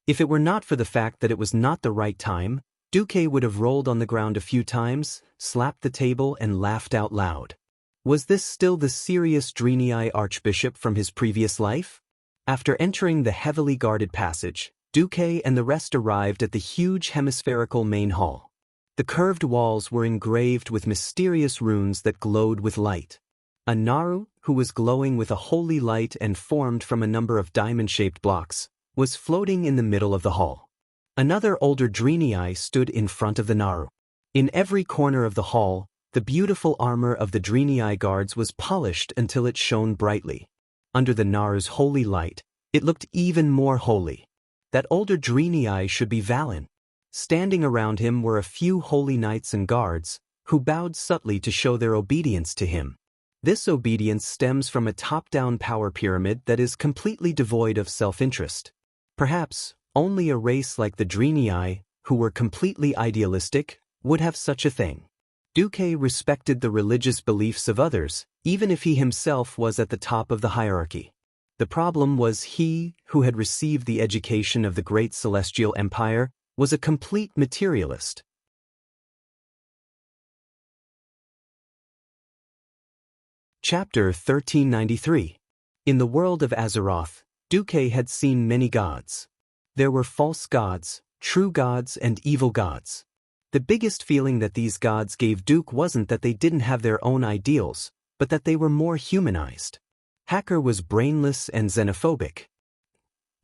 If it were not for the fact that it was not the right time, Duque would have rolled on the ground a few times, slapped the table and laughed out loud. Was this still the serious Deity archbishop from his previous life? After entering the heavily guarded passage, Duque and the rest arrived at the huge hemispherical main hall. The curved walls were engraved with mysterious runes that glowed with light. A Naru, who was glowing with a holy light and formed from a number of diamond-shaped blocks, was floating in the middle of the hall. Another older Deity stood in front of the Naru. In every corner of the hall, the beautiful armor of the Deity guards was polished until it shone brightly. Under the Naru's holy light, it looked even more holy. That older Deity should be Valen. Standing around him were a few holy knights and guards, who bowed subtly to show their obedience to him. This obedience stems from a top-down power pyramid that is completely devoid of self-interest. Perhaps, only a race like the Deity, who were completely idealistic, would have such a thing. Duque respected the religious beliefs of others, even if he himself was at the top of the hierarchy. The problem was he, who had received the education of the great celestial empire, was a complete materialist. Chapter 1393. In the world of Azeroth, Duque had seen many gods. There were false gods, true gods, and evil gods. The biggest feeling that these gods gave Duque wasn't that they didn't have their own ideals, but that they were more humanized. Hacker was brainless and xenophobic.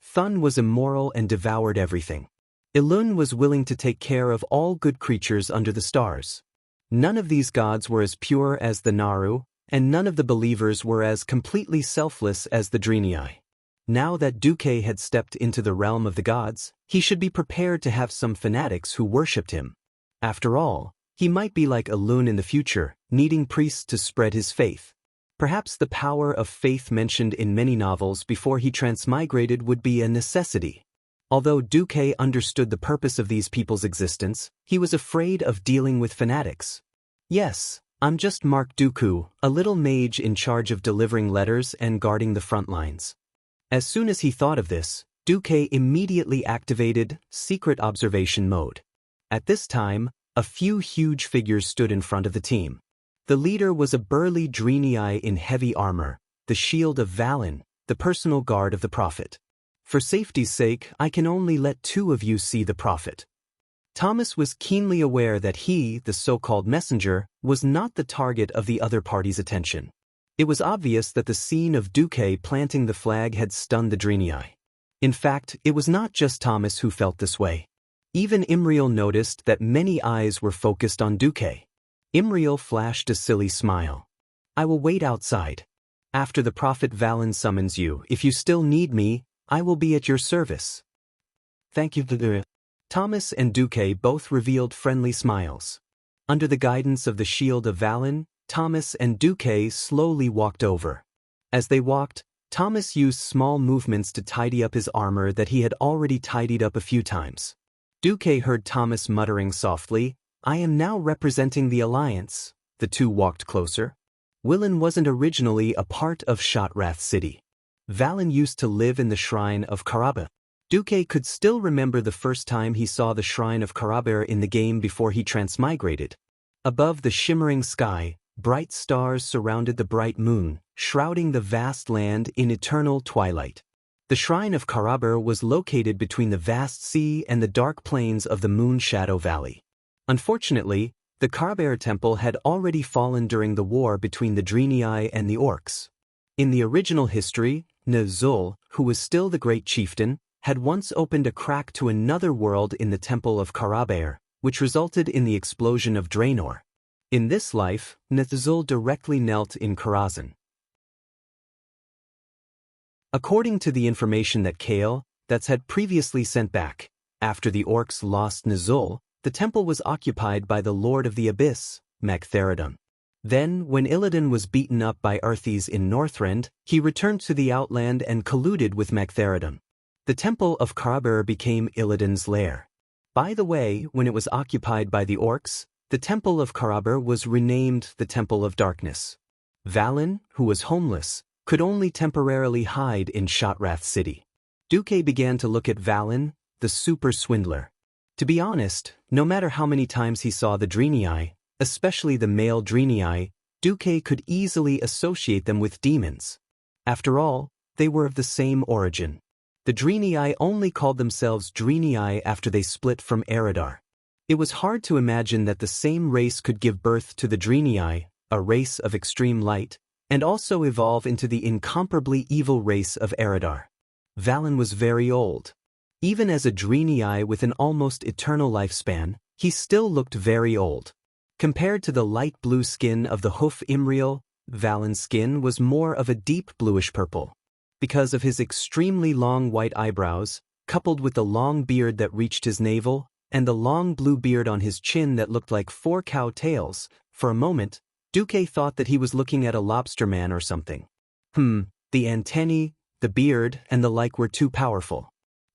Thun was immoral and devoured everything. Ilun was willing to take care of all good creatures under the stars. None of these gods were as pure as the Naru, and none of the believers were as completely selfless as the Draenei. Now that Duque had stepped into the realm of the gods, he should be prepared to have some fanatics who worshipped him. After all, he might be like Ilun in the future, needing priests to spread his faith. Perhaps the power of faith mentioned in many novels before he transmigrated would be a necessity. Although Duque understood the purpose of these people's existence, he was afraid of dealing with fanatics. Yes, I'm just Mark Dooku, a little mage in charge of delivering letters and guarding the front lines. As soon as he thought of this, Duque immediately activated secret observation mode. At this time, a few huge figures stood in front of the team. The leader was a burly Draenei in heavy armor, the shield of Valen, the personal guard of the Prophet. For safety's sake, I can only let two of you see the Prophet. Thomas was keenly aware that he, the so-called messenger, was not the target of the other party's attention. It was obvious that the scene of Duque planting the flag had stunned the Draenei. In fact, it was not just Thomas who felt this way. Even Imriel noticed that many eyes were focused on Duque. Imriel flashed a silly smile. I will wait outside. After the Prophet Valen summons you, if you still need me, I will be at your service. Thank you. Thomas and Duque both revealed friendly smiles. Under the guidance of the shield of Valen, Thomas and Duque slowly walked over. As they walked, Thomas used small movements to tidy up his armor that he had already tidied up a few times. Duque heard Thomas muttering softly, I am now representing the Alliance. The two walked closer. Willen wasn't originally a part of Shotrath City. Valen used to live in the Shrine of Karaba. Duque could still remember the first time he saw the Shrine of Karaber in the game before he transmigrated. Above the shimmering sky, bright stars surrounded the bright moon, shrouding the vast land in eternal twilight. The Shrine of Karaber was located between the vast sea and the dark plains of the Moon Shadow Valley. Unfortunately, the Karaber temple had already fallen during the war between the Draenei and the Orcs. In the original history, Nazul, who was still the great chieftain, had once opened a crack to another world in the Temple of Karaber, which resulted in the explosion of Draenor. In this life, Nazul directly knelt in Karazhan. According to the information that Kael, that's had previously sent back, after the Orcs lost Nazul, the temple was occupied by the Lord of the Abyss, Magtheridon. Then, when Illidan was beaten up by Arthes in Northrend, he returned to the Outland and colluded with Magtheridon. The Temple of Karaber became Illidan's lair. By the way, when it was occupied by the Orcs, the Temple of Karaber was renamed the Temple of Darkness. Valen, who was homeless, could only temporarily hide in Shotrath City. Duque began to look at Valen, the super swindler. To be honest, no matter how many times he saw the Draenei, especially the male Draenei, Duque could easily associate them with demons. After all, they were of the same origin. The Draenei only called themselves Draenei after they split from Eredar. It was hard to imagine that the same race could give birth to the Draenei, a race of extreme light, and also evolve into the incomparably evil race of Eredar. Valen was very old. Even as a Draenei with an almost eternal lifespan, he still looked very old. Compared to the light blue skin of the Hoof Imriel, Valen's skin was more of a deep bluish purple. Because of his extremely long white eyebrows, coupled with the long beard that reached his navel, and the long blue beard on his chin that looked like 4 cow tails, for a moment, Duque thought that he was looking at a lobster man or something. The antennae, the beard, and the like were too powerful.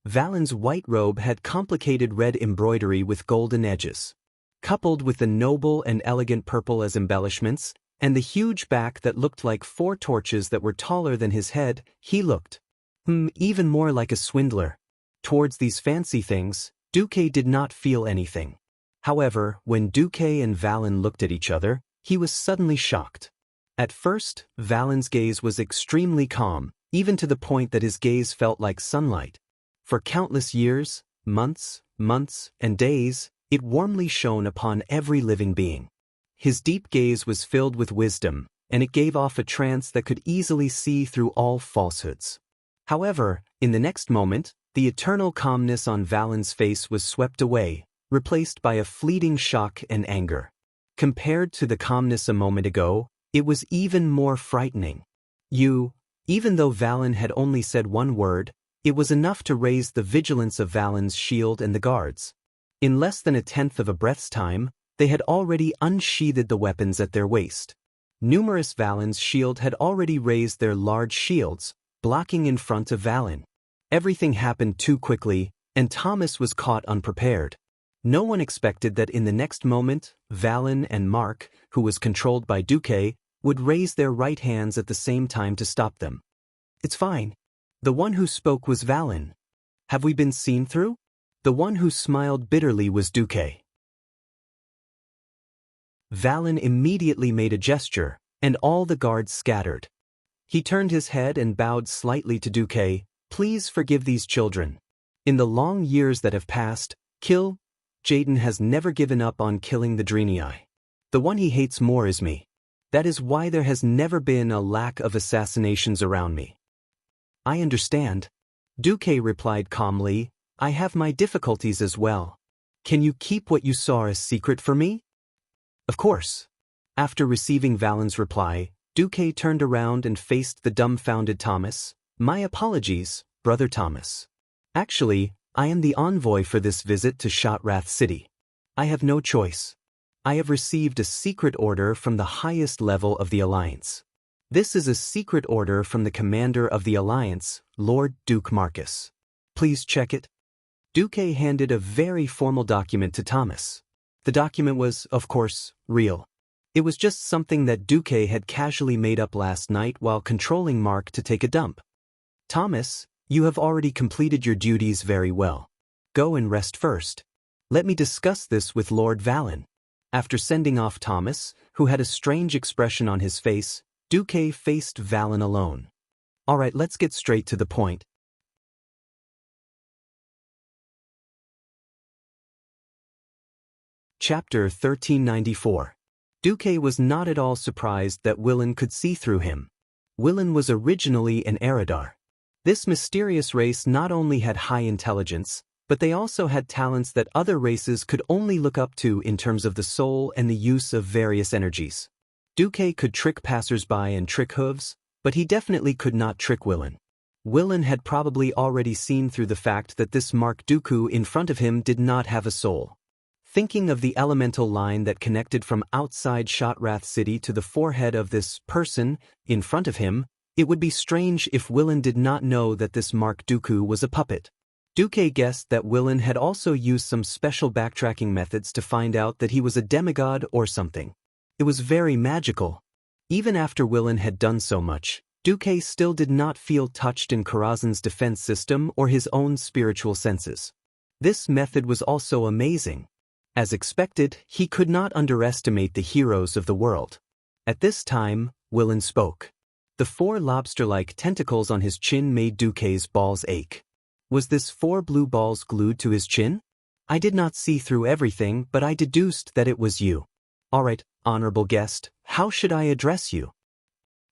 Valen's white robe had complicated red embroidery with golden edges. Coupled with the noble and elegant purple as embellishments, and the huge back that looked like 4 torches that were taller than his head, he looked even more like a swindler. Towards these fancy things, Duque did not feel anything. However, when Duque and Valen looked at each other, he was suddenly shocked. At first, Valen's gaze was extremely calm, even to the point that his gaze felt like sunlight. For countless years, months, and days, it warmly shone upon every living being. His deep gaze was filled with wisdom, and it gave off a trance that could easily see through all falsehoods. However, in the next moment, the eternal calmness on Valen's face was swept away, replaced by a fleeting shock and anger. Compared to the calmness a moment ago, it was even more frightening. Even though Valen had only said one word, it was enough to raise the vigilance of Valen's shield and the guards. In less than 1/10 of a breath's time, they had already unsheathed the weapons at their waist. Numerous Valen's shield had already raised their large shields, blocking in front of Valen. Everything happened too quickly, and Thomas was caught unprepared. No one expected that in the next moment, Valen and Mark, who was controlled by Duque, would raise their right hands at the same time to stop them. "It's fine." The one who spoke was Valen. "Have we been seen through?" The one who smiled bitterly was Duque. Valen immediately made a gesture, and all the guards scattered. He turned his head and bowed slightly to Duque. "Please forgive these children. In the long years that have passed, Jaden has never given up on killing the Drenii. The one he hates more is me. That is why there has never been a lack of assassinations around me." "I understand," Duque replied calmly. "I have my difficulties as well. Can you keep what you saw a secret for me?" "Of course." After receiving Valen's reply, Duque turned around and faced the dumbfounded Thomas. "My apologies, Brother Thomas. Actually, I am the envoy for this visit to Shotrath City. I have no choice. I have received a secret order from the highest level of the Alliance. This is a secret order from the commander of the Alliance, Lord Duke Marcus. Please check it." Duque handed a very formal document to Thomas. The document was, of course, real. It was just something that Duque had casually made up last night while controlling Mark to take a dump. "Thomas, you have already completed your duties very well. Go and rest first. Let me discuss this with Lord Valen." After sending off Thomas, who had a strange expression on his face, Duque faced Valen alone. "All right, let's get straight to the point." Chapter 1394. Duque was not at all surprised that Willan could see through him. Willan was originally an Eridar. This mysterious race not only had high intelligence, but they also had talents that other races could only look up to in terms of the soul and the use of various energies. Duque could trick passers-by and trick hooves, but he definitely could not trick Willan. Willan had probably already seen through the fact that this Mark Dooku in front of him did not have a soul. Thinking of the elemental line that connected from outside Shotrath City to the forehead of this person in front of him, it would be strange if Willan did not know that this Mark Dooku was a puppet. Duque guessed that Willan had also used some special backtracking methods to find out that he was a demigod or something. It was very magical. Even after Willan had done so much, Duque still did not feel touched in Karazhan's defense system or his own spiritual senses. This method was also amazing. As expected, he could not underestimate the heroes of the world. At this time, Willan spoke. The 4 lobster-like tentacles on his chin made Duque's balls ache. Was this 4 blue balls glued to his chin? "I did not see through everything, but I deduced that it was you." "All right, honorable guest, how should I address you?"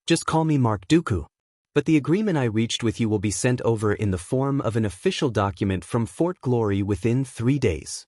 "Just call me Mark Dooku. But the agreement I reached with you will be sent over in the form of an official document from Fort Glory within 3 days."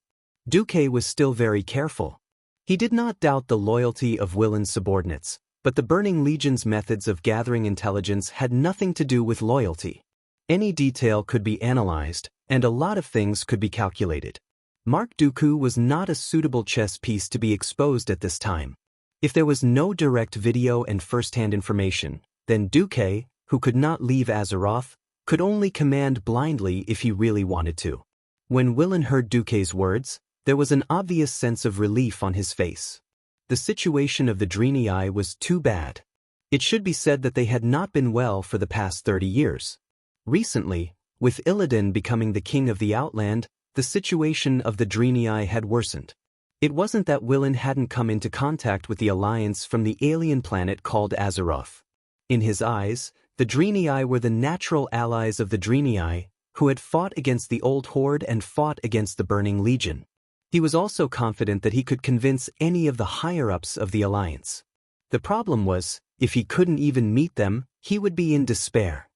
Duque was still very careful. He did not doubt the loyalty of Willan's subordinates, but the Burning Legion's methods of gathering intelligence had nothing to do with loyalty. Any detail could be analyzed, and a lot of things could be calculated. Mark Dooku was not a suitable chess piece to be exposed at this time. If there was no direct video and first-hand information, then Duque, who could not leave Azeroth, could only command blindly if he really wanted to. When Willan heard Duque's words, there was an obvious sense of relief on his face. The situation of the Draenei was too bad. It should be said that they had not been well for the past 30 years. Recently, with Illidan becoming the king of the Outland, the situation of the Draenei had worsened. It wasn't that Willin hadn't come into contact with the Alliance from the alien planet called Azeroth. In his eyes, the Draenei were the natural allies of the Draenei, who had fought against the Old Horde and fought against the Burning Legion. He was also confident that he could convince any of the higher-ups of the Alliance. The problem was, if he couldn't even meet them, he would be in despair.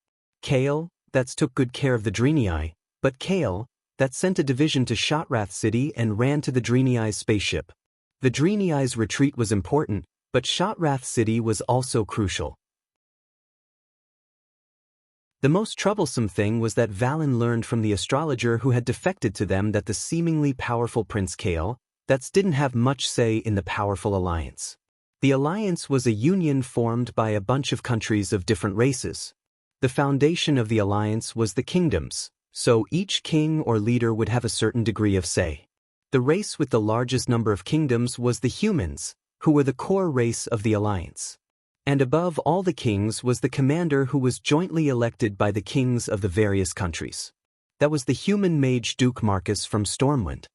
Kael, that took good care of the Draenei, but Kael, that sent a division to Shotrath City and ran to the Draenei's spaceship. The Draenei's retreat was important, but Shotrath City was also crucial. The most troublesome thing was that Valen learned from the astrologer who had defected to them that the seemingly powerful Prince Kael, didn't have much say in the powerful alliance. The alliance was a union formed by a bunch of countries of different races. The foundation of the alliance was the kingdoms, so each king or leader would have a certain degree of say. The race with the largest number of kingdoms was the humans, who were the core race of the alliance. And above all the kings was the commander who was jointly elected by the kings of the various countries. That was the human mage Duke Marcus from Stormwind.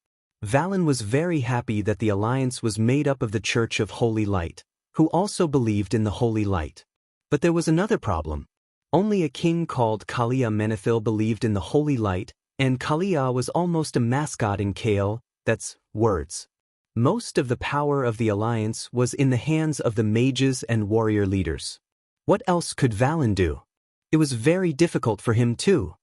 Valen was very happy that the alliance was made up of the Church of Holy Light, who also believed in the Holy Light. But there was another problem. Only a king called Kalia Menethil believed in the Holy Light, and Kalia was almost a mascot in Kael, that's words. Most of the power of the alliance was in the hands of the mages and warrior leaders. What else could Valen do? It was very difficult for him too.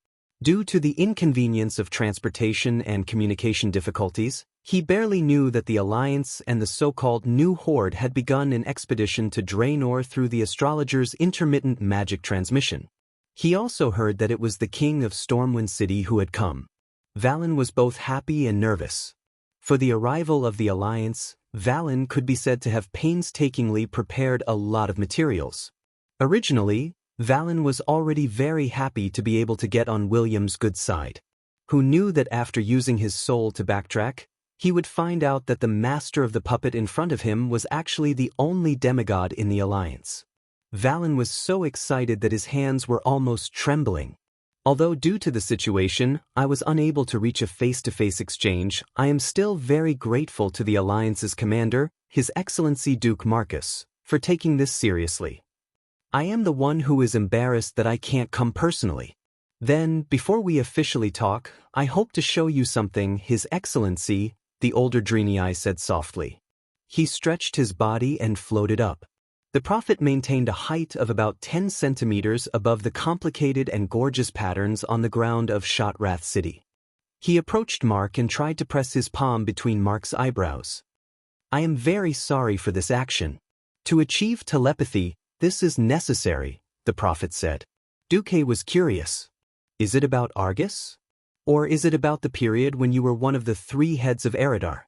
Due to the inconvenience of transportation and communication difficulties, he barely knew that the Alliance and the so-called New Horde had begun an expedition to Draenor through the astrologer's intermittent magic transmission. He also heard that it was the king of Stormwind City who had come. Valen was both happy and nervous. For the arrival of the Alliance, Valen could be said to have painstakingly prepared a lot of materials. Originally, Valen was already very happy to be able to get on William's good side. Who knew that after using his soul to backtrack, he would find out that the master of the puppet in front of him was actually the only demigod in the Alliance. Valen was so excited that his hands were almost trembling. Although due to the situation, I was unable to reach a face-to-face exchange, I am still very grateful to the Alliance's commander, His Excellency Duke Marcus, for taking this seriously. I am the one who is embarrassed that I can't come personally. Then, before we officially talk, I hope to show you something, His Excellency, the older Draenei said softly. He stretched his body and floated up. The prophet maintained a height of about 10 centimeters above the complicated and gorgeous patterns on the ground of Shotrath City. He approached Mark and tried to press his palm between Mark's eyebrows. I am very sorry for this action. To achieve telepathy, this is necessary, the prophet said. Duque was curious. Is it about Argus? Or is it about the period when you were one of the 3 heads of Eridar?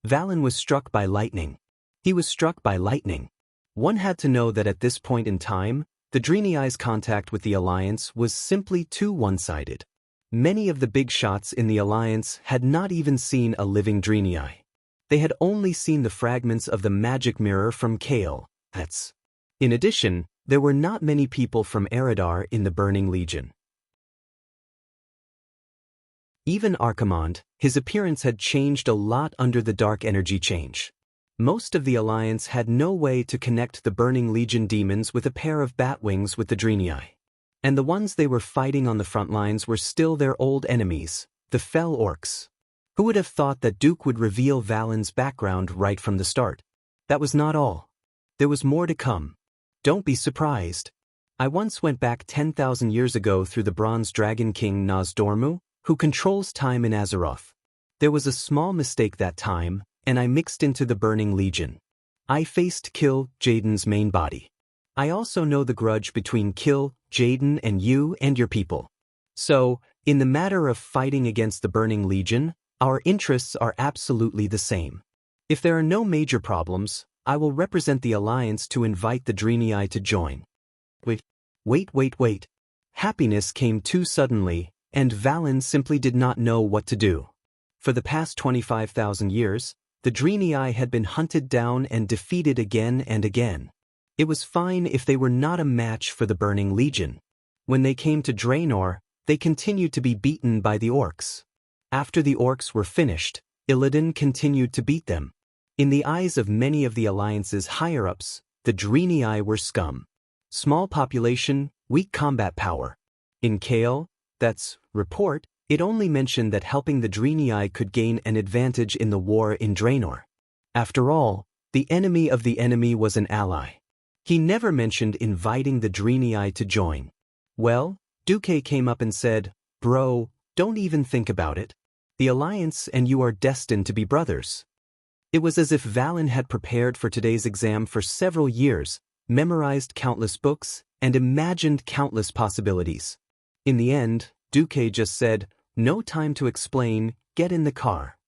Valen was struck by lightning. He was struck by lightning. One had to know that at this point in time, the Draenei's contact with the Alliance was simply too one-sided. Many of the big shots in the Alliance had not even seen a living Draenei. They had only seen the fragments of the magic mirror from Kael. In addition, there were not many people from Eridar in the Burning Legion. Even Archimonde, his appearance had changed a lot under the dark energy change. Most of the Alliance had no way to connect the Burning Legion demons with a pair of bat wings with the Draenei. And the ones they were fighting on the front lines were still their old enemies, the Fell Orcs. Who would have thought that Duke would reveal Valen's background right from the start? That was not all. There was more to come. Don't be surprised. I once went back 10,000 years ago through the Bronze Dragon King Nozdormu, who controls time in Azeroth. There was a small mistake that time, and I mixed into the Burning Legion. I faced Kill Jaden's main body. I also know the grudge between Kill Jaden and you and your people. So, in the matter of fighting against the Burning Legion, our interests are absolutely the same. If there are no major problems, I will represent the Alliance to invite the Draenei to join. Wait. Happiness came too suddenly, and Valen simply did not know what to do. For the past 25,000 years, The Deity had been hunted down and defeated again and again. It was fine if they were not a match for the Burning Legion. When they came to Draenor, they continued to be beaten by the orcs. After the orcs were finished, Illidan continued to beat them. In the eyes of many of the Alliance's higher-ups, the Deity were scum. Small population, weak combat power. In Kale, that's report, it only mentioned that helping the Deity could gain an advantage in the war in Draenor. After all, the enemy of the enemy was an ally. He never mentioned inviting the Deity to join. Well, Duque came up and said, "Bro, don't even think about it. The Alliance and you are destined to be brothers." It was as if Valen had prepared for today's exam for several years, memorized countless books, and imagined countless possibilities. In the end, Duque just said, "No time to explain, get in the car."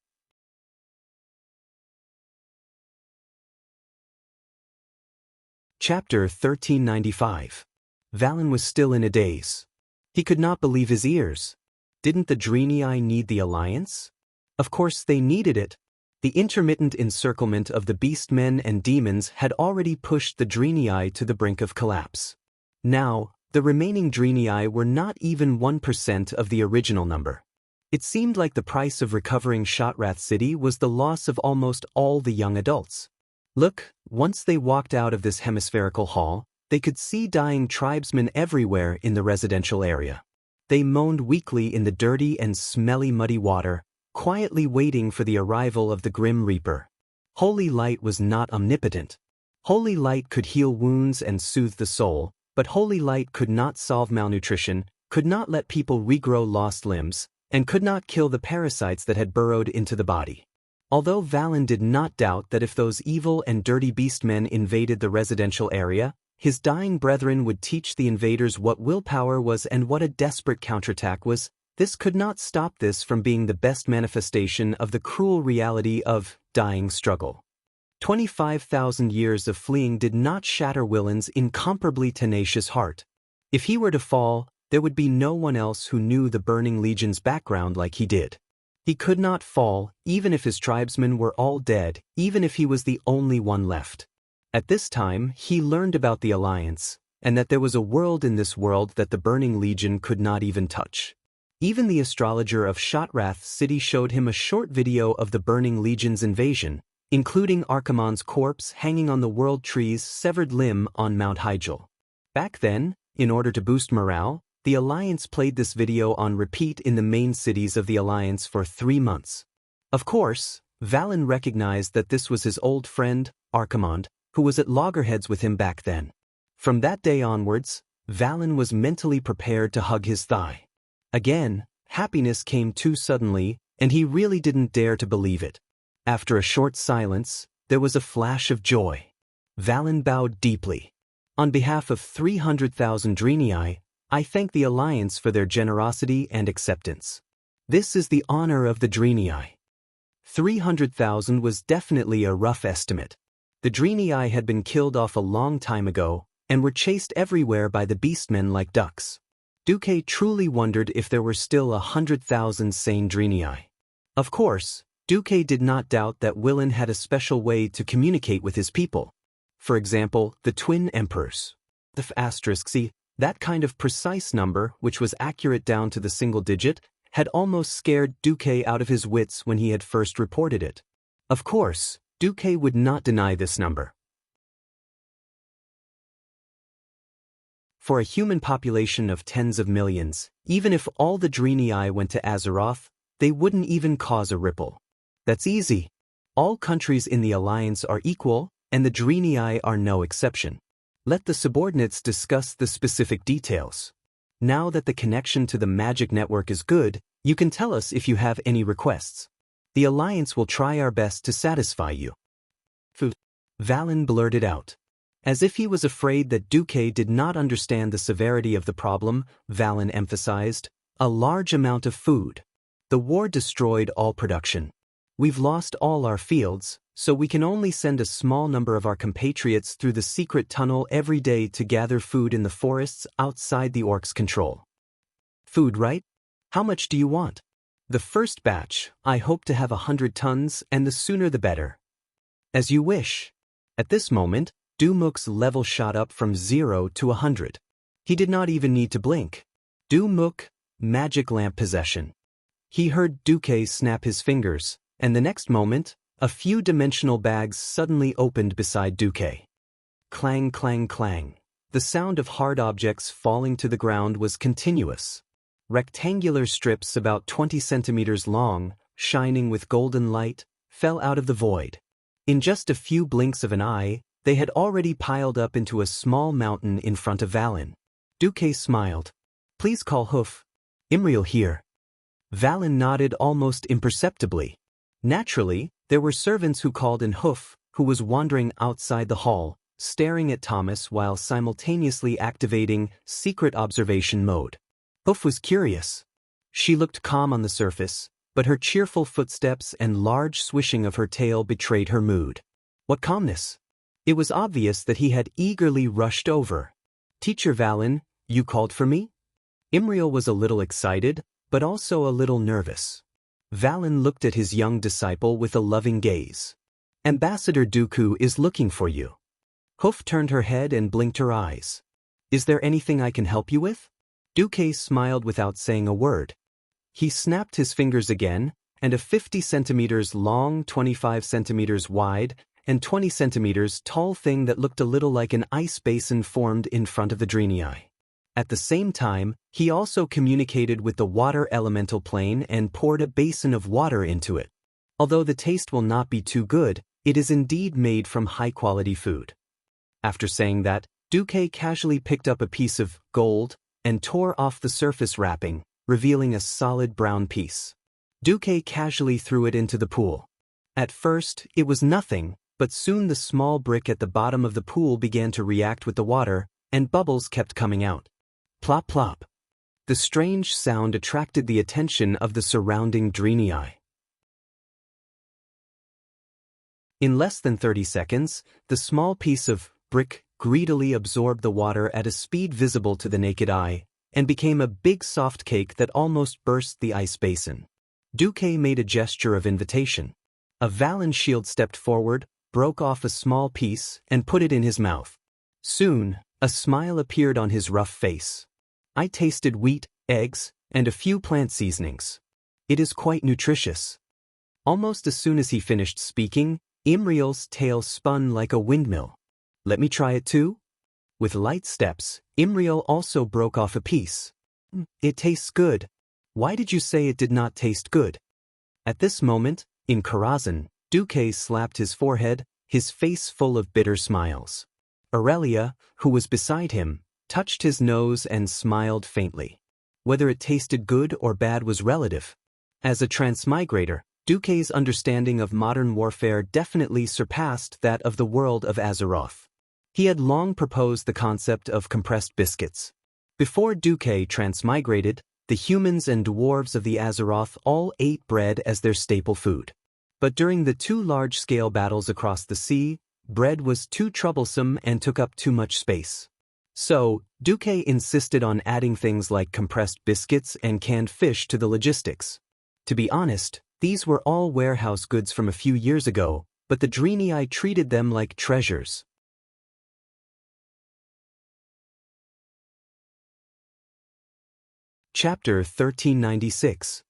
Chapter 1395. Valen was still in a daze. He could not believe his ears. Didn't the Deity need the Alliance? Of course they needed it. The intermittent encirclement of the beastmen and demons had already pushed the Deity to the brink of collapse. Now, the remaining Deity were not even 1% of the original number. It seemed like the price of recovering Shotrath City was the loss of almost all the young adults. Look, once they walked out of this hemispherical hall, they could see dying tribesmen everywhere in the residential area. They moaned weakly in the dirty and smelly muddy water, quietly waiting for the arrival of the Grim Reaper. Holy Light was not omnipotent. Holy Light could heal wounds and soothe the soul, but Holy Light could not solve malnutrition, could not let people regrow lost limbs, and could not kill the parasites that had burrowed into the body. Although Valen did not doubt that if those evil and dirty beastmen invaded the residential area, his dying brethren would teach the invaders what willpower was and what a desperate counterattack was, this could not stop this from being the best manifestation of the cruel reality of dying struggle. 25,000 years of fleeing did not shatter Willen's incomparably tenacious heart. If he were to fall, there would be no one else who knew the Burning Legion's background like he did. He could not fall, even if his tribesmen were all dead, even if he was the only one left. At this time, he learned about the Alliance, and that there was a world in this world that the Burning Legion could not even touch. Even the astrologer of Shotrath City showed him a short video of the Burning Legion's invasion, including Archimonde's corpse hanging on the World Tree's severed limb on Mount Hyjal. Back then, in order to boost morale, the Alliance played this video on repeat in the main cities of the Alliance for 3 months. Of course, Valen recognized that this was his old friend, Archimonde, who was at loggerheads with him back then. From that day onwards, Valen was mentally prepared to hug his thigh. Again, happiness came too suddenly, and he really didn't dare to believe it. After a short silence, there was a flash of joy. Valen bowed deeply. On behalf of 300,000 Deity, I thank the Alliance for their generosity and acceptance. This is the honor of the Deity. 300,000 was definitely a rough estimate. The Deity had been killed off a long time ago, and were chased everywhere by the beastmen like ducks. Duque truly wondered if there were still 100,000 sane Deity. Of course, Duque did not doubt that Willen had a special way to communicate with his people. For example, the twin emperors. That kind of precise number, which was accurate down to the single digit, had almost scared Duque out of his wits when he had first reported it. Of course, Duque would not deny this number. For a human population of tens of millions, even if all the Deity went to Azeroth, they wouldn't even cause a ripple. That's easy. All countries in the Alliance are equal, and the Deity are no exception. Let the subordinates discuss the specific details. Now that the connection to the magic network is good, you can tell us if you have any requests. The Alliance will try our best to satisfy you. Food. Valen blurted out. As if he was afraid that Duque did not understand the severity of the problem, Valen emphasized, a large amount of food. The war destroyed all production. We've lost all our fields, so we can only send a small number of our compatriots through the secret tunnel every day to gather food in the forests outside the orcs' control. Food, right? How much do you want? The first batch, I hope to have 100 tons, and the sooner the better. As you wish. At this moment, Dumuk's level shot up from 0 to 100. He did not even need to blink. Dumuk, magic lamp possession. He heard Duque snap his fingers, and the next moment, a few dimensional bags suddenly opened beside Duque. Clang, clang, clang. The sound of hard objects falling to the ground was continuous. Rectangular strips about 20 centimeters long, shining with golden light, fell out of the void. In just a few blinks of an eye, they had already piled up into a small mountain in front of Valen. Duque smiled. Please call Hoof. Imriel here. Valen nodded almost imperceptibly. Naturally, there were servants who called in Hoof, who was wandering outside the hall, staring at Thomas while simultaneously activating secret observation mode. Hoof was curious. She looked calm on the surface, but her cheerful footsteps and large swishing of her tail betrayed her mood. What calmness! It was obvious that he had eagerly rushed over. Teacher Valen, you called for me? Imriel was a little excited, but also a little nervous. Valen looked at his young disciple with a loving gaze. Ambassador Dooku is looking for you. Hoof turned her head and blinked her eyes. Is there anything I can help you with? Duque smiled without saying a word. He snapped his fingers again, and a 50 centimeters long, 25 centimeters wide, and 20 centimeters tall thing that looked a little like an ice basin formed in front of the Deity. At the same time, he also communicated with the water elemental plane and poured a basin of water into it. Although the taste will not be too good, it is indeed made from high-quality food. After saying that, Duque casually picked up a piece of gold and tore off the surface wrapping, revealing a solid brown piece. Duque casually threw it into the pool. At first, it was nothing, but soon the small brick at the bottom of the pool began to react with the water, and bubbles kept coming out. Plop plop. The strange sound attracted the attention of the surrounding Deity. In less than 30 seconds, the small piece of brick greedily absorbed the water at a speed visible to the naked eye, and became a big soft cake that almost burst the ice basin. Duque made a gesture of invitation. A Valen shield stepped forward, broke off a small piece, and put it in his mouth. Soon, a smile appeared on his rough face. I tasted wheat, eggs, and a few plant seasonings. It is quite nutritious. Almost as soon as he finished speaking, Imriel's tail spun like a windmill. Let me try it too? With light steps, Imriel also broke off a piece. It tastes good. Why did you say it did not taste good? At this moment, in Karazhan, Duque slapped his forehead, his face full of bitter smiles. Aurelia, who was beside him, touched his nose and smiled faintly. Whether it tasted good or bad was relative. As a transmigrator, Duque's understanding of modern warfare definitely surpassed that of the world of Azeroth. He had long proposed the concept of compressed biscuits. Before Duque transmigrated, the humans and dwarves of the Azeroth all ate bread as their staple food. But during the two large-scale battles across the sea, bread was too troublesome and took up too much space. So, Duque insisted on adding things like compressed biscuits and canned fish to the logistics. To be honest, these were all warehouse goods from a few years ago, but the Deity treated them like treasures. Chapter 1396.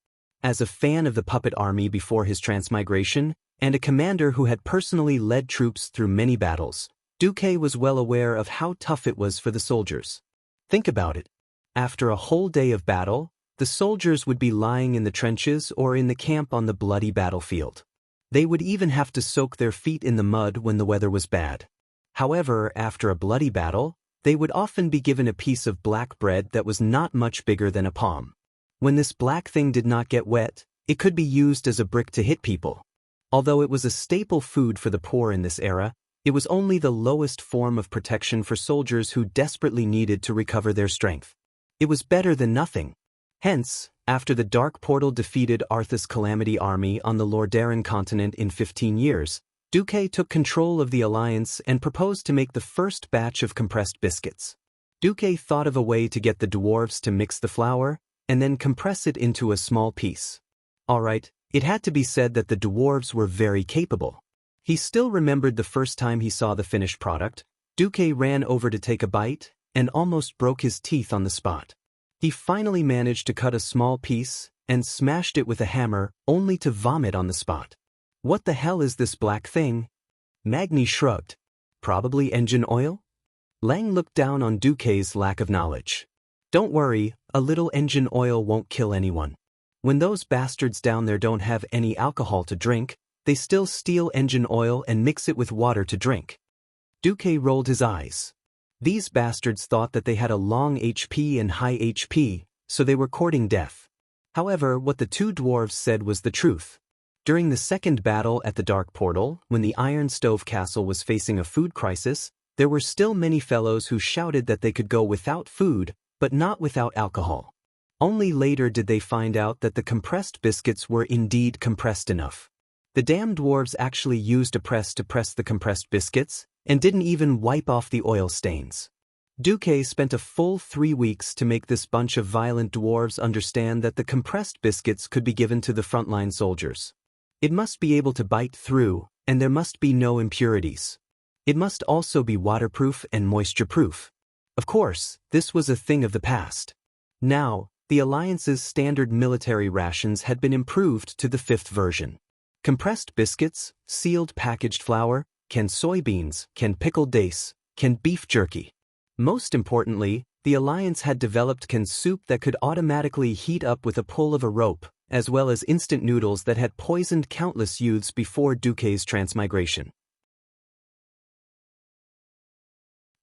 As a fan of the puppet army before his transmigration, and a commander who had personally led troops through many battles, Duque was well aware of how tough it was for the soldiers. Think about it. After a whole day of battle, the soldiers would be lying in the trenches or in the camp on the bloody battlefield. They would even have to soak their feet in the mud when the weather was bad. However, after a bloody battle, they would often be given a piece of black bread that was not much bigger than a palm. When this black thing did not get wet, it could be used as a brick to hit people. Although it was a staple food for the poor in this era, it was only the lowest form of protection for soldiers who desperately needed to recover their strength. It was better than nothing. Hence, after the Dark Portal defeated Arthas' Calamity army on the Lordaeron continent in 15 years, Duque took control of the alliance and proposed to make the first batch of compressed biscuits. Duque thought of a way to get the dwarves to mix the flour, and then compress it into a small piece. Alright, it had to be said that the dwarves were very capable. He still remembered the first time he saw the finished product. Duque ran over to take a bite and almost broke his teeth on the spot. He finally managed to cut a small piece and smashed it with a hammer, only to vomit on the spot. What the hell is this black thing? Magni shrugged. Probably engine oil? Lang looked down on Duque's lack of knowledge. Don't worry, a little engine oil won't kill anyone. When those bastards down there don't have any alcohol to drink, they still steal engine oil and mix it with water to drink. Duque rolled his eyes. These bastards thought that they had a long HP and high HP, so they were courting death. However, what the two dwarves said was the truth. During the second battle at the Dark Portal, when the Iron Stove Castle was facing a food crisis, there were still many fellows who shouted that they could go without food, but not without alcohol. Only later did they find out that the compressed biscuits were indeed compressed enough. The damn dwarves actually used a press to press the compressed biscuits, and didn't even wipe off the oil stains. Duque spent a full 3 weeks to make this bunch of violent dwarves understand that the compressed biscuits could be given to the frontline soldiers. It must be able to bite through, and there must be no impurities. It must also be waterproof and moisture-proof. Of course, this was a thing of the past. Now, the Alliance's standard military rations had been improved to the 5th version. Compressed biscuits, sealed packaged flour, canned soybeans, canned pickled dace, canned beef jerky. Most importantly, the Alliance had developed canned soup that could automatically heat up with a pull of a rope, as well as instant noodles that had poisoned countless youths before Duque's transmigration.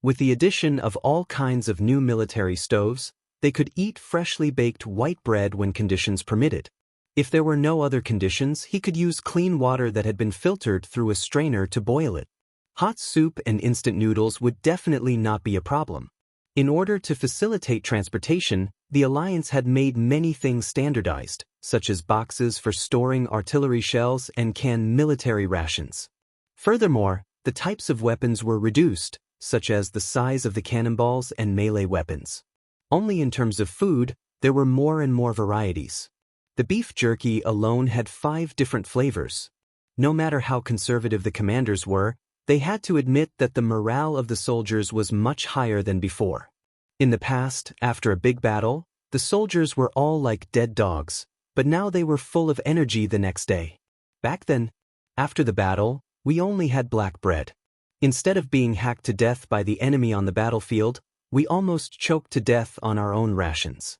With the addition of all kinds of new military stoves, they could eat freshly baked white bread when conditions permitted. If there were no other conditions, he could use clean water that had been filtered through a strainer to boil it. Hot soup and instant noodles would definitely not be a problem. In order to facilitate transportation, the Alliance had made many things standardized, such as boxes for storing artillery shells and canned military rations. Furthermore, the types of weapons were reduced, such as the size of the cannonballs and melee weapons. Only in terms of food, there were more and more varieties. The beef jerky alone had 5 different flavors. No matter how conservative the commanders were, they had to admit that the morale of the soldiers was much higher than before. In the past, after a big battle, the soldiers were all like dead dogs, but now they were full of energy the next day. Back then, after the battle, we only had black bread. Instead of being hacked to death by the enemy on the battlefield, we almost choked to death on our own rations.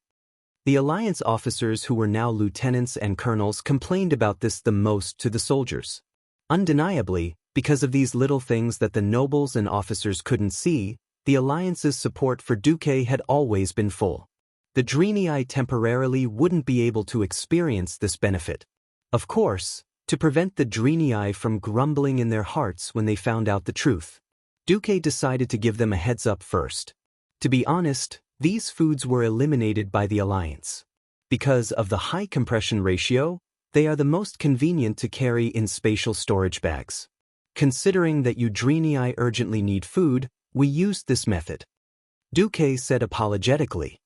The Alliance officers who were now lieutenants and colonels complained about this the most to the soldiers. Undeniably, because of these little things that the nobles and officers couldn't see, the Alliance's support for Duque had always been full. The Dreenii temporarily wouldn't be able to experience this benefit. Of course, to prevent the Dreenii from grumbling in their hearts when they found out the truth, Duque decided to give them a heads up first. To be honest, these foods were eliminated by the Alliance. Because of the high compression ratio, they are the most convenient to carry in spatial storage bags. Considering that you Dreenii urgently need food, we used this method. Duque said apologetically.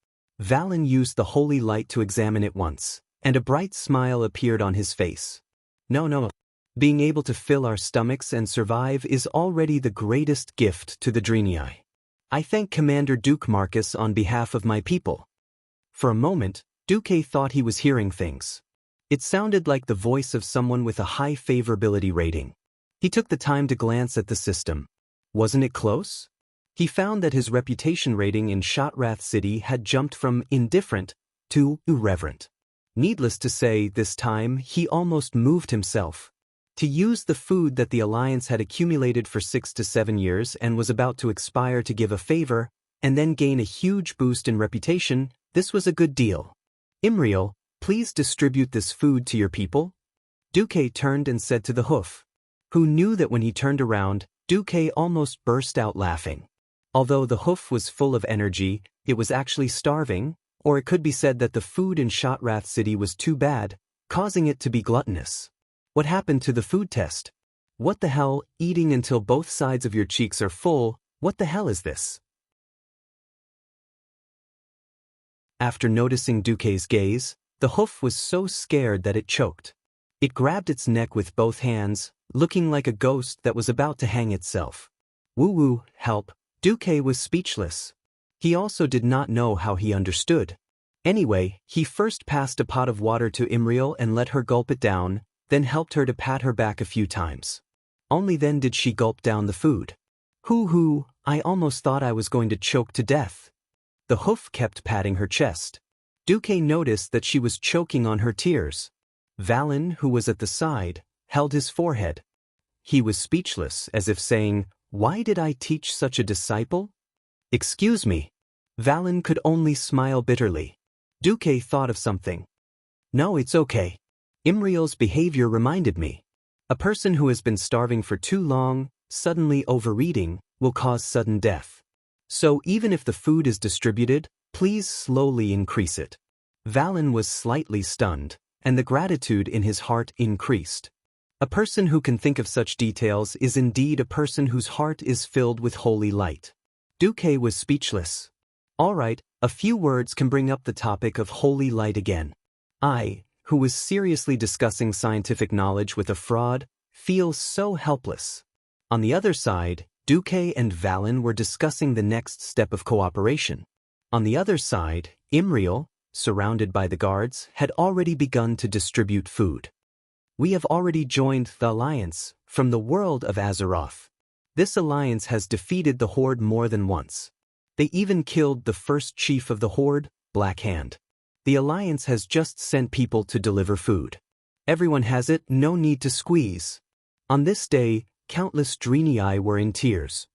Valen used the holy light to examine it once, and a bright smile appeared on his face. No. Being able to fill our stomachs and survive is already the greatest gift to the Dreenii. I thank Commander Duke Marcus on behalf of my people. For a moment, Duque thought he was hearing things. It sounded like the voice of someone with a high favorability rating. He took the time to glance at the system. Wasn't it close? He found that his reputation rating in Shotrath City had jumped from indifferent to irreverent. Needless to say, this time he almost moved himself. To use the food that the Alliance had accumulated for 6 to 7 years and was about to expire to give a favor, and then gain a huge boost in reputation, this was a good deal. Imriel, please distribute this food to your people. Duque turned and said to the hoof, who knew that when he turned around, Duque almost burst out laughing. Although the hoof was full of energy, it was actually starving, or it could be said that the food in Shotrath City was too bad, causing it to be gluttonous. What happened to the food test? What the hell, eating until both sides of your cheeks are full, what the hell is this? After noticing Duque's gaze, The hoof was so scared that it choked. It grabbed its neck with both hands, looking like a ghost that was about to hang itself. Woo-woo, help. Duque was speechless. He also did not know how he understood. Anyway, he first passed a pot of water to Imriel and let her gulp it down, then helped her to pat her back a few times. Only then did she gulp down the food. Hoo-hoo, I almost thought I was going to choke to death. The hoof kept patting her chest. Duque noticed that she was choking on her tears. Valen, who was at the side, held his forehead. He was speechless, as if saying, "Why did I teach such a disciple?" "Excuse me." Valen could only smile bitterly. Duque thought of something. "No, it's okay. Imriel's behavior reminded me. A person who has been starving for too long, suddenly overeating, will cause sudden death. So even if the food is distributed, please slowly increase it." Valen was slightly stunned, and the gratitude in his heart increased. A person who can think of such details is indeed a person whose heart is filled with holy light. Duque was speechless. All right, a few words can bring up the topic of holy light again. I, who was seriously discussing scientific knowledge with a fraud, feel so helpless. On the other side, Duque and Valen were discussing the next step of cooperation. On the other side, Imriel, surrounded by the guards, had already begun to distribute food. "We have already joined the alliance from the world of Azeroth. This alliance has defeated the Horde more than once. They even killed the first chief of the Horde, Black Hand. The alliance has just sent people to deliver food. Everyone has it, no need to squeeze." On this day, countless Draenei were in tears.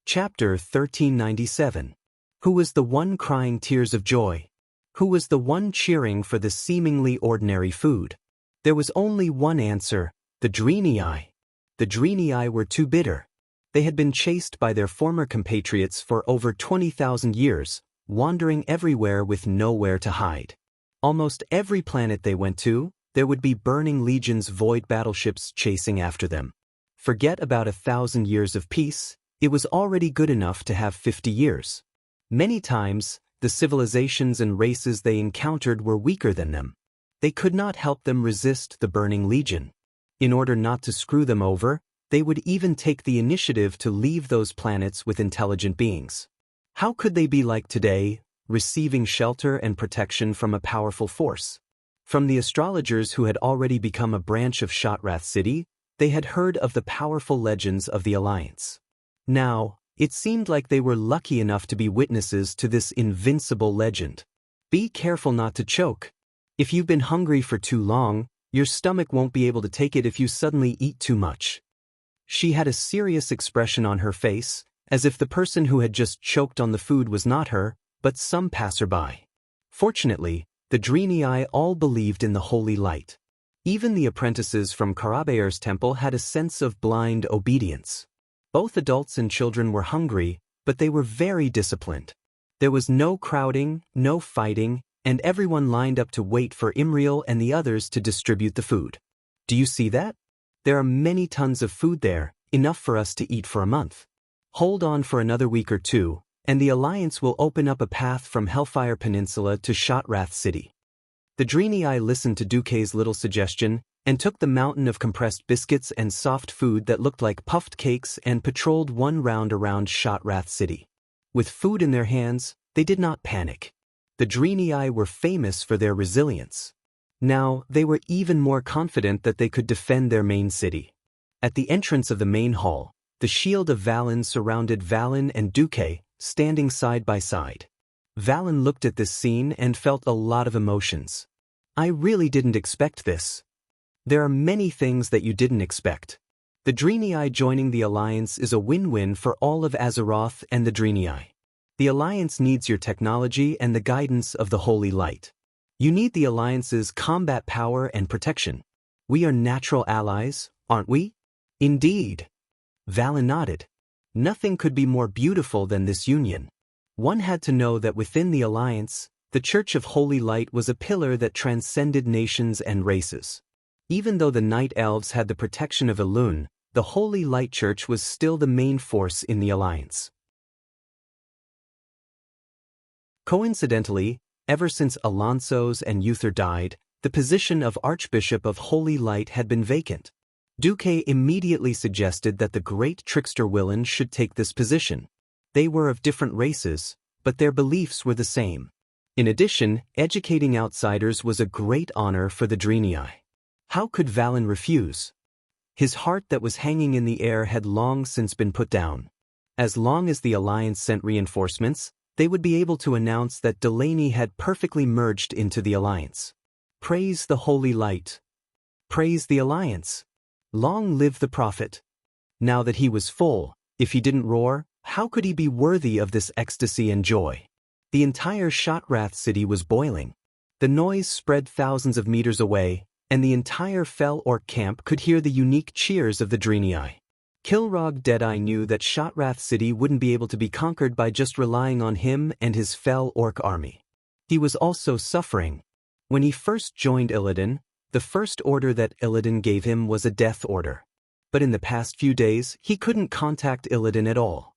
Chapter 1397. Who was the one crying tears of joy? Who was the one cheering for the seemingly ordinary food? There was only one answer: the Draenei. The Draenei were too bitter. They had been chased by their former compatriots for over 20,000 years, wandering everywhere with nowhere to hide. Almost every planet they went to, there would be burning legions void battleships chasing after them. Forget about 1,000 years of peace, it was already good enough to have 50 years. Many times, the civilizations and races they encountered were weaker than them. They could not help them resist the burning legion. In order not to screw them over, they would even take the initiative to leave those planets with intelligent beings. How could they be like today, receiving shelter and protection from a powerful force? From the astrologers who had already become a branch of Shotrath City, they had heard of the powerful legends of the Alliance. Now, it seemed like they were lucky enough to be witnesses to this invincible legend. Be careful not to choke. If you've been hungry for too long, your stomach won't be able to take it if you suddenly eat too much. She had a serious expression on her face, as if the person who had just choked on the food was not her, but some passerby. Fortunately, the Draenei all believed in the holy light. Even the apprentices from Karabeir's temple had a sense of blind obedience. Both adults and children were hungry, but they were very disciplined. There was no crowding, no fighting, and everyone lined up to wait for Imriel and the others to distribute the food. Do you see that? There are many tons of food there, enough for us to eat for a month. Hold on for another week or two, and the Alliance will open up a path from Hellfire Peninsula to Shotrath City. The Draenei listened to Duque's little suggestion, and took the mountain of compressed biscuits and soft food that looked like puffed cakes and patrolled one round around Shotrath City. With food in their hands, they did not panic. The Draenei were famous for their resilience. Now, they were even more confident that they could defend their main city. At the entrance of the main hall, the shield of Valen surrounded Valen and Duque, standing side by side. Valen looked at this scene and felt a lot of emotions. "I really didn't expect this." There are many things that you didn't expect. The Draenei joining the Alliance is a win-win for all of Azeroth and the Draenei. The Alliance needs your technology and the guidance of the Holy Light. You need the Alliance's combat power and protection. We are natural allies, aren't we? Indeed. Valen nodded. Nothing could be more beautiful than this union. One had to know that within the Alliance, the Church of Holy Light was a pillar that transcended nations and races. Even though the Night Elves had the protection of Elune, the Holy Light Church was still the main force in the Alliance. Coincidentally, ever since Alonso's and Uther died, the position of Archbishop of Holy Light had been vacant. Duque immediately suggested that the great trickster Willan should take this position. They were of different races, but their beliefs were the same. In addition, educating outsiders was a great honor for the Dreenii. How could Valen refuse? His heart that was hanging in the air had long since been put down. As long as the Alliance sent reinforcements, they would be able to announce that Delaney had perfectly merged into the Alliance. Praise the Holy Light. Praise the Alliance. Long live the Prophet. Now that he was full, if he didn't roar, how could he be worthy of this ecstasy and joy? The entire Shotrath city was boiling. The noise spread thousands of meters away, and the entire Fel Orc camp could hear the unique cheers of the Dreenii. Kilrog Deadeye knew that Shotrath city wouldn't be able to be conquered by just relying on him and his Fel Orc army. He was also suffering. When he first joined Illidan, the first order that Illidan gave him was a death order. But in the past few days, he couldn't contact Illidan at all.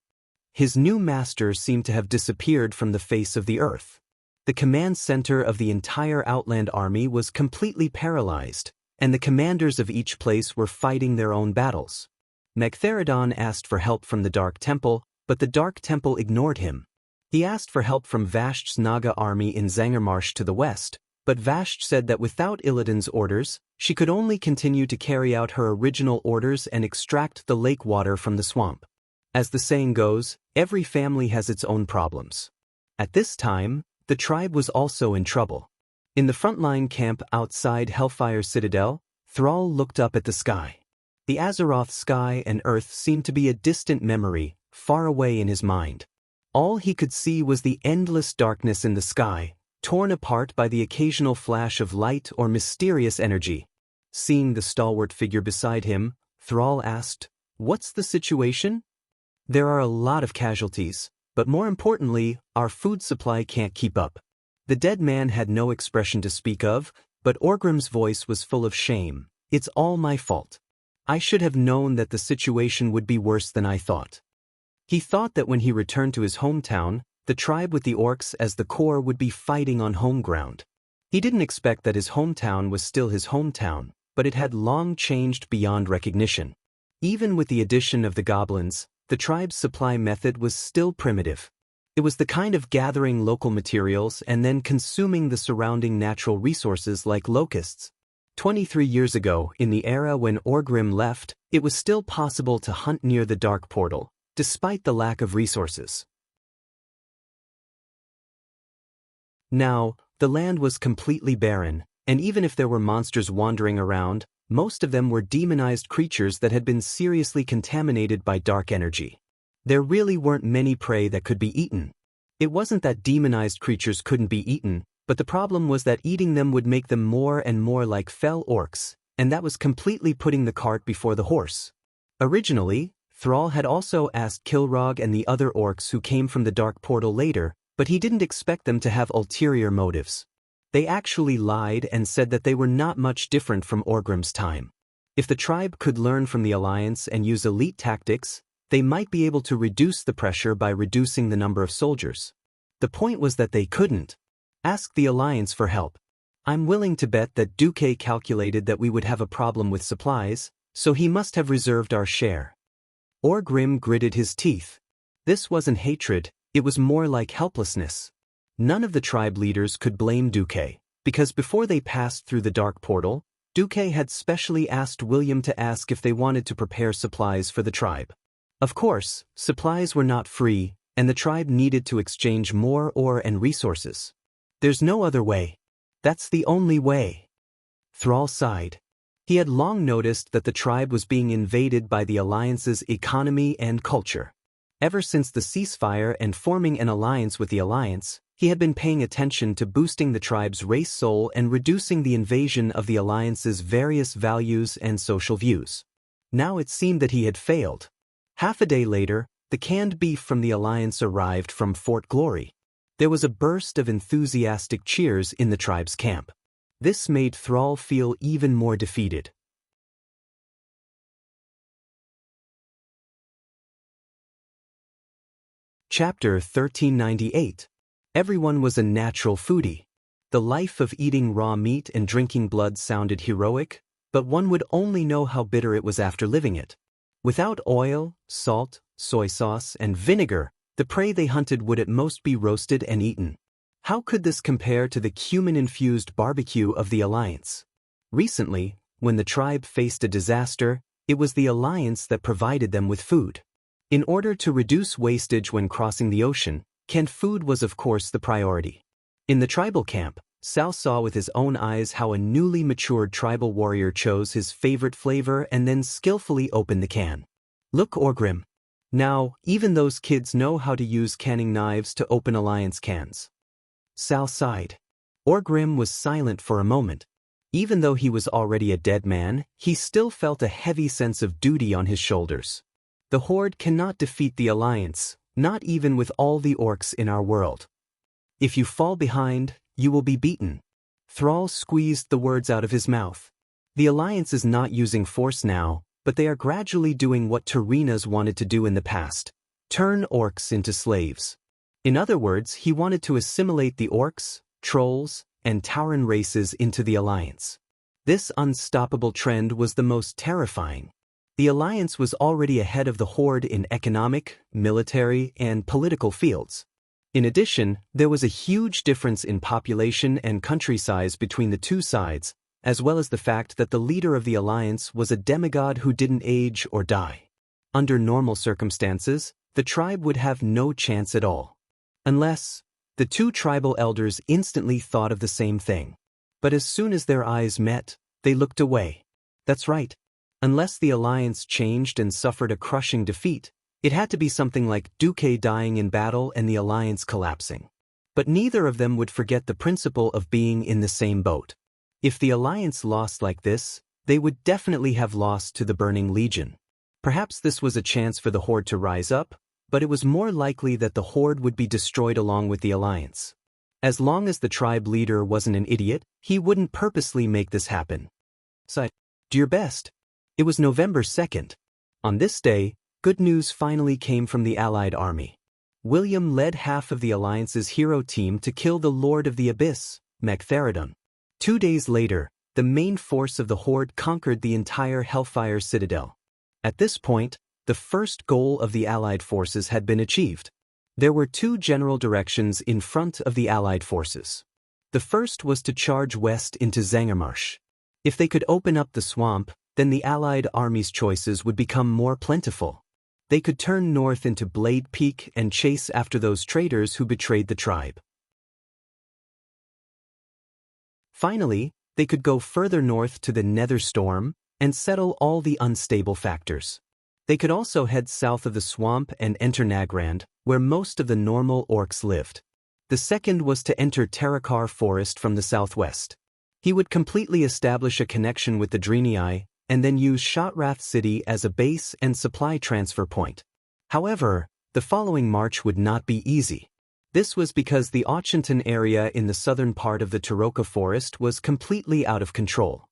His new master seemed to have disappeared from the face of the earth. The command center of the entire Outland army was completely paralyzed, and the commanders of each place were fighting their own battles. Megtheridon asked for help from the Dark Temple, but the Dark Temple ignored him. He asked for help from Vasht's Naga army in Zangarmarsh to the west, but Vasht said that without Illidan's orders, she could only continue to carry out her original orders and extract the lake water from the swamp. As the saying goes, every family has its own problems. At this time, the tribe was also in trouble. In the frontline camp outside Hellfire Citadel, Thrall looked up at the sky. The Azeroth sky and earth seemed to be a distant memory, far away in his mind. All he could see was the endless darkness in the sky, torn apart by the occasional flash of light or mysterious energy. Seeing the stalwart figure beside him, Thrall asked, "What's the situation?" "There are a lot of casualties, but more importantly, our food supply can't keep up." The dead man had no expression to speak of, but Orgrim's voice was full of shame. "It's all my fault. I should have known that the situation would be worse than I thought." He thought that when he returned to his hometown, the tribe with the orcs as the core would be fighting on home ground. He didn't expect that his hometown was still his hometown, but it had long changed beyond recognition. Even with the addition of the goblins, the tribe's supply method was still primitive. It was the kind of gathering local materials and then consuming the surrounding natural resources like locusts. 23 years ago, in the era when Orgrim left, it was still possible to hunt near the Dark Portal, despite the lack of resources. Now, the land was completely barren, and even if there were monsters wandering around, most of them were demonized creatures that had been seriously contaminated by dark energy. There really weren't many prey that could be eaten. It wasn't that demonized creatures couldn't be eaten, but the problem was that eating them would make them more and more like Fel Orcs, and that was completely putting the cart before the horse. Originally, Thrall had also asked Kilrog and the other orcs who came from the Dark Portal later, but he didn't expect them to have ulterior motives. They actually lied and said that they were not much different from Orgrim's time. If the tribe could learn from the Alliance and use elite tactics, they might be able to reduce the pressure by reducing the number of soldiers. The point was that they couldn't. Ask the Alliance for help. I'm willing to bet that Duque calculated that we would have a problem with supplies, so he must have reserved our share. Orgrim gritted his teeth. This wasn't hatred, it was more like helplessness. None of the tribe leaders could blame Duque, because before they passed through the Dark Portal, Duque had specially asked William to ask if they wanted to prepare supplies for the tribe. Of course, supplies were not free, and the tribe needed to exchange more ore and resources. There's no other way. That's the only way. Thrall sighed. He had long noticed that the tribe was being invaded by the Alliance's economy and culture. Ever since the ceasefire and forming an alliance with the Alliance, he had been paying attention to boosting the tribe's race soul and reducing the invasion of the Alliance's various values and social views. Now it seemed that he had failed. Half a day later, the canned beef from the Alliance arrived from Fort Glory. There was a burst of enthusiastic cheers in the tribe's camp. This made Thrall feel even more defeated. Chapter 1398. Everyone was a natural foodie. The life of eating raw meat and drinking blood sounded heroic, but one would only know how bitter it was after living it. Without oil, salt, soy sauce, and vinegar, the prey they hunted would at most be roasted and eaten. How could this compare to the cumin-infused barbecue of the Alliance? Recently, when the tribe faced a disaster, it was the Alliance that provided them with food. In order to reduce wastage when crossing the ocean, canned food was of course the priority. In the tribal camp, Sal saw with his own eyes how a newly matured tribal warrior chose his favorite flavor and then skillfully opened the can. Look, Orgrim. Now, even those kids know how to use canning knives to open Alliance cans. Sal sighed. Orgrim was silent for a moment. Even though he was already a dead man, he still felt a heavy sense of duty on his shoulders. The Horde cannot defeat the Alliance, not even with all the orcs in our world. If you fall behind, you will be beaten. Thrall squeezed the words out of his mouth. The Alliance is not using force now, but they are gradually doing what Terenas wanted to do in the past: turn orcs into slaves. In other words, he wanted to assimilate the orcs, trolls, and Tauren races into the Alliance. This unstoppable trend was the most terrifying. The Alliance was already ahead of the Horde in economic, military, and political fields. In addition, there was a huge difference in population and country size between the two sides, as well as the fact that the leader of the Alliance was a demigod who didn't age or die. Under normal circumstances, the tribe would have no chance at all. Unless, the two tribal elders instantly thought of the same thing. But as soon as their eyes met, they looked away. That's right. Unless the Alliance changed and suffered a crushing defeat, it had to be something like Duque dying in battle and the Alliance collapsing. But neither of them would forget the principle of being in the same boat. If the Alliance lost like this, they would definitely have lost to the Burning Legion. Perhaps this was a chance for the Horde to rise up, but it was more likely that the Horde would be destroyed along with the Alliance. As long as the tribe leader wasn't an idiot, he wouldn't purposely make this happen. So, do your best. It was November 2nd. On this day, good news finally came from the Allied army. William led half of the Alliance's hero team to kill the Lord of the Abyss, Magtheridon. 2 days later, the main force of the Horde conquered the entire Hellfire Citadel. At this point, the first goal of the Allied forces had been achieved. There were two general directions in front of the Allied forces. The first was to charge west into Zangermarsh. If they could open up the swamp, then the Allied army's choices would become more plentiful. They could turn north into Blade Peak and chase after those traitors who betrayed the tribe. Finally, they could go further north to the Nether Storm and settle all the unstable factors. They could also head south of the swamp and enter Nagrand, where most of the normal orcs lived. The second was to enter Terrakar Forest from the southwest. He would completely establish a connection with the Draenei and then use Shotrath City as a base and supply transfer point. However, the following march would not be easy. This was because the Auchenton area in the southern part of the Taroka Forest was completely out of control.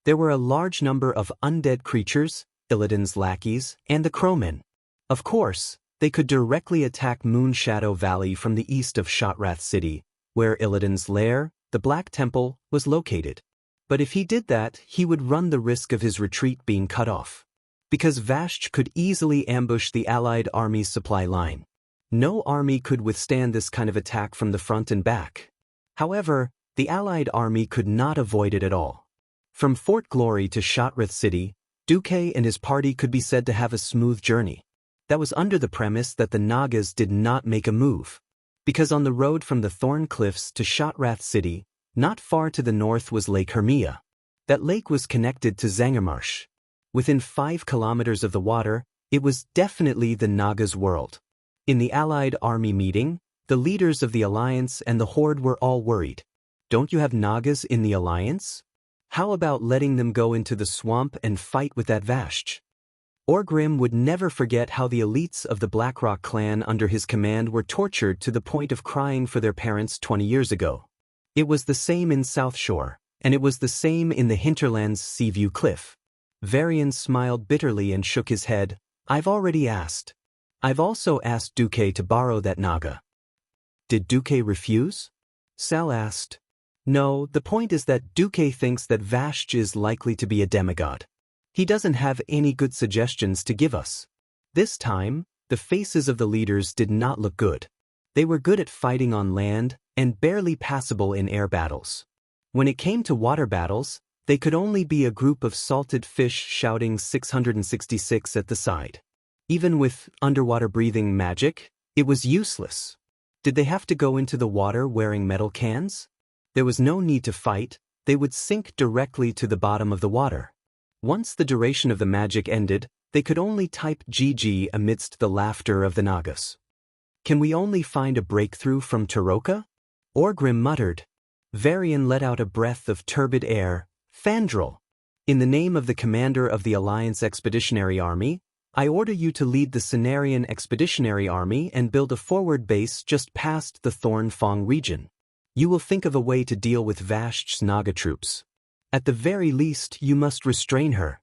There were a large number of undead creatures, Illidan's lackeys, and the crowmen. Of course, they could directly attack Moonshadow Valley from the east of Shotrath City, where Illidan's lair, the Black Temple, was located. But if he did that, he would run the risk of his retreat being cut off. Because Vashj could easily ambush the Allied army's supply line. No army could withstand this kind of attack from the front and back. However, the Allied army could not avoid it at all. From Fort Glory to Shotrath City, Duque and his party could be said to have a smooth journey. That was under the premise that the Nagas did not make a move. Because on the road from the Thorn Cliffs to Shotrath City, not far to the north was Lake Hermia. That lake was connected to Zangermarsh. Within 5 kilometers of the water, it was definitely the Nagas' world. In the Allied army meeting, the leaders of the Alliance and the Horde were all worried. Don't you have Nagas in the Alliance? How about letting them go into the swamp and fight with that Vashj? Orgrim would never forget how the elites of the Blackrock clan under his command were tortured to the point of crying for their parents 20 years ago. It was the same in South Shore, and it was the same in the Hinterlands Seaview Cliff. Varian smiled bitterly and shook his head. I've already asked. I've also asked Duque to borrow that Naga. Did Duque refuse? Sal asked. No, the point is that Duque thinks that Vashj is likely to be a demigod. He doesn't have any good suggestions to give us. This time, the faces of the leaders did not look good. They were good at fighting on land and barely passable in air battles. When it came to water battles, they could only be a group of salted fish shouting 666 at the side. Even with underwater breathing magic, it was useless. Did they have to go into the water wearing metal cans? There was no need to fight, they would sink directly to the bottom of the water. Once the duration of the magic ended, they could only type GG amidst the laughter of the Nagas. Can we only find a breakthrough from Taroka? Orgrim muttered. Varian let out a breath of turbid air. Fandral, in the name of the commander of the Alliance Expeditionary Army, I order you to lead the Cenarian Expeditionary Army and build a forward base just past the Thornfang region. You will think of a way to deal with Vashj's Naga troops. At the very least, you must restrain her.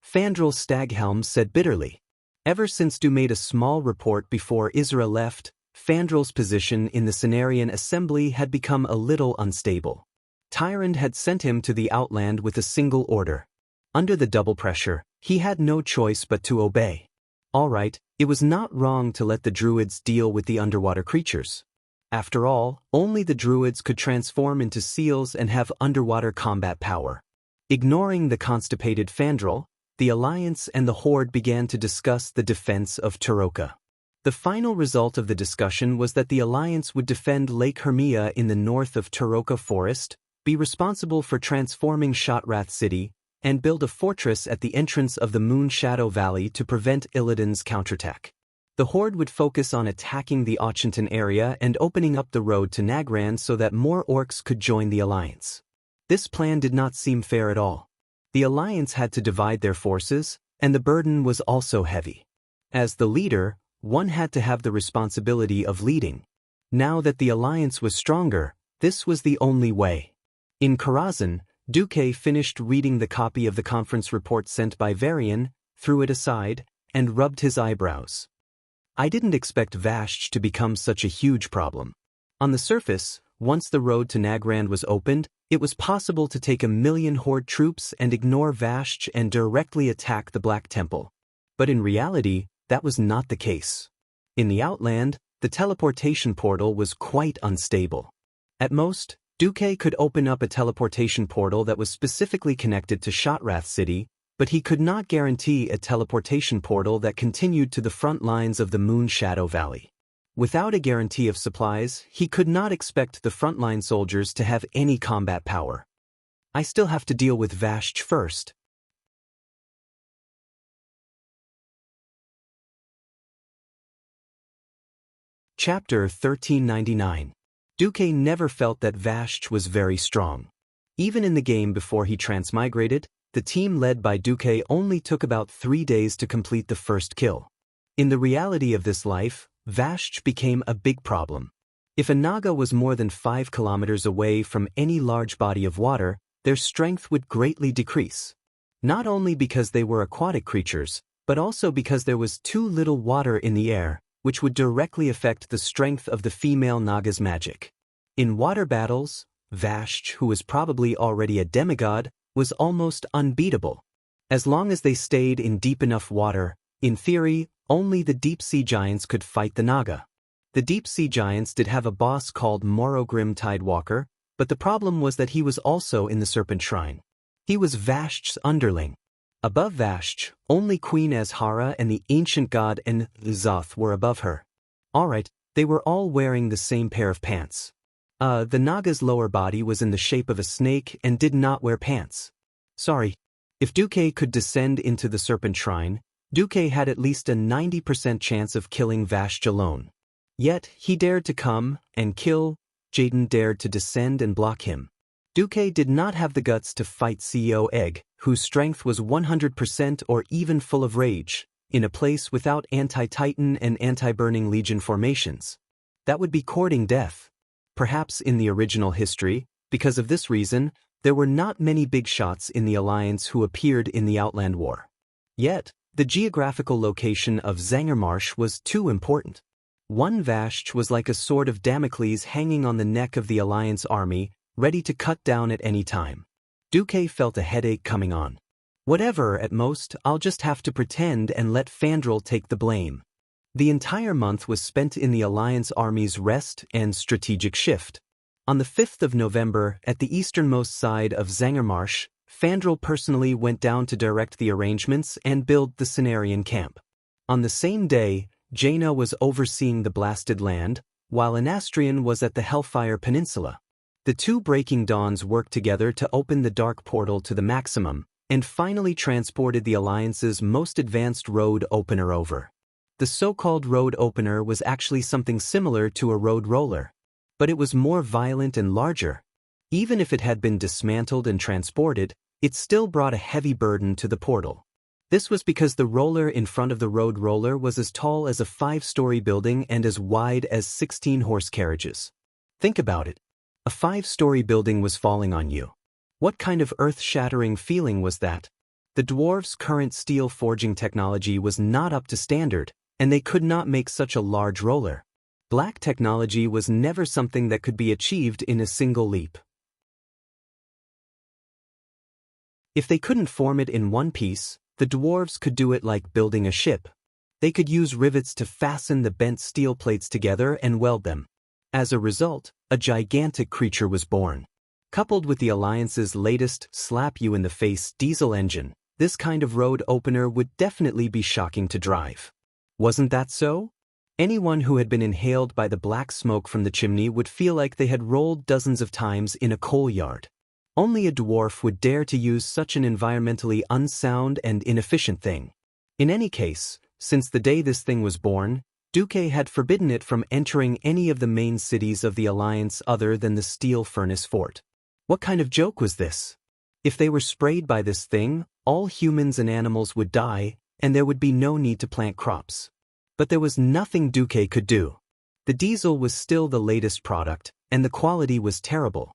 Fandral Staghelm said bitterly. Ever since Du made a small report before Isra left, Fandral's position in the Cenarian Assembly had become a little unstable. Tyrande had sent him to the Outland with a single order. Under the double pressure, he had no choice but to obey. All right, it was not wrong to let the Druids deal with the underwater creatures. After all, only the Druids could transform into seals and have underwater combat power. Ignoring the constipated Fandral, the Alliance and the Horde began to discuss the defense of Taroka. The final result of the discussion was that the Alliance would defend Lake Hermia in the north of Taroka Forest, be responsible for transforming Shotrath City, and build a fortress at the entrance of the Moon Shadow Valley to prevent Illidan's counterattack. The Horde would focus on attacking the Auchinton area and opening up the road to Nagran so that more orcs could join the Alliance. This plan did not seem fair at all. The Alliance had to divide their forces, and the burden was also heavy. As the leader, one had to have the responsibility of leading. Now that the Alliance was stronger, this was the only way. In Karazhan, Duque finished reading the copy of the conference report sent by Varian, threw it aside, and rubbed his eyebrows. I didn't expect Vashj to become such a huge problem. On the surface, once the road to Nagran was opened, it was possible to take 1,000,000 Horde troops and ignore Vashj and directly attack the Black Temple. But in reality, that was not the case. In the Outland, the teleportation portal was quite unstable. At most, Duque could open up a teleportation portal that was specifically connected to Shotrath City, but he could not guarantee a teleportation portal that continued to the front lines of the Moon Shadow Valley. Without a guarantee of supplies, he could not expect the frontline soldiers to have any combat power. I still have to deal with Vashj first. Chapter 1399. Duque never felt that Vashj was very strong. Even in the game before he transmigrated, the team led by Duque only took about 3 days to complete the first kill. In the reality of this life, Vashj became a big problem. If a Naga was more than 5 kilometers away from any large body of water, their strength would greatly decrease. Not only because they were aquatic creatures, but also because there was too little water in the air, which would directly affect the strength of the female Naga's magic. In water battles, Vashj, who was probably already a demigod, was almost unbeatable. As long as they stayed in deep enough water, in theory, only the deep-sea giants could fight the Naga. The deep-sea giants did have a boss called Morogrim Tidewalker, but the problem was that he was also in the Serpent Shrine. He was Vashj's underling. Above Vashj, only Queen Azhara and the ancient god Enzoth were above her. Alright, they were all wearing the same pair of pants. The Naga's lower body was in the shape of a snake and did not wear pants. Sorry. If Duque could descend into the Serpent Shrine, Duque had at least a 90% chance of killing Vashj alone. Yet, he dared to come and kill. Jaden dared to descend and block him. Duque did not have the guts to fight CEO Egg, whose strength was 100% or even full of rage, in a place without anti-Titan and anti-Burning Legion formations. That would be courting death. Perhaps in the original history, because of this reason, there were not many big shots in the Alliance who appeared in the Outland War. Yet, The geographical location of Zangermarsh was too important. One Vasht was like a sword of Damocles hanging on the neck of the Alliance army, ready to cut down at any time. Duque felt a headache coming on. Whatever, at most, I'll just have to pretend and let Fandral take the blame. The entire month was spent in the Alliance army's rest and strategic shift. On the 5th of November, at the easternmost side of Zangermarsh, Fandral personally went down to direct the arrangements and build the Cenarian camp. On the same day, Jaina was overseeing the blasted land, while Anastrian was at the Hellfire Peninsula. The two Breaking Dawns worked together to open the Dark Portal to the maximum, and finally transported the Alliance's most advanced road opener over. The so-called road opener was actually something similar to a road roller, but it was more violent and larger. Even if it had been dismantled and transported, it still brought a heavy burden to the portal. This was because the roller in front of the road roller was as tall as a 5-story building and as wide as 16 horse carriages. Think about it. A 5-story building was falling on you. What kind of earth-shattering feeling was that? The dwarves' current steel forging technology was not up to standard, and they could not make such a large roller. Black technology was never something that could be achieved in a single leap. If they couldn't form it in one piece, the dwarves could do it like building a ship. They could use rivets to fasten the bent steel plates together and weld them. As a result, a gigantic creature was born. Coupled with the Alliance's latest slap-you-in-the-face diesel engine, this kind of road opener would definitely be shocking to drive. Wasn't that so? Anyone who had been inhaled by the black smoke from the chimney would feel like they had rolled dozens of times in a coal yard. Only a dwarf would dare to use such an environmentally unsound and inefficient thing. In any case, since the day this thing was born, Duque had forbidden it from entering any of the main cities of the Alliance other than the Steel Furnace Fort. What kind of joke was this? If they were sprayed by this thing, all humans and animals would die, and there would be no need to plant crops. But there was nothing Duque could do. The diesel was still the latest product, and the quality was terrible.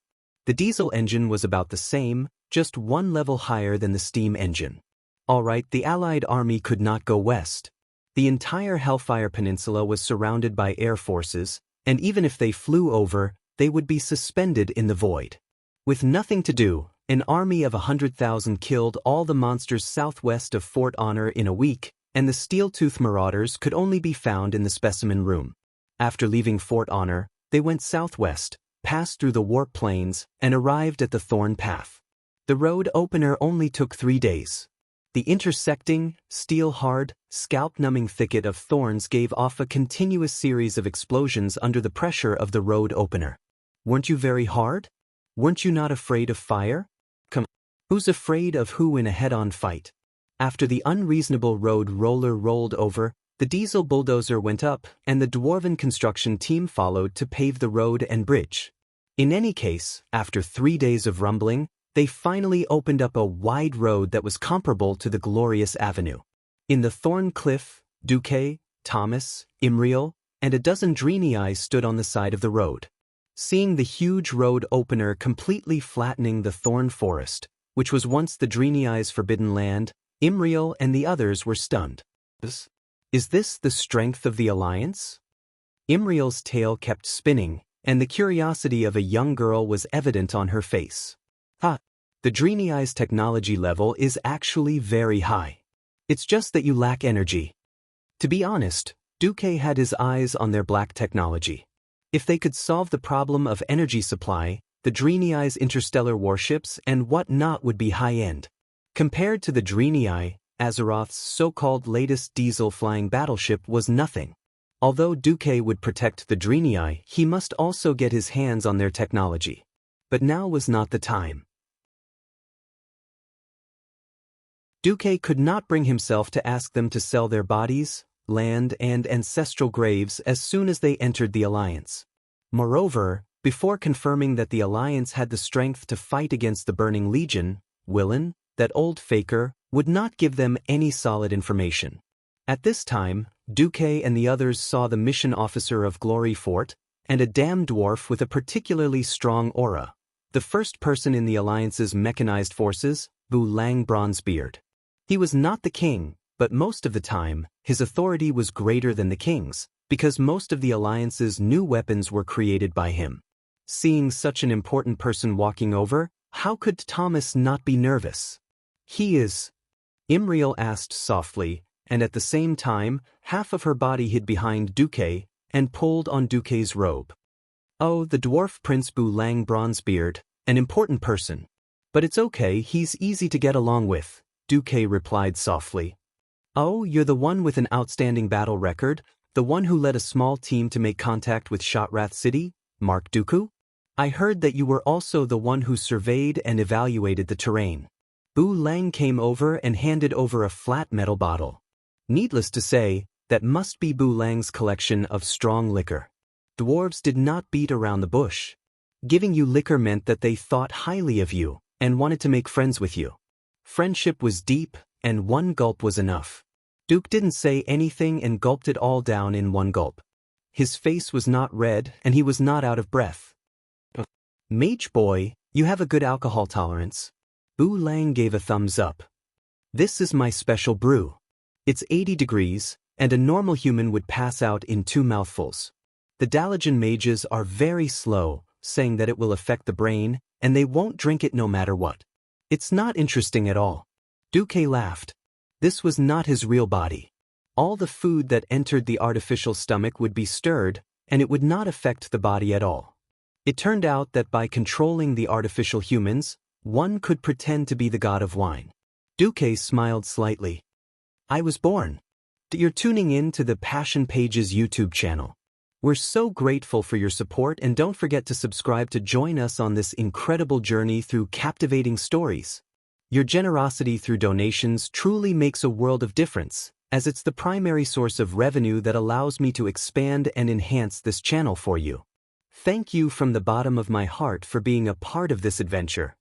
The diesel engine was about the same, just one level higher than the steam engine. Alright, the Allied army could not go west. The entire Hellfire Peninsula was surrounded by air forces, and even if they flew over, they would be suspended in the void. With nothing to do, an army of 100,000 killed all the monsters southwest of Fort Honor in a week, and the steel-tooth marauders could only be found in the specimen room. After leaving Fort Honor, they went southwest, passed through the warp plains, and arrived at the Thorn Path. The road opener only took 3 days. The intersecting, steel-hard, scalp-numbing thicket of thorns gave off a continuous series of explosions under the pressure of the road opener. Weren't you very hard? Weren't you not afraid of fire? Come, who's afraid of who in a head-on fight? After the unreasonable road roller rolled over, the diesel bulldozer went up, and the dwarven construction team followed to pave the road and bridge. In any case, after 3 days of rumbling, they finally opened up a wide road that was comparable to the glorious avenue. In the Thorn Cliff, Duque, Thomas, Imriel, and a dozen Dreenii stood on the side of the road. Seeing the huge road opener completely flattening the thorn forest, which was once the Dreenii's forbidden land, Imriel and the others were stunned. Is this the strength of the Alliance? Imriel's tail kept spinning, and the curiosity of a young girl was evident on her face. The Dreenii's technology level is actually very high. It's just that you lack energy. To be honest, Duque had his eyes on their black technology. If they could solve the problem of energy supply, the Dreenii's interstellar warships and whatnot would be high-end. Compared to the Dreenii, Azeroth's so-called latest diesel-flying battleship was nothing. Although Duque would protect the Dreenii, he must also get his hands on their technology. But now was not the time. Duque could not bring himself to ask them to sell their bodies, land, and ancestral graves as soon as they entered the Alliance. Moreover, before confirming that the Alliance had the strength to fight against the Burning Legion, Willen, that old faker, would not give them any solid information. At this time, Duque and the others saw the mission officer of Glory Fort, and a damn dwarf with a particularly strong aura. The first person in the Alliance's mechanized forces, Vu Lang Bronzebeard. He was not the king, But most of the time, his authority was greater than the king's, because most of the alliance's new weapons were created by him. Seeing such an important person walking over, how could Thomas not be nervous? He is, Imriel asked softly, and at the same time, half of her body hid behind Duque and pulled on Duque's robe. Oh, the dwarf Prince Bu Lang Bronzebeard, an important person. But it's okay, he's easy to get along with, Duque replied softly. Oh, you're the one with an outstanding battle record, the one who led a small team to make contact with Shotrath City, Mark Dooku? I heard that you were also the one who surveyed and evaluated the terrain. Bu Lang came over and handed over a flat metal bottle. Needless to say, that must be Bu Lang's collection of strong liquor. Dwarves did not beat around the bush. Giving you liquor meant that they thought highly of you and wanted to make friends with you. Friendship was deep, and one gulp was enough. Duke didn't say anything and gulped it all down in one gulp. His face was not red and he was not out of breath. Mage boy, you have a good alcohol tolerance. Bu Lang gave a thumbs up. This is my special brew. It's 80 degrees, and a normal human would pass out in 2 mouthfuls. The Dalajan mages are very slow, saying that it will affect the brain, and they won't drink it no matter what. It's not interesting at all. Duque laughed. This was not his real body. All the food that entered the artificial stomach would be stirred, and it would not affect the body at all. It turned out that by controlling the artificial humans, one could pretend to be the god of wine. Duque smiled slightly. I was born. You're tuning in to the Passion Pages YouTube channel. We're so grateful for your support, and don't forget to subscribe to join us on this incredible journey through captivating stories. Your generosity through donations truly makes a world of difference, as it's the primary source of revenue that allows me to expand and enhance this channel for you. Thank you from the bottom of my heart for being a part of this adventure.